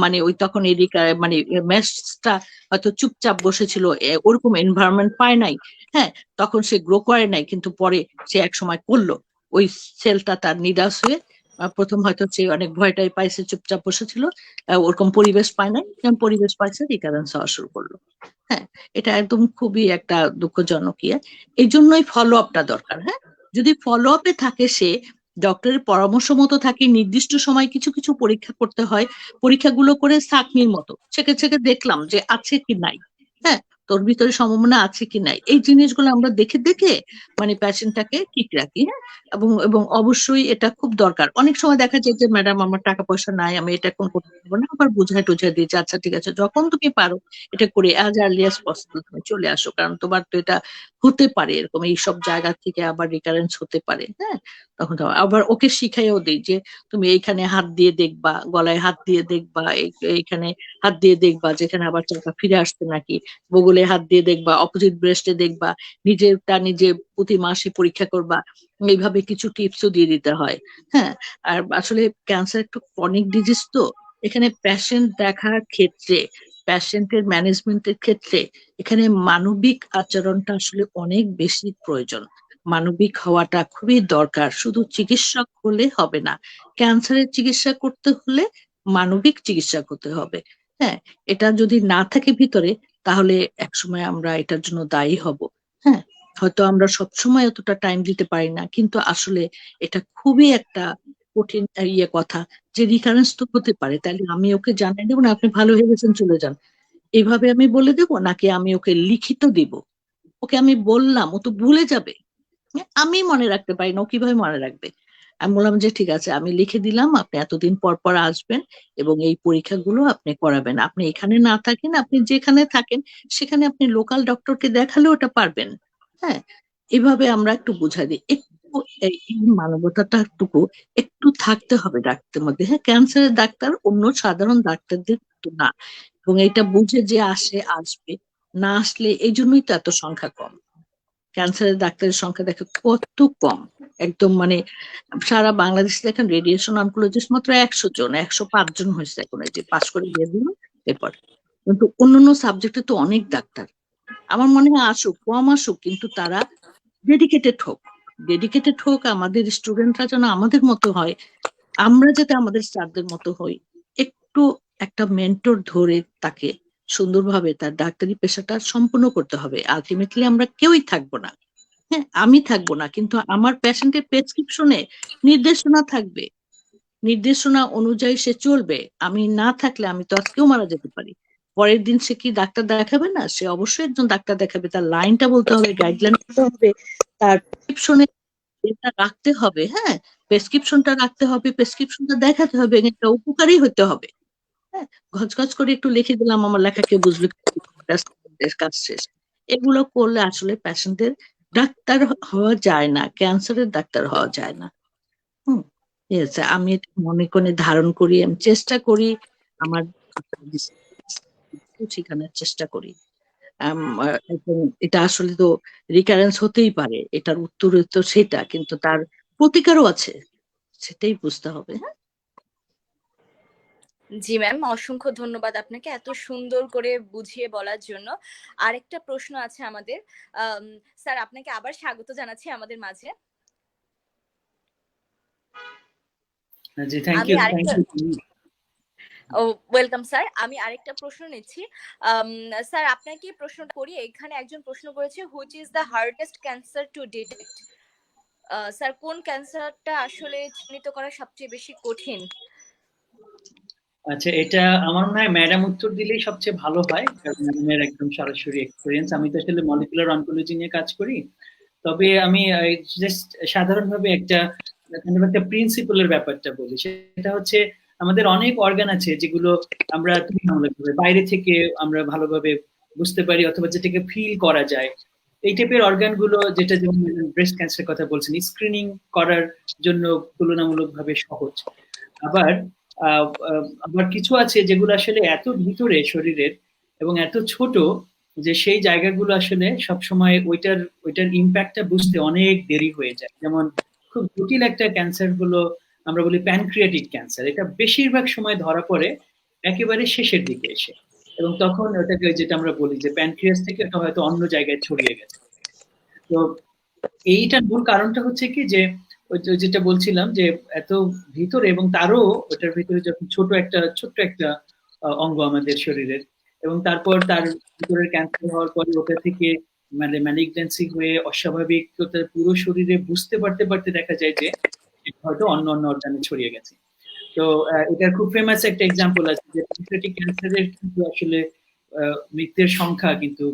মানে ওই তখন এদিকে মানে ম্যাচটা হয়তো চুপচাপ বসেছিল, ওরকম এনভায়রনমেন্ট পায় নাই, হ্যাঁ, তখন সে গ্রো করে নাই, কিন্তু পরে সে এক সময় করলো, ওই সেলটা তার নিরাশ হয়ে প্রথম হয়তো সে অনেক ভয়টাই পাইছে, চুপচাপ বসেছিল, ওরকম পরিবেশ পায় নাই, যখন পরিবেশ পাইছে রিকারেন্স হওয়া শুরু করলো। হ্যাঁ, এটা একদম খুবই একটা দুঃখজনক ইয়ে। এই জন্যই ফলো আপটা দরকার। হ্যাঁ, যদি ফলো আপে থাকে, সে ডক্টরের পরামর্শ মতো থাকে, নির্দিষ্ট সময় কিছু কিছু পরীক্ষা করতে হয়, পরীক্ষাগুলো করে সাকনির মতো ছেকে ছেকে দেখলাম যে আছে কি নাই, হ্যাঁ, তোর ভিতরে সম্ভাবনা আছে কি নাই, এই জিনিসগুলো আমরা দেখে দেখে মানে প্যাশেন্টটাকে ঠিক রাখি। হ্যাঁ, এবং এবং অবশ্যই এটা খুব দরকার। অনেক সময় দেখা যায় যে ম্যাডাম আমার টাকা পয়সা নাই, আমি এটা এখন করতে পারবো না, আবার বুঝাই টুঝাই দিয়েছে, আচ্ছা ঠিক আছে, যখন তুমি পারো এটা করে অ্যাজ আর্লি অ্যাজ পসিবল তুমি চলে আসো, কারণ তোমার তো এটা হতে পারে, এরকম এইসব জায়গা থেকে আবার রিকারেন্স হতে পারে। হ্যাঁ, তখন তো আবার ওকে শিখাইও দিই যে তুমি এইখানে হাত দিয়ে দেখবা, গলায় হাত দিয়ে দেখবা, এইখানে হাত দিয়ে দেখবা যেখানে আবার চাকা ফিরে আসছে নাকি, বগলে হাত দিয়ে দেখবা, অপোজিট ব্রেস্টে দেখবা, নিজেরটা নিজে প্রতি মাসে পরীক্ষা করবা, এইভাবে কিছু টিপসও দিয়ে দিতে হয়। হ্যাঁ, আর আসলে ক্যান্সার একটু ক্রনিক ডিজিজ, তো এখানে পেশেন্ট দেখার ক্ষেত্রে, পেশেন্টের ম্যানেজমেন্টের ক্ষেত্রে এখানে মানবিক আচরণটা আসলে অনেক বেশি প্রয়োজন। মানবিক হওয়াটা খুবই দরকার, শুধু চিকিৎসক হলে হবে না, ক্যান্সারের চিকিৎসা করতে হলে মানবিক চিকিৎসা করতে হবে। হ্যাঁ, এটা যদি না থাকে ভিতরে তাহলে একসময় আমরা এটার জন্য দায়ী হব। হ্যাঁ, হয়তো আমরা সবসময় অতটা টাইম দিতে পারি না, কিন্তু আসলে এটা খুবই একটা কঠিন কথা যে রিকারেন্স তো হতে পারে। তাহলে আমি ওকে জানাই দেবো না আপনি ভালো হয়ে গেছেন চলে যান, এইভাবে আমি বলে দেবো, নাকি আমি ওকে লিখিত দিব? ওকে আমি বললাম, ও তো ভুলে যাবে। আমি মনে রাখতে পারি না, ও কিভাবে মনে রাখবে? আমি বললাম যে ঠিক আছে, আমি লিখে দিলাম আপনি এতদিন পর পর আসবেন এবং এই পরীক্ষাগুলো আপনি করাবেন। আপনি এখানে না থাকেন, আপনি যেখানে থাকেন সেখানে আপনি লোকাল ডক্টরকে দেখালে ওটা পারবেন। হ্যাঁ, এভাবে আমরা একটু বুঝাই দিই। একটু এই মানবতাটাটুকু একটু থাকতে হবে ডাক্তারের মধ্যে। হ্যাঁ, ক্যান্সারের ডাক্তার অন্য সাধারণ ডাক্তারদের তো না, এবং এটা বুঝে যে আসবে, না আসলে এই জন্যই তো এত সংখ্যা কম। ক্যান্সারের ডাক্তারের সংখ্যা দেখো কত কম, একদম মানে সারা বাংলাদেশে দেখেন রেডিয়েশন অনকোলজিস্ট মাত্র 100 জন, 105 জন হয়েছে এখন, এই যে পাশ করে দিয়ে দিল এরপর। কিন্তু অন্যান্য সাবজেক্টে তো অনেক ডাক্তার। আমার মনে হয় আসুক, কম আসুক, কিন্তু তারা ডেডিকেটেড হোক। ডেডিকেটেড হোক, আমাদের স্টুডেন্টরা যেন আমাদের মতো হয়, আমরা যাতে আমাদের স্যারদের মতো হই। একটু একটা মেন্টর ধরে তাকে সুন্দরভাবে তার ডাক্তারি পেশাটা সম্পূর্ণ করতে হবে। আলটিমেটলি আমরা কেউই থাকবো না। হ্যাঁ, আমি থাকবো না, কিন্তু আমার পেশেন্টের প্রেসক্রিপশনে নির্দেশনা থাকবে, নির্দেশনা অনুযায়ী সে চলবে। আমি না থাকলে আমি তো আজকেও মারা যেতে পারি, পরের দিন সে কি ডাক্তার দেখাবে না? সে অবশ্যই একজন ডাক্তার দেখাবে। তার লাইনটা বলতে হবে, গাইডলাইন বলতে হবে, তার প্রেসক্রিপশনে এটা রাখতে হবে। হ্যাঁ, প্রেসক্রিপশনটা রাখতে হবে, প্রেসক্রিপশনটা দেখাতে হবে, এটা উপকারী হতে হবে। হ্যাঁ, ঘচঘচ করে একটু লিখে দিলাম, আমার লেখা কেউ বুঝবে, কাজ শেষ। এগুলো করলে আসলে পেশেন্টের ডাক্তার হওয়া যায় না, ক্যান্সারের ডাক্তার হওয়া যায় না। হুম, ঠিক আছে, আমি এটা মনে করে ধারণ করি, আমি চেষ্টা করি আমার শেখানোর চেষ্টা করি। এবং এটা আসলে তো রিকারেন্স হতেই পারে, এটার উত্তর তো সেটা, কিন্তু তার প্রতিকারও আছে, সেটাই বুঝতে হবে। হ্যাঁ, জি ম্যাম, অসংখ্য ধন্যবাদ আপনাকে এত সুন্দর করে বুঝিয়ে বলার জন্য। আরেকটা প্রশ্ন আছে আমাদের। স্যার, আপনাকে আবার স্বাগত জানাচ্ছি আমাদের মাঝে। জি, থ্যাংক আমি ইউ। আরেকটা ওয়েলকাম স্যার। আমি আরেকটা প্রশ্ন নিচ্ছি। স্যার, আপনাকে প্রশ্নটা করি। এখানে একজন প্রশ্ন করেছে, which is the hardest cancer to detect? Sir, কোন ক্যান্সারটা আসলে চিহ্নিত করা সবচেয়ে বেশি কঠিন? আচ্ছা, এটা আমার মনে হয় ম্যাডাম উত্তর দিলেই সবচেয়ে ভালো হয়, কারণ ম্যাডামের একদম সরাসরি এক্সপিরিয়েন্স। আমি তো আসলে মলিকুলার অনকোলজি নিয়ে কাজ করি। তবে আমি জাস্ট সাধারণভাবে একটা প্রিন্সিপালের ব্যাপারটা বলি। সেটা হচ্ছে আমাদের অনেক অর্গান আছে যেগুলো আমরা তুলনামূলকভাবে বাইরে থেকে আমরা ভালোভাবে বুঝতে পারি, অথবা যেটাকে ফিল করা যায়। এই টাইপের অর্গান গুলো, যেটা যেমন ব্রেস্ট ক্যান্সারের কথা বলছেন, স্ক্রিনিং করার জন্য তুলনামূলকভাবে সহজ। আবার আবার কিছু আছে যেগুলো আসলে এত ভিতরে শরীরের এবং এত ছোট যে সেই জায়গাগুলো আসলে সবসময় ওইটার ইম্প্যাক্টটা বুঝতে অনেক দেরি হয়ে যায়। যেমন খুব জটিল একটা ক্যান্সার হলো, আমরা বলি প্যানক্রিয়াটিক ক্যান্সার। এটা বেশিরভাগ সময় ধরা পড়ে একেবারে শেষের দিকে এসে, এবং তখন ওটাকে যেটা আমরা বলি যে প্যানক্রিয়াস থেকে এটা হয়তো অন্য জায়গায় ছড়িয়ে গেছে। তো এইটার মূল কারণটা হচ্ছে কি, যে যেটা বলছিলাম যে এত ভিতরে, এবং তারও ওটার ভিতরে যখন ছোট্ট একটা অঙ্গ আমাদের শরীরের, এবং তারপর তার ভিতরের ক্যান্সার হওয়ার পরে ওটা থেকে মানে ম্যালিগন্যান্সি হয়ে অস্বাভাবিকতা পুরো শরীরে বুঝতে পারতে পারতে দেখা যায় যে হয়তো অন্য অন্য অর্গানে ছড়িয়ে গেছে। তো এটার খুব ফেমাস একটা এক্সাম্পল আছে যে প্যানক্রিয়াটিক ক্যান্সারের কিন্তু আসলে মৃত্যুর সংখ্যা কিন্তু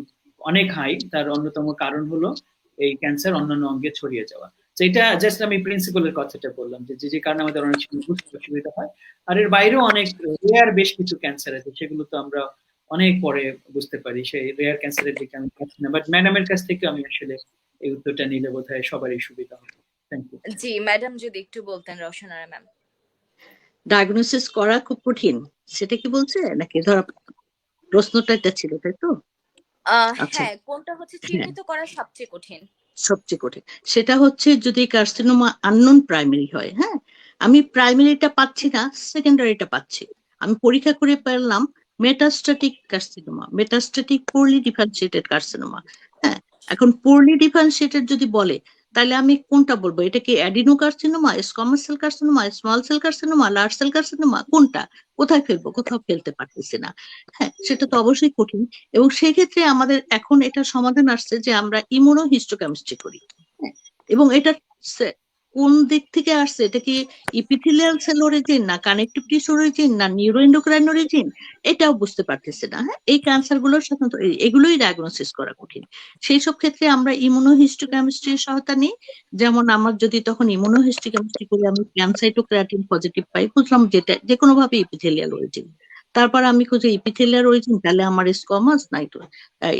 অনেক হাই। তার অন্যতম কারণ হলো এই ক্যান্সার অন্যান্য অঙ্গে ছড়িয়ে যাওয়া। এটা জাস্ট আমি প্রিন্সিপালের কথাটা বললাম যে যে কারণে আমাদের অনেক সময় বুঝতে অসুবিধা হয়। আর এর বাইরেও অনেক রেয়ার বেশ কিছু ক্যান্সার আছে, সেগুলো তো আমরা অনেক পরে বুঝতে পারি। সেই রেয়ার ক্যান্সারের দিকে আমি পাচ্ছি না, বাট ম্যাডামের কাছ থেকে আমি আসলে এই উত্তরটা নিলে বোধহয় সবারই সুবিধা হবে। Thank you. জি ম্যাডাম, যদি একটু বলতেন রওশনারা ম্যাম। ডায়াগনোসিস করা খুব কঠিন, সেটা কি বলছে নাকি? ধরা প্রশ্নটা এটা ছিল, তাই তো? আচ্ছা, হ্যাঁ, কোনটা হচ্ছে হ্যাঁ, চিহ্নিত করা সবচেয়ে কঠিন? সবচেয়ে কঠিন সেটা হচ্ছে যদি কার্সিনোমা আননোন প্রাইমারি হয়। হ্যাঁ, আমি প্রাইমারিটা পাচ্ছি না, সেকেন্ডারিটা পাচ্ছি। আমি পরীক্ষা করে পেলাম metastatic carcinoma, metastatic poorly differentiated carcinoma. হ্যাঁ, এখন পোরলি ডিফারেন্সিয়েটেড যদি বলে তাহলে আমি কোনটা বলবো? এটা কি adenocarcinoma, squamous cell carcinoma, small cell carcinoma, large cell carcinoma, কোনটা? কোথায় ফেলবো? কোথাও ফেলতে পারতেছি না। হ্যাঁ, সেটা তো অবশ্যই কঠিন। এবং সেক্ষেত্রে আমাদের এখন এটা সমাধান আসছে যে আমরা ইমিউনোহিস্টোকেমিস্ট্রি করি। হ্যাঁ, এবং এটা কোন দিক থেকে আসছে? এটা কি ইপিথেলিয়াল সেল অরিজিন, না কানেকটিভ টিস্যু অরিজিন, না নিউরোএন্ডোক্রাইন অরিজিন, এটাও বুঝতে পারতেছি না। হ্যাঁ, এই ক্যান্সার গুলোর সাধারণত এগুলোই ডায়াগনোসিস করা কঠিন। সেই সব ক্ষেত্রে আমরা ইমিউনোহিস্টোকেমিস্ট্রির সহায়তা নিই। যেমন আমার যদি তখন ইমিউনোহিস্টোকেমিস্ট্রি করে আমি প্যানসাইটোক্রাটিন পজিটিভ পাই, বুঝলাম যেটা যে কোনো ভাবে ইপিথেলিয়াল অরিজিন। তারপর আমি খুঁজে ইপিথেলিয়াল অরিজিন, তাহলে আমার স্কোয়ামাস নাই তো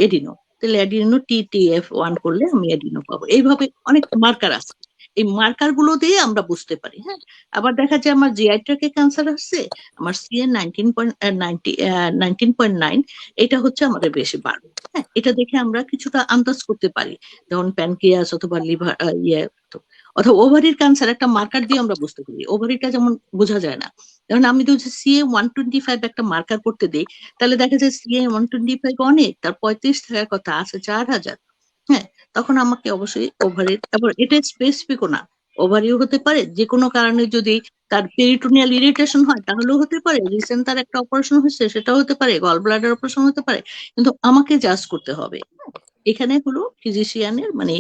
এডিনো, তাহলে এডিনো TTF1 করলে আমি এডিনো পাবো। এইভাবে অনেক মার্কার আছে, এই মার্কার গুলো দিয়ে আমরা বুঝতে পারি। হ্যাঁ, আবার দেখা যায় আমার জিআই ট্র্যাকে ক্যান্সার আসছে, আমার CA 19.9, এটা হচ্ছে আমাদের বেশি বাড়বে। হ্যাঁ, এটা দেখে আমরা কিছুটা আন্দাজ করতে পারি, যেমন প্যানক্রিয়াস অথবা লিভার অথবা ওভারির ক্যান্সার একটা মার্কার দিয়ে আমরা বুঝতে পারি। ওভারিটা যেমন বোঝা যায় না, যেমন আমি যদি CA 125 একটা মার্কার করতে দিই, তাহলে দেখা যায় CA 125 অনেক, তার 35 থাকার কথা, আছে 4000। হ্যাঁ, তখন আমাকে অবশ্যই ওভারির, তারপর এটা স্পেসিফিকও না, ওভারিও হতে পারে, যে কোনো কারণে যদি তার পেরিটোনিয়াল ইরিটেশন হয় তাহলেও হতে পারে, রিসেন্ট তার একটা অপারেশন হয়েছে সেটাও হতে পারে, গল ব্লাডার অপারেশন হতে পারে, কিন্তু আমাকে জাজ করতে হবে। এখানে হলো ফিজিশিয়ানের মানে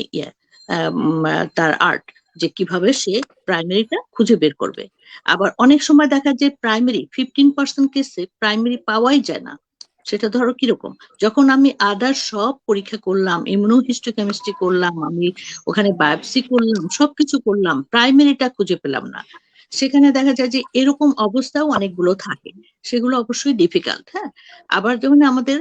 তার আর্ট, যে কিভাবে সে প্রাইমারিটা খুঁজে বের করবে। আবার অনেক সময় দেখা যায় প্রাইমারি 15% কেসে প্রাইমারি পাওয়াই যায় না। সেটা ধরো কিরকম, যখন আমি আদার সব পরীক্ষা করলাম, ইমিউনোহিস্টোকেমিস্ট্রি করলাম, আমি ওখানে বায়োপসি করলাম, সবকিছু করলাম, প্রাইমারিটা খুঁজে পেলাম না। সেখানে দেখা যায় যে এরকম অবস্থাও অনেকগুলো থাকে, সেগুলো অবশ্যই ডিফিকাল্ট। হ্যাঁ, আবার যখন আমাদের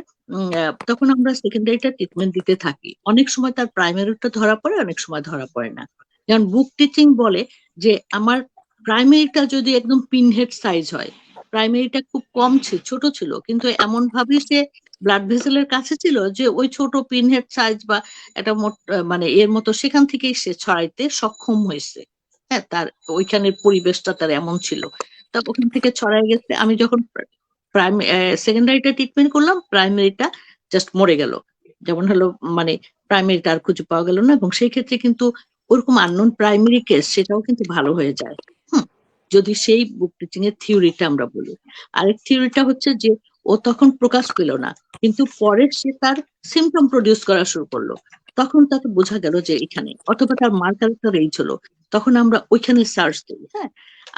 তখন আমরা সেকেন্ডারিটা ট্রিটমেন্ট দিতে থাকি, অনেক সময় তার প্রাইমারিটা ধরা পড়ে, অনেক সময় ধরা পড়ে না। যেমন বুক টিচিং বলে যে আমার প্রাইমারিটা যদি একদম পিনহেড সাইজ হয়, প্রাইমারিটা খুব কম ছিল, ছোট ছিল, কিন্তু এমন ভাবে সে ব্লাড ভেসেলের কাছে ছিল যে ওই ছোট পিনহেড সাইজ বা একটা মানে এর মতো সেখান থেকেই সে ছড়াইতে সক্ষম হয়েছে। হ্যাঁ, তার ওইখানের পরিবেশটা তার এমন ছিল, তা ওখান থেকে ছড়াই গেছে। আমি যখন সেকেন্ডারিটা ট্রিটমেন্ট করলাম, প্রাইমারিটা জাস্ট মরে গেল, যেমন হলো মানে প্রাইমারিটা আর খুঁজে পাওয়া গেল না। এবং সেই ক্ষেত্রে কিন্তু ওরকম আননোন প্রাইমারি কেস সেটাও কিন্তু ভালো হয়ে যায়। যদি সেই বুক টিচিং এর থিওরিটা আমরা বলি। আরেক থিওরিটা হচ্ছে যে ও তখন প্রকাশ পেল না, কিন্তু পরে সে তার সিমটম প্রডিউস করা শুরু করলো, তখন তাকে বোঝা গেল যে এখানে, অথবা তার মার্কারটা রেঞ্জ হলো, তখন আমরা ওইখানে সার্চ দিই। হ্যাঁ,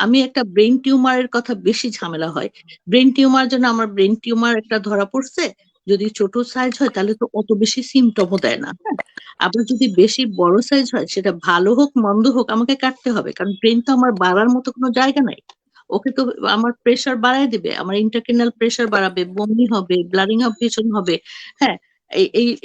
আমি একটা ব্রেন টিউমারের কথা বেশি ঝামেলা হয়, ব্রেন টিউমার জন্য আমার ব্রেন টিউমার একটা ধরা পড়ছে, যদি ছোট সাইজ হয় তাহলে তো অত বেশি সিমটমও দেয় না। হ্যাঁ, আবার যদি বেশি বড় সাইজ হয়, সেটা ভালো হোক মন্দ হোক আমাকে কাটতে হবে, কারণ ব্রেন তো আমার বাড়ার মতো কোনো জায়গা নাই। ওকে তো আমার প্রেশার বাড়ায় দিবে, আমার ইন্টারক্রেনাল প্রেশার বাড়াবে, বমি হবে, ব্লাডিং অফ ভিশন হবে। হ্যাঁ,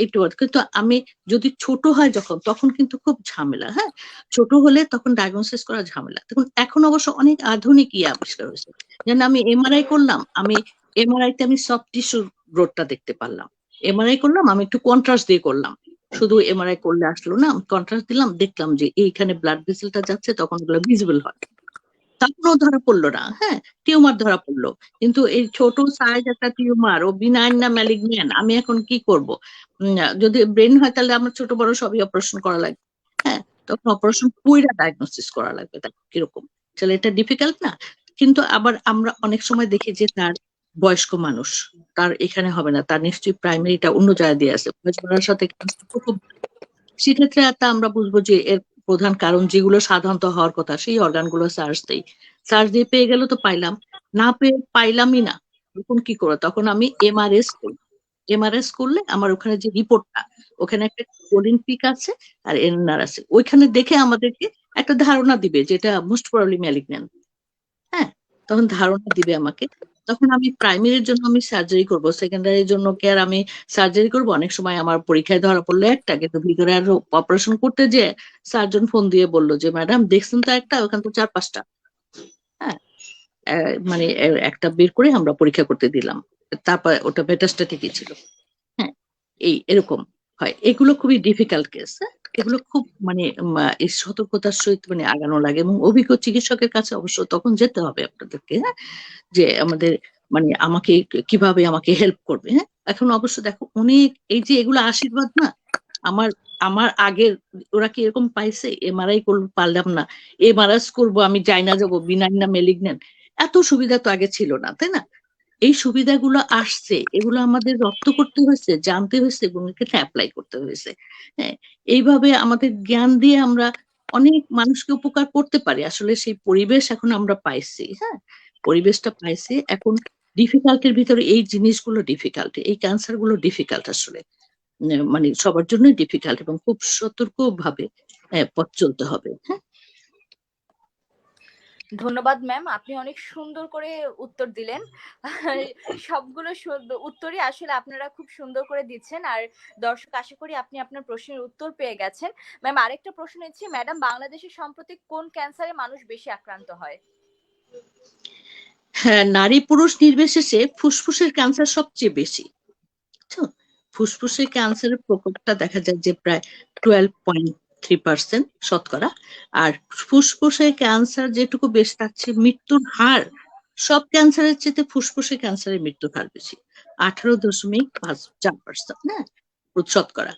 একটু কিন্তু আমি যদি ছোট হয় যখন, তখন কিন্তু খুব ঝামেলা। হ্যাঁ, ছোট হলে তখন ডায়াগনোসিস করা ঝামেলা। তখন এখন অবশ্য অনেক আধুনিক আবিষ্কার হয়েছে, যেন আমি এমআরআই করলাম, আমি এমআরআই তে আমি সফট টিস্যুর গ্রোথটা দেখতে পারলাম। এমআরআই করলাম, আমি একটু কন্ট্রাস্ট দিয়ে করলাম, শুধু এমআরআই করলে আসলো না, কন্ট্রাস্ট দিলাম, দেখলাম যে এইখানে ব্লাড ভেসেলটা যাচ্ছে, তখন ওগুলো ভিজিবল হয়, তখনও ধরা পড়লো না। হ্যাঁ, টিউমার ধরা পড়লো, কিন্তু এই ছোট সাইজ একটা টিউমার, ও বিনাইন না ম্যালিগন্যান্ট, আমি এখন কি করব? যদি ব্রেন হয় তাহলে আমার ছোট বড় সবই অপারেশন করা লাগবে। হ্যাঁ, তখন অপারেশন কইরা ডায়াগনোসিস করা লাগবে, তা কিরকম? তাহলে এটা ডিফিকাল্ট না? কিন্তু আবার আমরা অনেক সময় দেখি যে তার বয়স্ক মানুষ, তার এখানে হবে না, তার নিশ্চয়ই প্রাইমারিটা অন্য জায়গায় দিয়ে আছে, বয়স বাড়ার সাথে খুব, সেক্ষেত্রে একটা আমরা বুঝবো যে এর প্রধান কারণ যেগুলো সাধারণত হওয়ার কথা, সেই অর্গানগুলো সার্চ দেই, সার্চ দিয়ে পেয়ে গেল তো পাইলাম, না পেয়ে পাইলামই না, তখন কি করবো? তখন আমি এমআরএস করি। এমআরএস করলে আমার ওখানে যে রিপোর্টটা, ওখানে একটা কোলিন পিক আছে আর এনআর আছে, ওইখানে দেখে আমাদেরকে একটা ধারণা দিবে যেটা মোস্ট প্রবাবলি ম্যালিগন্যান্ট। হ্যাঁ, তখন ধারণা দিবে আমাকে, তখন আমি প্রাইমারির জন্য আমি সার্জারি করব, সেকেন্ডারির জন্য কেয়ার আমি সার্জারি করব। অনেক সময় আমার পরীক্ষায় ধরা পড়লো একটা, কিন্তু ভিতরে আরো অপারেশন করতে যে সার্জন ফোন দিয়ে বললো যে ম্যাডাম দেখছেন তো একটা, ওখান তো 4-5টা। হ্যাঁ, মানে একটা বের করে আমরা পরীক্ষা করতে দিলাম, তারপর ওটা মেটাস্ট্যাটিকই ছিল। হ্যাঁ, এরকম হয়, এগুলো খুবই ডিফিকাল্ট কেস। এগুলো খুব মানে এই সতর্কতার সহিত মানে আগানো লাগে, এবং অভিজ্ঞ চিকিৎসকের কাছে অবশ্য তখন যেতে হবে আপনাদেরকে। হ্যাঁ, যে আমাদের মানে আমাকে কিভাবে আমাকে হেল্প করবে। হ্যাঁ, এখন অবশ্য দেখো অনেক এই যে এগুলো আশীর্বাদ না, আমার আমার আগের ওরা কি এরকম পাইছে এমআরআই করবো পারলাম না, এমআরআই করবো আমি যাই না যাবো বিনাইন না মেলিগন্যান্ট, এত সুবিধা তো আগে ছিল না, তাই না? এই সুবিধাগুলো আসছে, এগুলো আমাদের রপ্ত করতে হয়েছে, জানতে হয়েছে এবং এক্ষেত্রে অ্যাপ্লাই করতে হয়েছে। হ্যাঁ, এইভাবে আমাদের জ্ঞান দিয়ে আমরা অনেক মানুষকে উপকার করতে পারি। আসলে সেই পরিবেশ এখন আমরা পাইছি, হ্যাঁ, পরিবেশটা পাইছি। এখন ডিফিকাল্টের ভিতরে এই জিনিসগুলো ডিফিকাল্ট, এই ক্যান্সার গুলো ডিফিকাল্ট আসলে, মানে সবার জন্যই ডিফিকাল্ট এবং খুব সতর্ক ভাবে পথ চলতে হবে। হ্যাঁ, ধন্যবাদ ম্যাম, আপনি অনেক সুন্দর করে উত্তর দিলেন। সবগুলো উত্তরই আসলে আপনারা খুব সুন্দর করে দিচ্ছেন, আর দর্শক আশা করি আপনি আপনার প্রশ্নের উত্তর পেয়ে গেছেন। ম্যাম আরেকটা প্রশ্ন নিচ্ছি, ম্যাডাম বাংলাদেশে সম্প্রতি কোন ক্যান্সারে মানুষ বেশি আক্রান্ত হয়? হ্যাঁ, নারী পুরুষ নির্বিশেষে ফুসফুসের ক্যান্সার সবচেয়ে বেশি। ফুসফুসের ক্যান্সারের প্রকোপটা দেখা যায় যে প্রায় 12.3% শতকরা। আর ফুসফুসের ক্যান্সার যেটুকু বেশি থাকছে, মৃত্যুর হার সব ক্যান্সারের চেয়ে ফুসফুসের ক্যান্সারের মৃত্যুর হার বেশি, 18.4%, হ্যাঁ, শতকরা।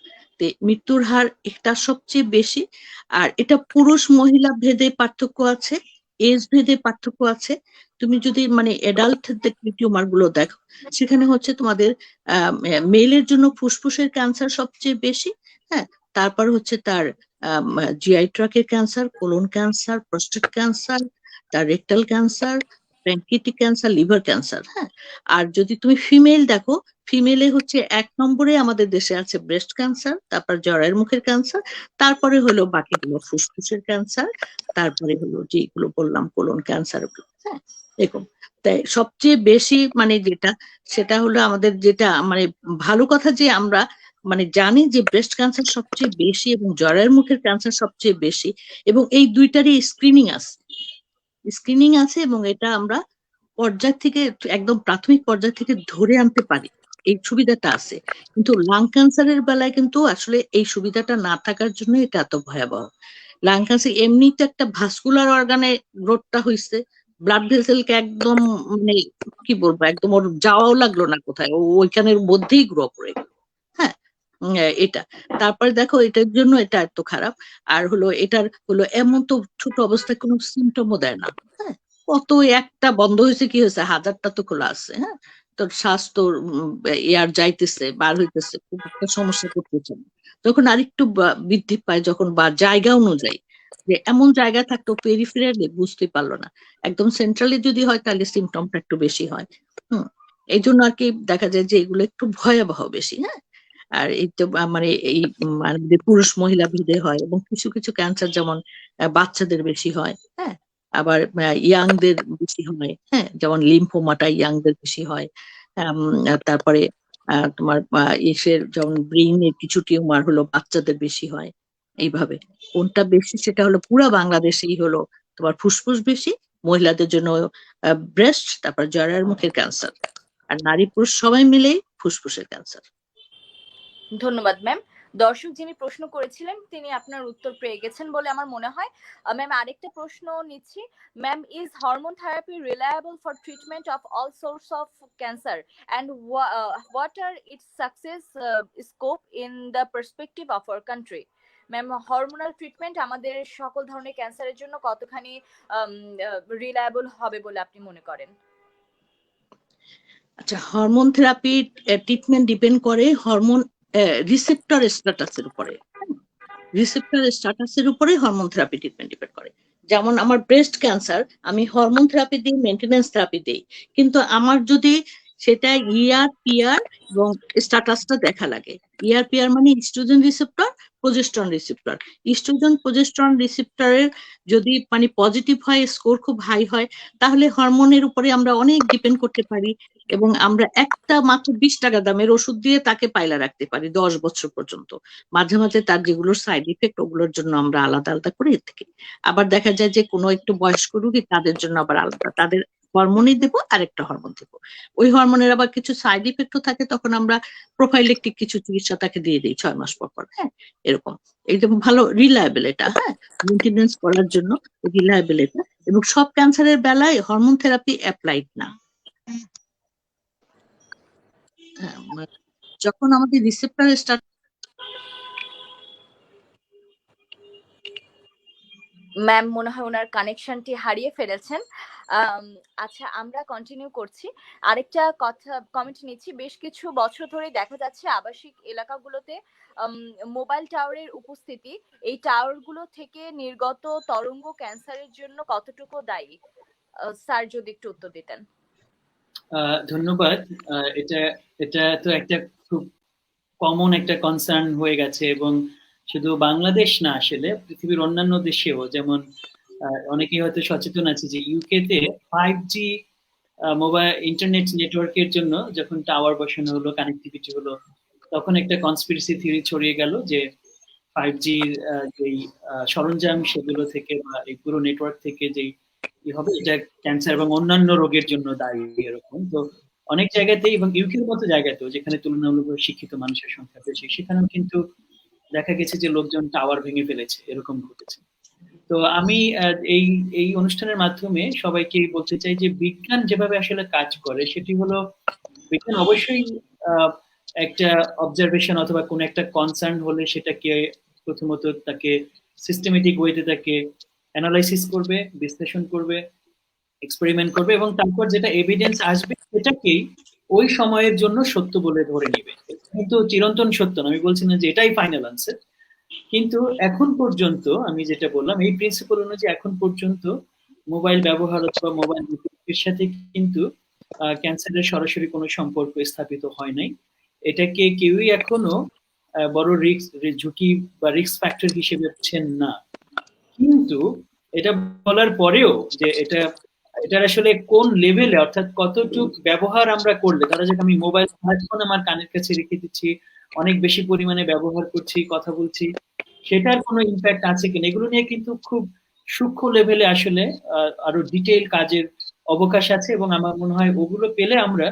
মৃত্যুর হার এটা সবচেয়ে বেশি। আর এটা পুরুষ মহিলা ভেদে পার্থক্য আছে, এজ ভেদে পার্থক্য আছে। তুমি যদি মানে এডাল্ট টিউমার গুলো দেখো, সেখানে হচ্ছে তোমাদের মেলের জন্য ফুসফুসের ক্যান্সার সবচেয়ে বেশি, হ্যাঁ, তারপর হচ্ছে তার জিআই ট্র্যাকের cancer, colon cancer, prostate cancer, তার rectal cancer, pancreatic cancer, liver cancer, হ্যাঁ। আর যদি তুমি ফিমেল দেখো, ফিমেলে হচ্ছে 1 নম্বরে আমাদের দেশে আছে ব্রেস্ট ক্যান্সার, তারপর জরায়ুর মুখের ক্যান্সার, তারপরে হলো বাকিগুলো ফুসফুসের ক্যান্সার, তারপরে হলো যেগুলো বললাম কোলন ক্যান্সার, হ্যাঁ, এরকম। তাই সবচেয়ে বেশি মানে যেটা, সেটা হলো আমাদের যেটা মানে ভালো কথা যে আমরা মানে জানি যে ব্রেস্ট ক্যান্সার সবচেয়ে বেশি এবং জরায়ুর মুখের ক্যান্সার সবচেয়ে বেশি, এবং এই দুইটারই স্ক্রিনিং আছে এবং এটা আমরা পর্যায় থেকে একদম প্রাথমিক পর্যায় থেকে ধরে আনতে পারি, এই সুবিধাটা আছে। কিন্তু লাং ক্যান্সারের বেলায় কিন্তু আসলে এই সুবিধাটা না থাকার জন্য এটা এত ভয়াবহ। লাং ক্যান্সার এমনিতে একটা ভাস্কুলার অর্গানে গ্রোথটা হয়েছে, ব্লাড ভেসেলকে একদম মানে কি বলবো একদম ওর যাওয়াও লাগলো না কোথায়, ও ওইখানের মধ্যেই গ্রো করে গেল। হ্যাঁ, এটা তারপরে দেখো এটার জন্য এটা এত খারাপ। আর হলো এটার হলো এমন তো ছোট অবস্থায় কোনো সিমটমও দেয় না, হ্যাঁ, কত একটা বন্ধ হয়েছে কি হয়েছে, হাজারটা তো খোলা আছে, হ্যাঁ, তোর শ্বাস তোর এয়ার যাইতেছে বার হইতেছে, খুব একটা সমস্যা করতেছে না। যখন আরেকটু বৃদ্ধি পায় যখন বা জায়গা অনুযায়ী, যে এমন জায়গা থাকতো পেরিফেরালি বুঝতে পারলো না, একদম সেন্ট্রালি যদি হয় তাহলে সিমটমটা একটু বেশি হয়। এই জন্য আর কি দেখা যায় যে এগুলো একটু ভয়াবহ বেশি, হ্যাঁ। আর এই তো মানে এই মানে পুরুষ মহিলা ভেদে হয়, এবং কিছু কিছু ক্যান্সার যেমন বাচ্চাদের বেশি হয়, হ্যাঁ, আবার ইয়াংদের বেশি হয়, হ্যাঁ, যেমন লিম্ফোমাটা ইয়াংদের বেশি হয়। তারপরে তোমার ইসের যেমন ব্রেইনের কিছু টিউমার হলো বাচ্চাদের বেশি হয়। এইভাবে কোনটা বেশি সেটা হলো পুরা বাংলাদেশেই হলো তোমার ফুসফুস বেশি, মহিলাদের জন্য ব্রেস্ট, তারপর জরায়ুর মুখের ক্যান্সার, আর নারী পুরুষ সবাই মিলেই ফুসফুসের ক্যান্সার। ধন্যবাদ ম্যাম। দর্শক যিনি প্রশ্ন করেছিলেন তিনি আপনার উত্তর পেয়ে গেছেন বলে আমার মনে হয়। ম্যাম আরেকটা প্রশ্ন নিচ্ছি, ma'am is hormone therapy reliable for treatment of all source of cancer and what are its success scope in the perspective of our country? Ma'am hormonal treatment আমাদের সকল ধরনের ক্যান্সারের জন্য কতখানি রিলায়েবল হবে বলে আপনি মনে করেন? আচ্ছা, হরমোন থেরাপি ট্রিটমেন্ট ডিপেন্ড করে হরমোন রিসেপ্টর স্ট্যাটাসের উপরে, রিসেপ্টর স্ট্যাটাসের উপরে হরমোন থেরাপি ট্রিটমেন্ট ডিপেন্ড করে। যেমন আমার ব্রেস্ট ক্যান্সার, আমি হরমোন থেরাপি দিই, মেনটেনেন্স থেরাপি দিই, কিন্তু আমার যদি সেটা পিআর এবং স্ট্যাটাসটা দেখা লাগে। পিআর মানে estrogen receptor, progesterone receptor. Estrogen progesterone রিসেপ্টরের যদি মানে পজিটিভ হয়, স্কোর খুব হাই হয়, তাহলে হরমোনের উপরে আমরা অনেক ডিপেন্ড করতে পারি, এবং আমরা একটা মাত্র 20 টাকা দামের ওষুধ দিয়ে তাকে পাইলা রাখতে পারি 10 বছর পর্যন্ত। মাঝে মাঝে তার যেগুলোর সাইড ইফেক্ট ওগুলোর জন্য আমরা আলাদা আলাদা করে থাকি। আবার দেখা যায় যে কোনো একটু বয়স্ক রোগী, তাদের জন্য আবার আলাদা, তাদের হরমোনই দেবো আর একটা হরমোন দেবো। ওই হরমোনের আবার কিছু সাইড ইফেক্টও থাকে, তখন আমরা প্রোফাইলেকটিক কিছু চিকিৎসা তাকে দিয়ে দিই 6 মাস পর পর, হ্যাঁ, এরকম। এটা ভালো রিলায়েবল, এটা হ্যাঁ, মেনটেনেন্স করার জন্য রিলায়েবল এটা, এবং সব ক্যান্সারের বেলায় হরমোন থেরাপি অ্যাপ্লাইড না। যখন আমাদের রিসেপ্টর ম্যাম মনে হয় ওনার কানেকশনটি হারিয়ে ফেলেছেন। আচ্ছা, আমরা কন্টিনিউ করছি। আরেকটা কথা কমেন্ট নিচ্ছি। বেশ কিছু বছর ধরে দেখা যাচ্ছে আবাসিক এলাকাগুলোতে মোবাইল টাওয়ারের উপস্থিতি, এই টাওয়ারগুলো থেকে নির্গত তরঙ্গ ক্যান্সারের জন্য কতটুকু দায়ী? স্যার যদি একটু উত্তর দিতেন। ধন্যবাদ। এটা এটা তো একটা খুব কমন একটা কনসার্ন হয়ে গেছে, এবং শুধু বাংলাদেশ না, আসলে পৃথিবীর অন্যান্য দেশেও, যেমন অনেকেই হয়তো সচেতন আছে যে ইউকেতে 5G মোবাইল ইন্টারনেট নেটওয়ার্কের জন্য যখন টাওয়ার বসানো হলো, কানেক্টিভিটি হলো, তখন একটা কনস্পিরেসি থিওরি ছড়িয়ে গেল যে 5G যেই সরঞ্জাম সেগুলো থেকে বা এই পুরো নেটওয়ার্ক থেকে যেই হবে, এটা ক্যান্সার এবং অন্যান্য রোগের জন্য দায়ী, এরকম। তো অনেক জায়গাতেই, এবং ইউকের মতো জায়গাতেও যেখানে তুলনামূলকভাবে শিক্ষিত মানুষের সংখ্যা বেশি, সেখানেও কিন্তু দেখা গেছে যে লোকজন টাওয়ার ভেঙে ফেলেছে, এরকম ঘটেছে। তো আমি এই এই অনুষ্ঠানের মাধ্যমে সবাইকে বলতে চাই যে বিজ্ঞান যেভাবে আসলে কাজ করে সেটি হলো, বিজ্ঞান অবশ্যই একটা অবজারভেশন অথবা কোন একটা কনসার্ন হলে সেটাকে প্রথমত তাকে সিস্টেমেটিক ওয়েতে তাকে অ্যানালাইসিস করবে, বিশ্লেষণ করবে, এক্সপেরিমেন্ট করবে, এবং তারপর যেটা এভিডেন্স আসবে সেটাকেই ওই সময়ের জন্য সত্য বলে ধরে নিবে। কিন্তু চিরন্তন সত্য না, আমি বলছি না যে এটাই ফাইনাল আনসার, কিন্তু এখন পর্যন্ত আমি যেটা বললাম এই প্রিন্সিপাল অনুযায়ী এখন পর্যন্ত মোবাইল ব্যবহার অথবা মোবাইল নেটওয়ার্কের সাথে কিন্তু ক্যান্সারের সরাসরি কোনো সম্পর্ক স্থাপিত হয় নাই। এটাকে কেউই এখনো বড় ঝুঁকি বা রিস্ক ফ্যাক্টর হিসেবে পাচ্ছেন না। কিন্তু এটা বলার পরেও যে এটার আসলে কোন লেভেলে, অর্থাৎ কতটুক ব্যবহার আমরা করলে, ধরো যে আমি মোবাইল স্মার্টফোন আমার কানের কাছে রেখে দিচ্ছি, অনেক বেশি পরিমাণে ব্যবহার করছি, কথা বলছি, সেটার কোনো ইম্প্যাক্ট আছে কিনা, এগুলো নিয়ে কিন্তু খুব সূক্ষ্ম লেভেলে আসলে আরো ডিটেইল কাজের অবকাশ আছে, এবং আমার মনে হয় ওগুলো পেলে আমরা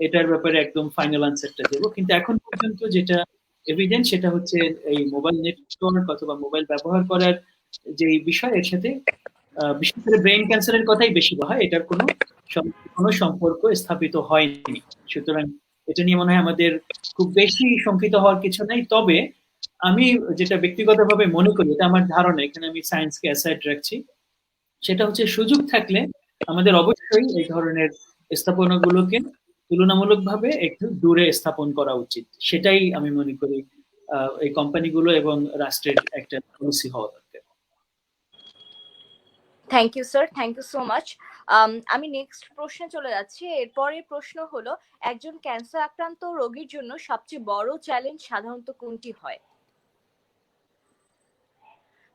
এটার ব্যাপারে একদম ফাইনাল আনসারটা দেবো। কিন্তু এখন পর্যন্ত যেটা এভিডেন্স সেটা হচ্ছে এই মোবাইল নেটওয়ার্ক অথবা মোবাইল ব্যবহার করার যে বিষয়, এর সাথে বিশেষ করে ব্রেন ক্যান্সারের কথাই বেশি বলা হয়, এটার কোনো সম্পর্ক স্থাপিত হয়নি। সুতরাং এটা নিয়ে মনে হয় আমাদের খুব বেশি শঙ্কিত হওয়ার কিছু নাই। তবে আমি যেটা ব্যক্তিগতভাবে মনে করি, এটা আমার ধারণা, এখানে আমি সায়েন্সকে অ্যাসাইড রাখছি, সেটা হচ্ছে সুযোগ থাকলে আমাদের অবশ্যই এই ধরনের স্থাপনাগুলোকে তুলনামূলকভাবে একটু দূরে স্থাপন করা উচিত। সেটাই আমি মনে করি এই কোম্পানিগুলো এবং রাষ্ট্রের একটা পলিসি হওয়া দরকার। Thank you sir, thank you so much. আমি নেক্সট প্রশ্নে চলে যাচ্ছি। এরপরে প্রশ্ন হলো, একজন ক্যান্সার আক্রান্ত রোগীর জন্য সবচেয়ে বড় চ্যালেঞ্জ সাধারণত কোনটি হয়?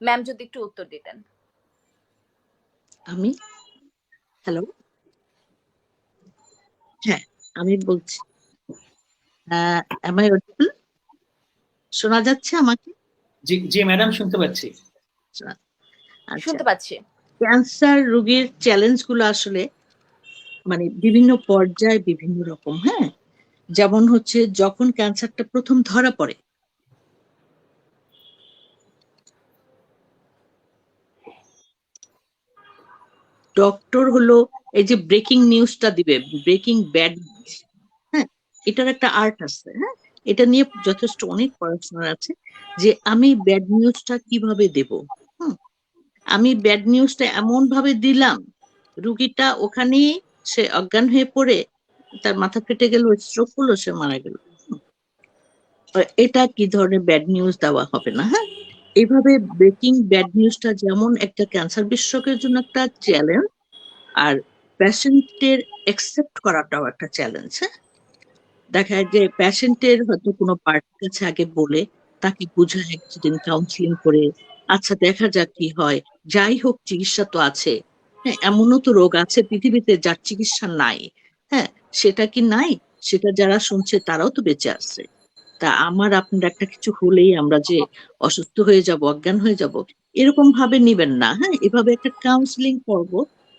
ম্যাম যদি একটু উত্তর দিতেন। আমি হ্যালো, হ্যাঁ আমি বলছি, শোনা যাচ্ছে আমাকে? জি জি ম্যাডাম, শুনতে পাচ্ছি। আচ্ছা, শুনতে পাচ্ছি। ক্যান্সার রোগীর চ্যালেঞ্জ গুলো আসলে মানে বিভিন্ন পর্যায়ে বিভিন্ন রকম। হ্যাঁ, যেমন হচ্ছে যখন ক্যান্সারটা প্রথম ধরা পড়ে, ডক্টর হলো এই যে ব্রেকিং নিউজটা দিবে, ব্রেকিং ব্যাড নিউজ, হ্যাঁ এটার একটা আর্ট আছে। হ্যাঁ, এটা নিয়ে যথেষ্ট অনেক পড়াশোনা আছে যে আমি ব্যাড নিউজটা কিভাবে দেব। আমি ব্যাড নিউজটা এমন ভাবে দিলাম রুগীটা ওখানেই সে অজ্ঞান হয়ে পড়ে তার মাথা ফেটে গেল, স্ট্রোক হলো, সে মারা গেল। এটা কি ধরনের ব্যাড নিউজ দেওয়া হবে না? হ্যাঁ, এইভাবে ব্রেকিং ব্যাড নিউজটা যেমন একটা ক্যান্সার বিশেষজ্ঞের জন্য একটা চ্যালেঞ্জ, আর পেশেন্টের একসেপ্ট করাটাও একটা চ্যালেঞ্জ। হ্যাঁ, দেখা যায় যে পেশেন্টের হয়তো কোনো পার্টির কাছে আগে বলে তাকে বুঝায় কিছুদিন কাউন্সিলিং করে, আচ্ছা দেখা যাক কি হয়, যাই হোক চিকিৎসা তো আছে। হ্যাঁ, এমনও তো রোগ আছে পৃথিবীতে যার চিকিৎসা নাই। হ্যাঁ, সেটা কি নাই? সেটা যারা শুনছে তারাও তো বেঁচে আছে। তা আমার আপনার একটা কিছু হলেই আমরা যে অসুস্থ হয়ে যাব, অজ্ঞান হয়ে যাব, এরকম ভাবে নিবেন না। হ্যাঁ, এভাবে একটা কাউন্সিলিং পর্ব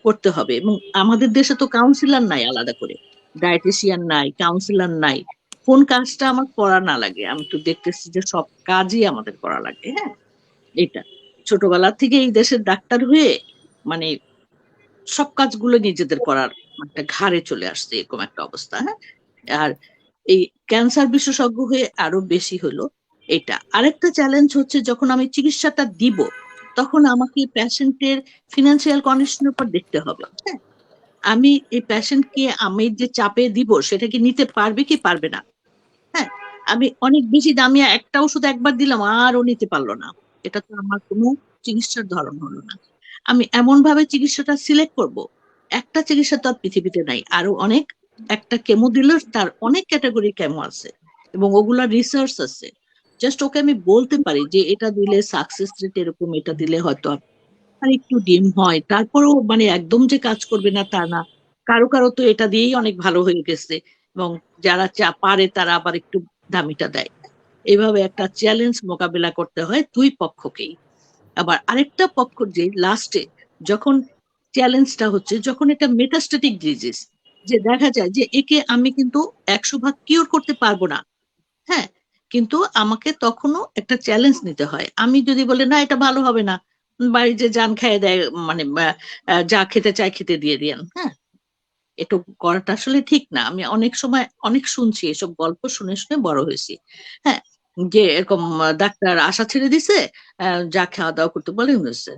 করতে হবে। এবং আমাদের দেশে তো কাউন্সিলর নাই আলাদা করে, ডায়েটিশিয়ান নাই, কাউন্সিলর নাই। কোন কাজটা আমার করা না লাগে? আমি তো দেখতেছি যে সব কাজই আমাদের করা লাগে। হ্যাঁ, এটা ছোটবেলা থেকে এই দেশের ডাক্তার হয়ে মানে সব কাজগুলো নিজেদের করার একটা ঘাড়ে চলে আসছে, এরকম একটা অবস্থা। হ্যাঁ, আর এই ক্যান্সার বিশেষজ্ঞ হয়ে আরো বেশি হলো এটা। আরেকটা চ্যালেঞ্জ হচ্ছে যখন আমি চিকিৎসাটা দিব তখন আমাকে পেশেন্টের ফিনান্সিয়াল কন্ডিশনের উপর দেখতে হবে। হ্যাঁ, আমি এই পেশেন্টকে আমি যে চাপে দিব সেটা কি নিতে পারবে কি পারবে না। হ্যাঁ, আমি অনেক বেশি দামি একটা ওষুধ একবার দিলাম আর ও নিতে পারলো না, এটা তো আমার কোনো চিকিৎসার ধরন হলো না। আমি এমন ভাবে চিকিৎসাটা সিলেক্ট করব, একটা চিকিৎসা তো আর পৃথিবীতে নাই, আরো অনেক, একটা কেমো দিলে তার অনেক ক্যাটাগরি কেমো আছে এবং ওগুলা রিসার্চ আছে। জাস্ট ওকে আমি বলতে পারি যে এটা দিলে সাকসেস রেট এরকম, এটা দিলে হয়তো আর একটু ডিম হয়, তারপরেও মানে একদম যে কাজ করবে না তা না। কারো কারো তো এটা দিয়েই অনেক ভালো হয়ে গেছে এবং যারা পারে তারা আবার একটু দামিটা দেয়। এইভাবে একটা চ্যালেঞ্জ মোকাবেলা করতে হয় দুই পক্ষকেই। আবার আরেকটা পক্ষ যে লাস্টে যখন চ্যালেঞ্জটা হচ্ছে, যখন এটা মেটাস্ট্যাটিক ডিজিজ, যে দেখা যায় যে একে আমি কিন্তু 100% কিওর করতে পারবো না। হ্যাঁ, কিন্তু আমাকে তখনও একটা চ্যালেঞ্জ নিতে হয়। আমি যদি বলে না এটা ভালো হবে না, বাড়ি যে জান খেয়ে দেয়, মানে যা খেতে চায় খেতে দিয়ে দিয়েন, হ্যাঁ, এটা করাটা আসলে ঠিক না। আমি অনেক সময় অনেক শুনছি, এসব গল্প শুনে শুনে বড় হয়েছি। হ্যাঁ, যে এরকম ডাক্তার আশা ছেড়ে দিছে, যা খাওয়া দাওয়া করতে বলে হয়েছে,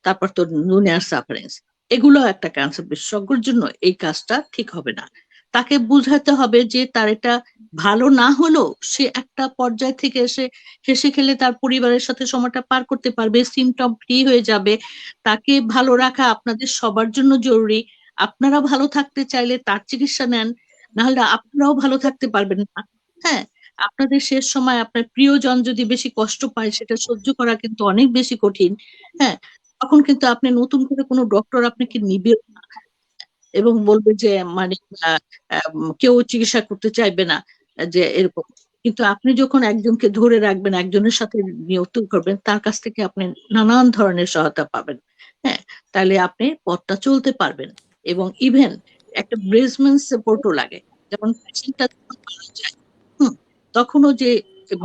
তারপর তো দুনিয়ার সাফারেন্স। এগুলো একটা ক্যান্সার বিশেষজ্ঞের জন্য এই কাজটা ঠিক হবে না। তাকে বুঝাতে হবে যে তার এটা ভালো না হলেও সে একটা পর্যায় থেকে এসে হেসে খেলে তার পরিবারের সাথে সময়টা পার করতে পারবে, সিমটম ফ্রি হয়ে যাবে। তাকে ভালো রাখা আপনাদের সবার জন্য জরুরি। আপনারা ভালো থাকতে চাইলে তার চিকিৎসা নেন, নাহলে আপনারাও ভালো থাকতে পারবেন না। হ্যাঁ, আপনাদের শেষ সময় আপনার প্রিয়জন যদি বেশি কষ্ট পায়, সেটা সহ্য করা কিন্তু অনেক বেশি কঠিন। হ্যাঁ, তখন কিন্তু আপনি নতুন করে কোনো ডক্টর আপনাকে নিবে না এবং বলবে যে মানে কেউ চিকিৎসা করতে চাইবে না, যে এরকম। কিন্তু আপনি যখন একজনকে ধরে রাখবেন, একজনের সাথে নিয়ত করবেন, তার কাছ থেকে আপনি নানান ধরনের সহায়তা পাবেন। হ্যাঁ, তাহলে আপনি পথটা চলতে পারবেন। এবং ইভেন একটা ব্রেসমেন্ট সাপোর্টও লাগে, যেমন পেশেন্টটা মারা যায়, তখনও যে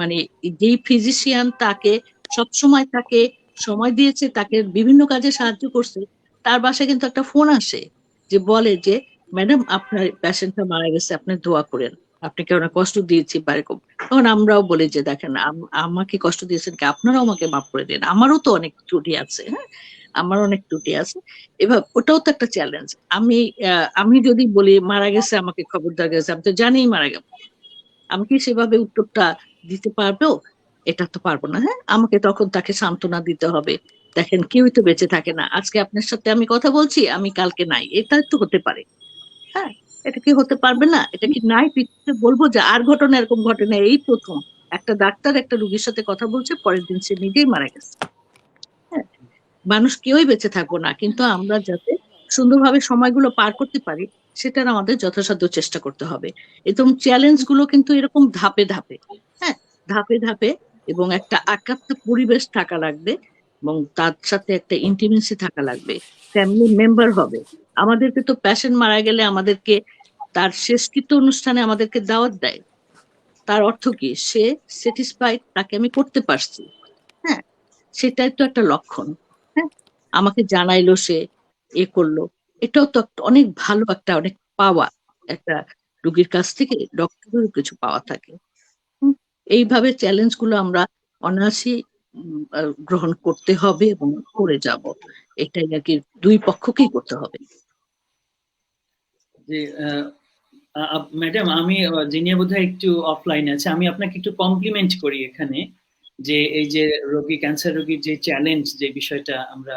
মানে যেই ফিজিশিয়ান তাকে সবসময় তাকে সময় দিয়েছে, তাকে বিভিন্ন কাজে সাহায্য করছে, তার বাসায় কিন্তু একটা ফোন আসে যে বলে যে ম্যাডাম আপনার পেশেন্টটা মারা গেছে, আপনি দোয়া করেন, আপনাকে অনেক কষ্ট দিয়েছি বা এরকম। তখন আমরাও বলি যে দেখেন আমাকে কষ্ট দিয়েছেন কি, আপনারাও আমাকে মাফ করে দিন, আমারও তো অনেক ত্রুটি আছে। হ্যাঁ, আমার অনেক ত্রুটি আছে। এবার ওটাও তো একটা চ্যালেঞ্জ। আমি যদি বলি মারা গেছে, আমাকে খবর দেওয়া গেছে, আমি তো জানিই মারা গেছে, আমি কি সেভাবে উত্তরটা দিতে পারবো? এটা তো পারবো না। হ্যাঁ, আমাকে তখন তাকে সান্ত্বনা দিতে হবে, দেখেন কেউই তো বেঁচে থাকে না, আজকে আপনার সাথে আমি কথা বলছি, আমি কালকে নাই, এটা তো হতে পারে। হ্যাঁ, এটা কি হতে পারবে না? এটা কি নাই পৃথিবীতে বলবো যে আর ঘটনা এরকম ঘটে না, এই প্রথম একটা ডাক্তার একটা রোগীর সাথে কথা বলছে, পরের দিন সে নিজেই মারা গেছে। হ্যাঁ, মানুষ কেউই বেঁচে থাকবো না, কিন্তু আমরা যাতে সুন্দরভাবে সময়গুলো পার করতে পারি সেটার আমাদের যথাসাধ্য চেষ্টা করতে হবে। এরকম চ্যালেঞ্জ গুলো কিন্তু এরকম ধাপে ধাপে, হ্যাঁ, ধাপে ধাপে, এবং একটা একাত্ম পরিবেশ থাকা লাগবে এবং তার সাথে একটা ইন্টিমেসি থাকা লাগবে, ফ্যামিলি মেম্বার হবে। আমাদেরকে তো পেশেন্ট মারা গেলে আমাদেরকে তার শেষকৃত্য অনুষ্ঠানে আমাদেরকে দাওয়াত দেয়, তার অর্থ কি? সে স্যাটিসফাইড, তাকে আমি করতে পারছি। হ্যাঁ, সেটাই তো একটা লক্ষণ। হ্যাঁ, আমাকে জানাইলো, সে এ করলো, এটাও তো অনেক ভালো একটা, অনেক পাওয়া। একটা রোগীর কাছ থেকে ডক্টরেরও কিছু পাওয়া থাকে। হুম, এইভাবে চ্যালেঞ্জ গুলো আমরা অনায়াসই গ্রহণ করতে হবে এবং করে যাব। এটাই নাকি দুই পক্ষকেই করতে হবে। যে ম্যাডাম, আমি জিনিয়া বোধহয় একটু অফলাইন আছে, আমি আপনাকে একটু কমপ্লিমেন্ট করি এখানে, যে এই যে রোগী, ক্যান্সার রোগীর যে চ্যালেঞ্জ, যে বিষয়টা আমরা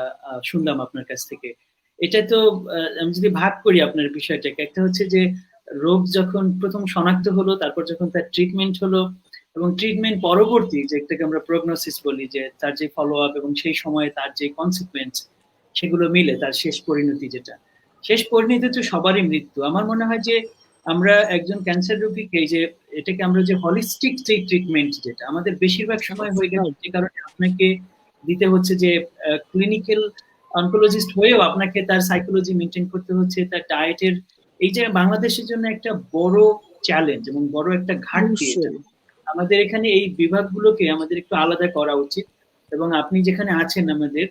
শুনলাম আপনার কাছ থেকে, এটা তো আমি যদি ভাগ করি আপনার বিষয়টাকে, একটা হচ্ছে যে রোগ যখন প্রথম শনাক্ত হলো, তারপর যখন তার ট্রিটমেন্ট হলো, এবং ট্রিটমেন্ট পরবর্তী যেটাকে আমরা প্রগনোসিস বলি, যে তার যে ফলো আপ এবং সেই সময়ে তার যে কনসিকুয়েন্স, সেগুলো মিলে তার শেষ পরিণতি, যেটা শেষ পরিণতি তো সবারই মৃত্যু। আমার মনে হয় যে আমরা একজন ক্যান্সার রোগীকে, যে এটাকে আমরা যে হলিস্টিক যে ট্রিটমেন্ট, যেটা আমাদের বেশিরভাগ সময় হয়ে গেছে, যে কারণে আপনাকে দিতে হচ্ছে যে ক্লিনিক্যাল অনকোলজিস্ট হয়েও আপনাকে তার সাইকোলজি মেনটেন করতে হচ্ছে, তার ডায়েটের, এই যে বাংলাদেশের জন্য একটা বড় চ্যালেঞ্জ এবং বড় একটা ঘাটতি। আমাদের এখানে এই বিভাগগুলোকে আমাদের একটু আলাদা করা উচিত। এবং আপনি যেখানে আছেন, আমাদের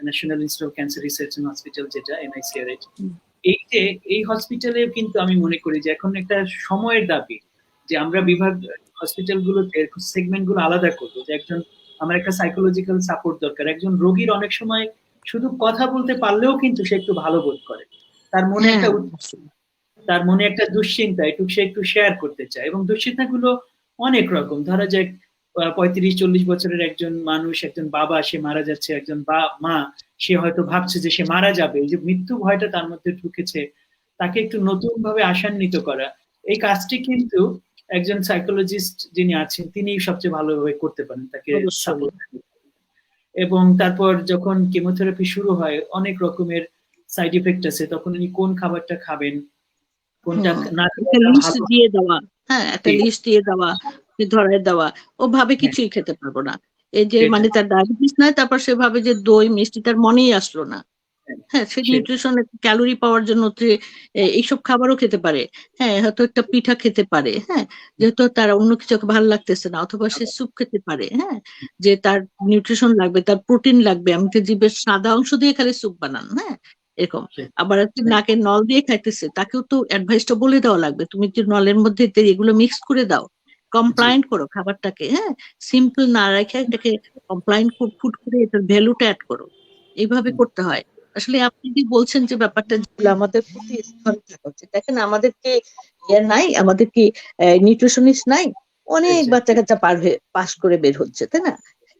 national institute of cancer research and hospital, যেটা NICRH, এই যে এই হসপিটালে কিন্তু আমি মনে করি যে এখন একটা সময়ের দাবি যে আমরা বিভাগ হসপিটাল গুলোতে সেগমেন্ট গুলো আলাদা করবো, যে একজন আমার একটা সাইকোলজিক্যাল সাপোর্ট দরকার। একজন রোগীর অনেক সময় শুধু কথা বলতে পারলেও কিন্তু সে একটু ভালো বোধ করে, তার মনে হ্যাঁ, একটা তার মনে একটা দুশ্চিন্তা সে একটু শেয়ার করতে চায়, এবং দুশ্চিন্তাগুলো অনেক রকম। ধরা যাক 35-40 বছরের একজন মানুষ, একজন বাবা, সে মারা যাচ্ছে, একজন মা, সে হয়তো ভাবছে যে সে মারা যাবে, এই যে মৃত্যু ভয়টা তার মধ্যে ঢুকেছে, তাকে একটু নতুন ভাবে আশান্বিত করা, এই কাজটি কিন্তু একজন সাইকোলজিস্ট যিনি আছেন তিনি সবচেয়ে ভালোভাবে করতে পারেন, তাকে অবশ্যই। সাপোর্ট। এবং তারপর যখন কেমোথেরাপি শুরু হয় অনেক রকমের সাইড ইফেক্ট আছে, তখন উনি কোন খাবারটা খাবেন, কোনটা না একটা লিস্ট দিয়ে দেওয়া, হ্যাঁ একটা ঠিক। লিস্ট দিয়ে দেওয়া, ধরায় দেওয়া, ও ভাবে কিছুই খেতে পারবো না, এই যে সেটাই। মানে তার ডায়াবেটিস নাই, তারপর সে ভাবে যে দই মিষ্টি তার মনেই আসলো না। হ্যাঁ, সে সেটাই। নিউট্রিশন ক্যালোরি পাওয়ার জন্য এইসব খাবারও খেতে পারে, হ্যাঁ হয়তো একটা পিঠা খেতে পারে, হ্যাঁ যেহেতু তার অন্য কিছু ভালো লাগতেছে না, অথবা সে স্যুপ খেতে পারে, হ্যাঁ যে তার নিউট্রিশন লাগবে, তার প্রোটিন লাগবে, আমি তো জীবের সাদা অংশ দিয়ে খালি স্যুপ বানান, হ্যাঁ এরকম। আবার হচ্ছে নাকের নল দিয়ে খাইতেছে, তাকেও তো অ্যাডভাইসটা বলে দেওয়া লাগবে, তুমি যে নলের মধ্যে এগুলো মিক্স করে দাও, কমপ্লায়েন্ট করো খাবারটাকে, হ্যাঁ সিম্পল না রেখে এটাকে কমপ্লায়েন্ট ফুড করে এটার ভ্যালুটা অ্যাড করো, এইভাবে করতে হয়। আসলে আপনি যে বলছেন যে ব্যাপারটা যেগুলো আমাদের প্রতি স্তরে থাকা উচিত, দেখেন আমাদের ইয়ে নাই, আমাদের কি নিউট্রিশনিস্ট নাই, অনেক বাচ্চা কাচ্চা পাস করে বের হচ্ছে, তাই না?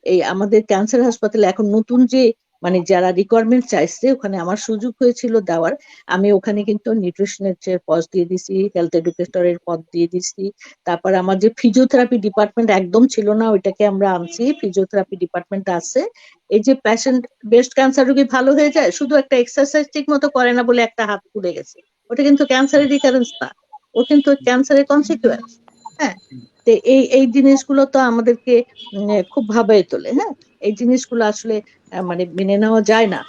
এই আমাদের ক্যান্সার হাসপাতালে এখন নতুন যে মানে যারা রিকোয়ারমেন্ট চাইছে, ওখানে আমার সুযোগ হয়েছিল দেওয়ার, আমি ওখানে কিন্তু নিউট্রিশনের পদ দিয়ে দিছি, হেলথ এডুকেটরের পদ দিয়ে দিছি। তারপর আমার যে ফিজিওথেরাপি ডিপার্টমেন্ট একদম ছিল না, ওইটাকে আমরা আনছি, ফিজিওথেরাপি ডিপার্টমেন্ট আছে। এই যে পেশেন্ট ব্রেস্ট ক্যান্সার রোগী ভালো হয়ে যায়, শুধু একটা এক্সারসাইজ ঠিক মতো করে না বলে একটা হাত পুড়ে গেছে, ওটা কিন্তু ক্যান্সারের রিকারেন্স না, ও কিন্তু ক্যান্সারের কনসিকুয়েন্স। হ্যাঁ, তো এই জিনিসগুলো তো আমাদেরকে খুব ভাবাই তোলে। হ্যাঁ, এই জিনিসগুলো আসলে মানে মেনে নেওয়া যায় না।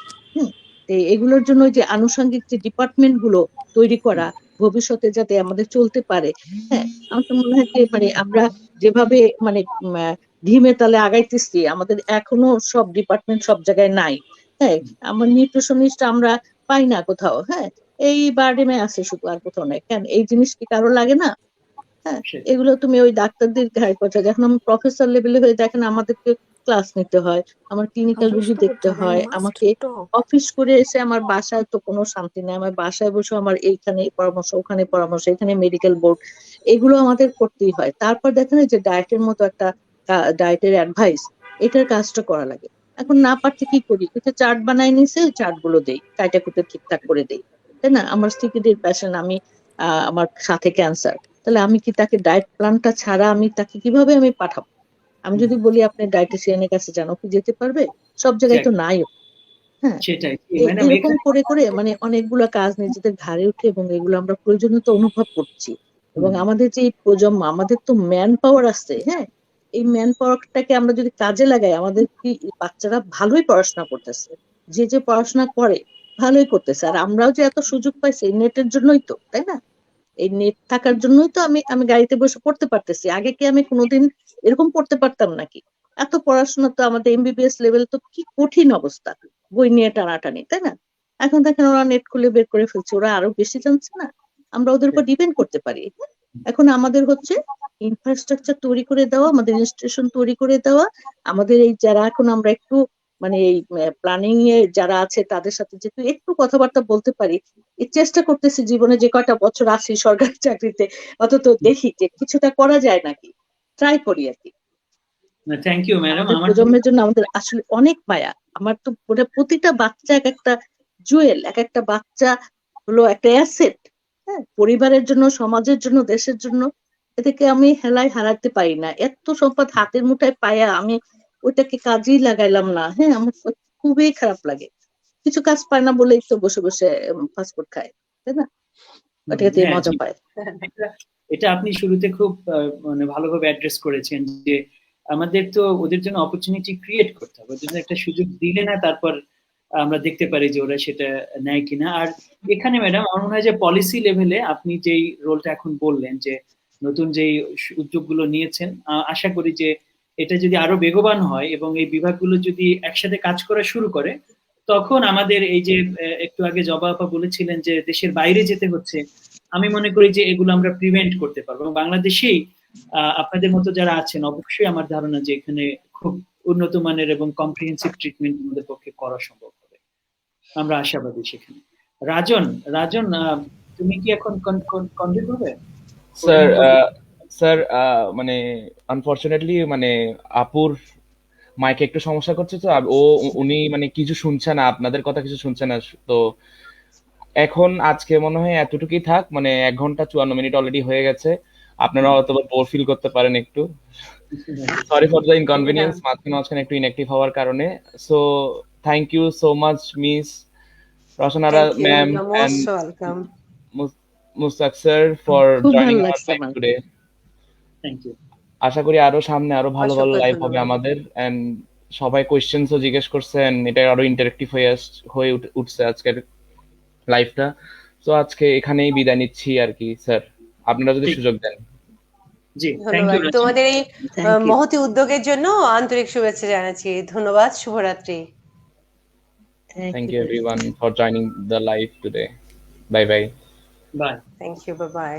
তো এগুলোর জন্য যে আনুষঙ্গিক যে ডিপার্টমেন্ট গুলো তৈরি করা, ভবিষ্যতে যাতে আমাদের চলতে পারে। হ্যাঁ, আমার তো মনে হয় যে মানে আমরা যেভাবে মানে ধিমে তালে আগাইতেছি, আমাদের এখনো সব ডিপার্টমেন্ট সব জায়গায় নাই। হ্যাঁ, আমার নিউট্রিশনিস্ট আমরা পাই না কোথাও। হ্যাঁ, এই বারডেমে আছে শুধু, আর কোথাও নাই। কেন এই জিনিস কি কারো লাগে না? হ্যাঁ, এগুলো তুমি ওই ডাক্তারদের ঘাড়ে কথা, যখন আমি প্রফেসর লেভেলে হয়ে দেখেন আমাদেরকে ক্লাস নিতে হয়, আমার ক্লিনিক্যাল রুগী দেখতে হয়, আমাকে অফিস করে এসে আমার বাসায় তো কোনো শান্তি নেই, আমার বাসায় বসে আমার এইখানে পরামর্শ, ওখানে পরামর্শ, এখানে মেডিকেল বোর্ড, এগুলো আমাদের করতেই হয়। তারপর দেখেন যে ডায়েটের মতো একটা ডায়েটের অ্যাডভাইস, এটার কাজটা করা লাগে। এখন না পারতে কি করি, এটা চার্ট বানাই নিছে, চার্ট গুলো দেই, কাইটা কুটে ঠিকঠাক করে দেই, তাই না? আমার সিকিডির পেশেন্ট, আমি আমার সাথে ক্যান্সার, তাহলে আমি কি তাকে ডায়েট প্ল্যানটা ছাড়া আমি তাকে কিভাবে আমি পাঠাবো? আমি যদি বলি আপনি ডায়েটিশিয়ানের কাছে যান, ও কি যেতে পারবে? সব জায়গায় তো নাই। হ্যাঁ, সেটাই। এরকম করে করে মানে অনেকগুলো কাজ নিজেদের ঘাড়ে উঠে, এবং এগুলো আমরা প্রয়োজনীয়তা অনুভব করছি। এবং আমাদের যে প্রজন্ম, আমাদের তো ম্যান পাওয়ার আছে। হ্যাঁ, এই ম্যান পাওয়ারটাকে আমরা যদি কাজে লাগাই, আমাদের কি বাচ্চারা ভালোই পড়াশোনা করতেছে, যে পড়াশোনা করে ভালোই করতেছে, আর আমরাও যে এত সুযোগ পাইছি নেটের জন্যই তো, তাই না? এই নেট থাকার জন্যই তো আমি গাড়িতে বসে পড়তে পারতেছি। আগে কি আমি কোনোদিন এরকম পড়তে পারতাম নাকি? এত পড়াশোনা তো আমাদের এমবিবিএস লেভেল, তো কি কঠিন অবস্থা, বই নিয়ে টানাটানি, তাই না? এখন দেখেন ওরা নেট খুলে বের করে ফেলছে, ওরা আরো বেশি জানছে না, আমরা ওদের উপর ডিপেন্ড করতে পারি। এখন আমাদের হচ্ছে ইনফ্রাস্ট্রাকচার তৈরি করে দেওয়া, আমাদের ইনস্টিটিউশন তৈরি করে দেওয়া, আমাদের এই যারা এখন আমরা একটু মানে এই প্ল্যানিং এ যারা আছে তাদের সাথে যেহেতু একটু কথাবার্তা বলতে পারি, এই চেষ্টা করতেছি জীবনে যে কয়টা বছর আছি সরকারি চাকরিতে, অন্তত দেখি যে কিছুটা করা যায় নাকি, ট্রাই করি আর কি। Thank you madam. আমাদের প্রজন্মের জন্য আমাদের আসলে অনেক মায়া। আমার তো প্রতিটা বাচ্চা এক একটা জুয়েল, এক একটা বাচ্চা হলো একটা অ্যাসেট। হ্যাঁ, পরিবারের জন্য, সমাজের জন্য, দেশের জন্য, এটাকে আমি হেলায় হারাতে পারি না। এত সম্পদ হাতের মুঠায় পায়া আমি ওইটাকে কাজেই লাগাইলাম না। হ্যাঁ, আমার খুবই খারাপ লাগে। কিছু কাজ পায় না বলেই তো বসে বসে ফাস্টফুড খায়, তাই না? ওটাকে মজা পায়। এটা আপনি শুরুতে খুব মানে ভালোভাবে অ্যাড্রেস করেছেন যে আমাদের তো ওদের জন্য অপরচুনিটি ক্রিয়েট করতে হবে, ওদের জন্য একটা সুযোগ দিলে না তারপর আমরা দেখতে পারি যে ওরা সেটা নেয় কিনা। আর এখানে ম্যাডাম আমার মনে হয় যে পলিসি লেভেলে আপনি যেই রোলটা এখন বললেন, যে নতুন যেই উদ্যোগগুলো নিয়েছেন, আশা করি যে এটা যদি আরো বেগবান হয় এবং এই বিভাগগুলো যদি একসাথে কাজ করা শুরু করে, তখন আমাদের এই যে একটু আগে জবা আপা বলেছিলেন যে দেশের বাইরে যেতে হচ্ছে, আমি মনে করি যে এগুলো আমরা প্রিভেন্ট করতে পারবো। এবং বাংলাদেশেই আপনাদের মতো যারা আছেন, অবশ্যই আমার ধারণা যে এখানে খুব উন্নত মানের এবং কম্প্রিহেন্সিভ ট্রিটমেন্ট আমাদের পক্ষে করা সম্ভব হবে। আমরা আশাবাদী সেখানে। রাজন তুমি কি এখন কনভিন্স হবে? স্যার মানে আনফরচুনেটলি মানে আপুর মাইকে একটু সমস্যা করছে, তো উনি মানে কিছু শুনছে না, আপনাদের কথা কিছু শুনছে না। তো এখন আজকে মনে হয় এতটুকুই থাক, মানে 1 ঘন্টা 54 মিনিট অলরেডি হয়ে গেছে। আপনারা হয়তো বোর ফিল করতে পারেন একটু। সরি ফর দ্য ইনকনভিনিয়েন্স, মাঝখানে একটু ইনঅ্যাক্টিভ হওয়ার কারণে। So thank you so much miss রচনারা Thank you. ম্যাম You're এন্ড most welcome. Mushtaq sir for খুব ভালো জয়নিং আওয়ার লাগছে লাইভ আমার। টুডে। Thank you. আশা করি আরো সামনে আরো ভালো ভালো অসংখ্য লাইভ হবে ধন্যবাদ। আমাদের, এন্ড সবাই কোয়েশ্চেন্সও জিজ্ঞেস করছেন, এটা আরো ইন্টারেক্টিভ হয়ে উঠছে আজকের লাইভটা। তো আজকে এখানেই বিদায় নিচ্ছি আর কি স্যার, আপনারা যদি ঠিক। সুযোগ দেন। জি, থ্যাংক ধন্যবাদ ইউ। তোমাদের এই Thank you. মহতি উদ্যোগের জন্য আন্তরিক শুভেচ্ছা জানাচ্ছি। ধন্যবাদ, শুভরাত্রি। Thank you everyone for joining the live today. Bye bye. Bye. Thank you, bye by.